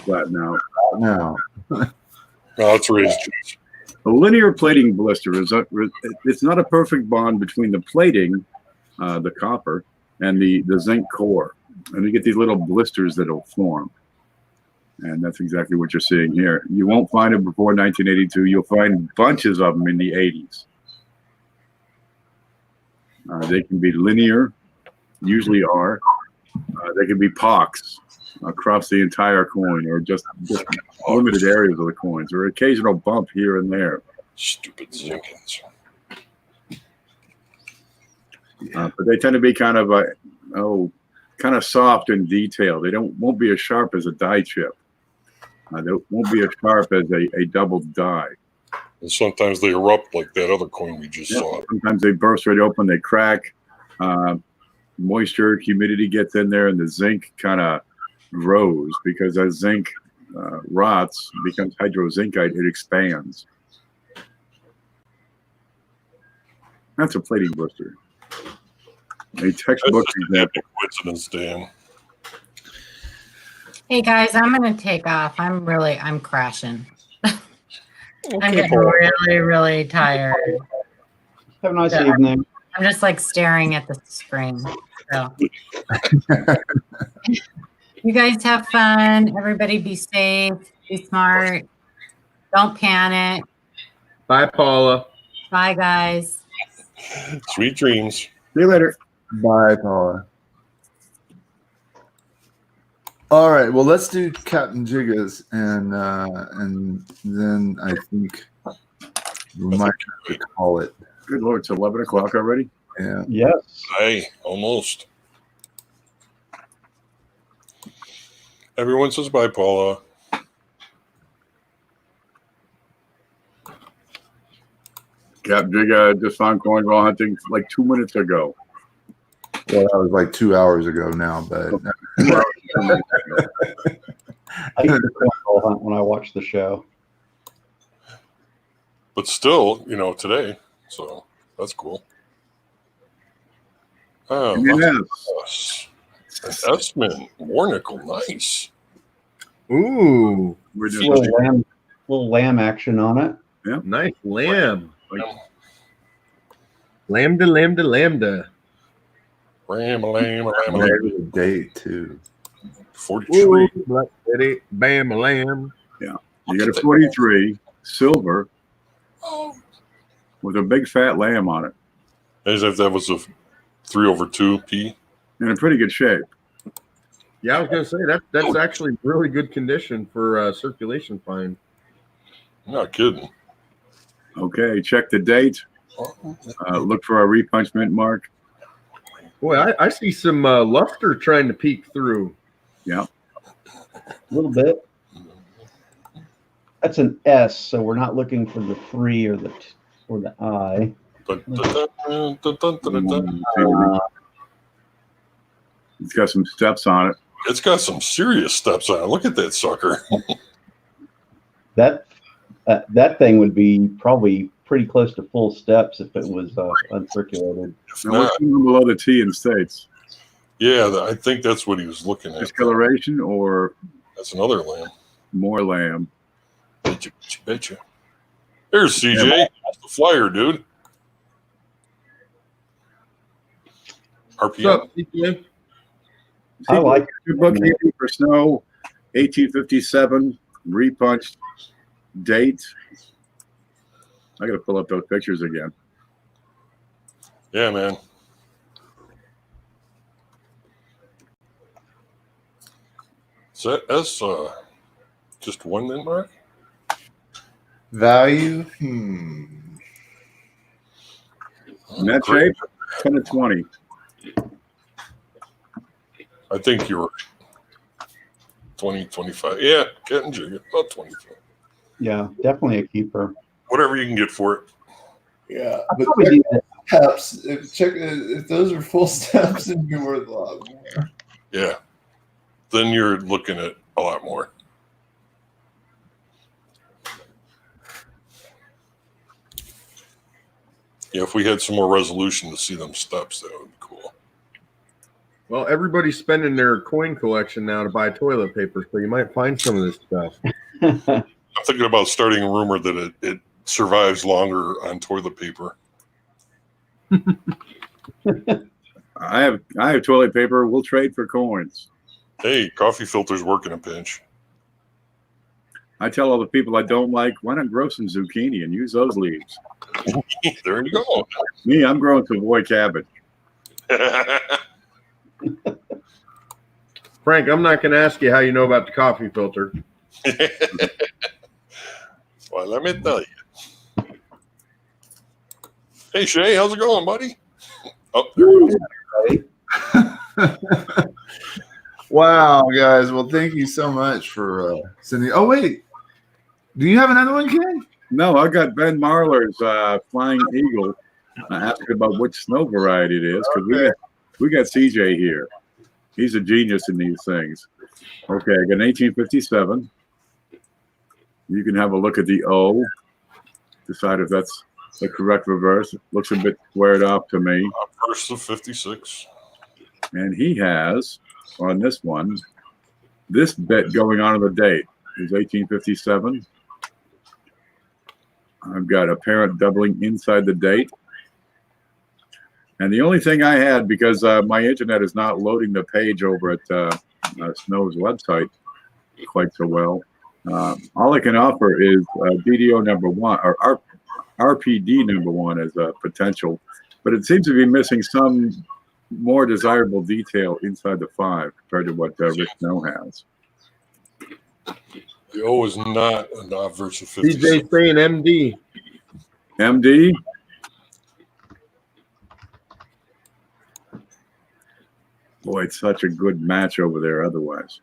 Flatten out. now. No, it's raised. A linear plating blister it's not a perfect bond between the plating, the copper, and the zinc core. And you get these little blisters that'll form. And that's exactly what you're seeing here. You won't find them before 1982. You'll find bunches of them in the 80s. They can be linear, usually are. They can be pocks across the entire coin, or just limited areas of the coins, or occasional bump here and there. Stupid Zinkins. But they tend to be kind of soft and detailed. They won't be as sharp as a die chip. They won't be as sharp as a double die. And sometimes they erupt like that other coin we just saw. Sometimes they burst right open, they crack. Moisture, humidity gets in there, and the zinc kind of grows because as zinc rots, becomes hydrozincite, it expands. That's a plating blister. A textbook example. Coincidence, Dan. Hey guys, I'm gonna take off. I'm crashing. I'm Okay, getting Paul. really tired. Have a nice Yeah. evening. I'm just like staring at the screen. So you guys have fun. Everybody be safe, be smart. Don't panic. Bye, Paula. Bye guys. Sweet dreams. See you later. Bye, Paula. All right. Well, let's do Captain Jiggas, and then I think we might have to call it. Good Lord, it's 11 o'clock already? Yeah. Yes. Hey, almost. Everyone says bye, Paula. Cap Jigga just found coin while hunting like 2 minutes ago. Well, that was like 2 hours ago now, but I used to go hunt when I watched the show. But still, today. So that's cool. Oh, Yes. Esmond, Warnickel, nice. Ooh, We're A just little lamb action on it. nice lamb. Lambda, lambda, lambda. Ram. there's a date too. 43. Ooh, Black Betty, bam, a lamb. you got a 43 silver Oh, with a big fat lamb on it. as if that was a 3/2 P. in pretty good shape. Yeah, I was gonna say that's actually really good condition for circulation fine. Not kidding. Okay, check the date. Look for our repunch mint mark. Boy, I see some luster trying to peek through. Yeah. A little bit. That's an S, so we're not looking for the 3 or the I. It's got some steps on it. It's got some serious steps on it. Look at that sucker. That thing would be probably pretty close to full steps if it was uncirculated. Now, what's below the T in states? Yeah, I think that's what he was looking at. Discoloration or That's another lamb. more lamb? Betcha. There's CJ. Yeah. That's the flyer, dude. What's RPM. up, CJ? I like Good bookkeeping for snow, 1857, repunched date. I got to pull up those pictures again. Yeah, man. So that's just one mint mark? Value. Net Great. shape, 10 to 20. I think you're 20, 25. Yeah, getting jiggy. About 25. Yeah, definitely a keeper. Whatever you can get for it. Yeah, I but probably do that. steps. If those are full steps, it'd be worth a lot more. Yeah. Then you're looking at a lot more. Yeah, if we had some more resolution to see them steps, that would be cool. Well, everybody's spending their coin collection now to buy toilet paper, so you might find some of this stuff. I'm thinking about starting a rumor that it survives longer on toilet paper. I have toilet paper. We'll trade for coins. Hey, coffee filter's working a pinch. I tell all the people I don't like, why not grow some zucchini and use those leaves? There you go. Me, I'm growing Savoy cabbage. Frank, I'm not going to ask you how you know about the coffee filter. Well, let me tell you. Hey, Shay, how's it going, buddy? Oh, there you go. Wow, guys. Well, thank you so much for sending. Oh, wait. Do you have another one, Ken? No, I got Ben Marler's Flying Eagle. Asking about which snow variety it is because we got CJ here. He's a genius in these things. Okay, I got an 1857. You can have a look at the O. Decide if that's the correct reverse. It looks a bit squared off to me. First of 56. And he has, on this one, this bit going on the date is 1857. I've got a parent doubling inside the date. And the only thing I had, because my internet is not loading the page over at Snow's website quite so well, all I can offer is DDO number 1, or RPD number 1 as a potential. But it seems to be missing some more desirable detail inside the 5 compared to what Rick Snow has. The O is not an obverse of 56. CJ saying MD. MD? Boy, it's such a good match over there otherwise.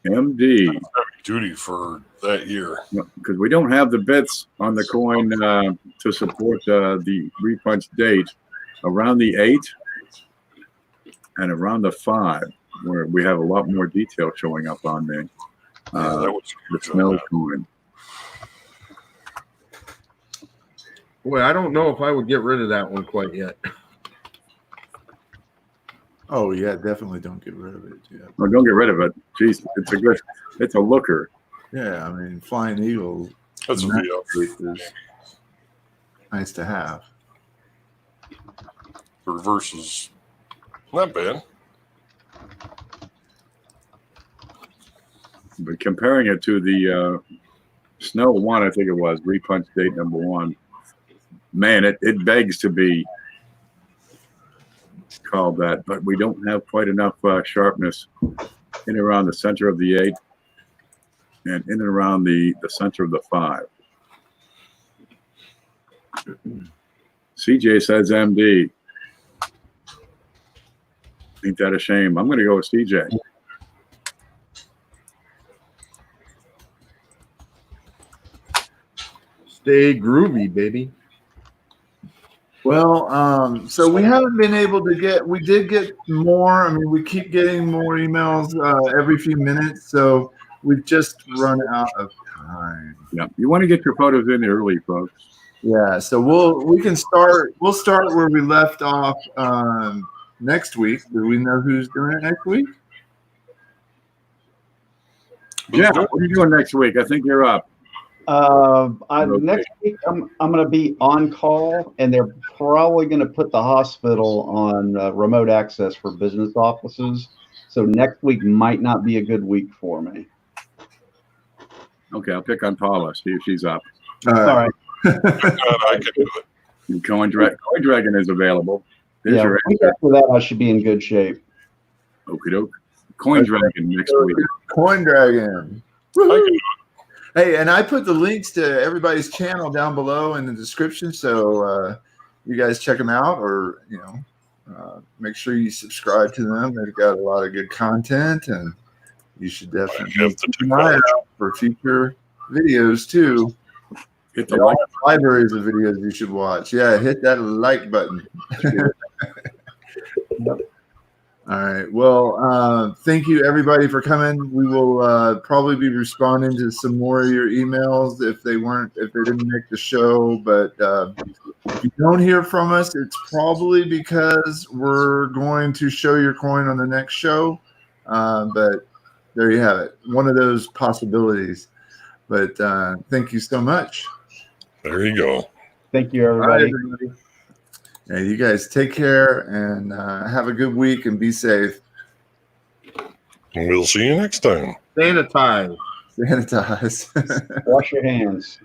MD. Heavy duty for that year. Because we don't have the bits on the coin to support the repunch date around the 8 and around the 5, where we have a lot more detail showing up on the Snow coin. Boy, I don't know if I would get rid of that one quite yet. Oh, yeah, definitely don't get rid of it. Yeah, Well, don't get rid of it. Jeez, it's a looker. yeah. I mean, Flying Eagle That's a VO. is nice to have. The reverse is not bad. But comparing it to the Snow 1, I think it was, repunch date number 1, man, it begs to be called that, but we don't have quite enough sharpness in and around the center of the 8 and in and around the center of the 5. CJ says MD. Ain't that a shame? I'm going to go with CJ. Stay groovy, baby. Well, so we haven't been able to we did get more. I mean, we keep getting more emails every few minutes, so we've just run out of time. Yeah, you want to get your photos in early, folks. Yeah, so we'll start where we left off next week. Do we know who's doing it next week? Yeah, what are you doing next week? I think you're up. Next week, I'm going to be on call, and they're probably going to put the hospital on remote access for business offices. So next week might not be a good week for me. Okay, I'll pick on Paula, see if she's up. All right. I can do it. Coin Dragon is available. There's Yeah, your week after that, I should be in good shape. okie doke. Coin Dragon next week. Coin Dragon. I can do Hey, and I put the links to everybody's channel down below in the description, so you guys check them out, or make sure you subscribe to them. They've got a lot of good content, and you should definitely have the keep an eye technology. out for future videos too. Hit the There are like. libraries of videos you should watch. Yeah, hit that like button. All right. Well, thank you everybody for coming. We will probably be responding to some more of your emails if they didn't make the show. But if you don't hear from us, it's probably because we're going to show your coin on the next show. But there you have it. One of those possibilities. But thank you so much. There you go. Thank you, All right, everybody. everybody. Hey, you guys take care and have a good week and be safe. And we'll see you next time. Sanitize. Sanitize. Wash your hands.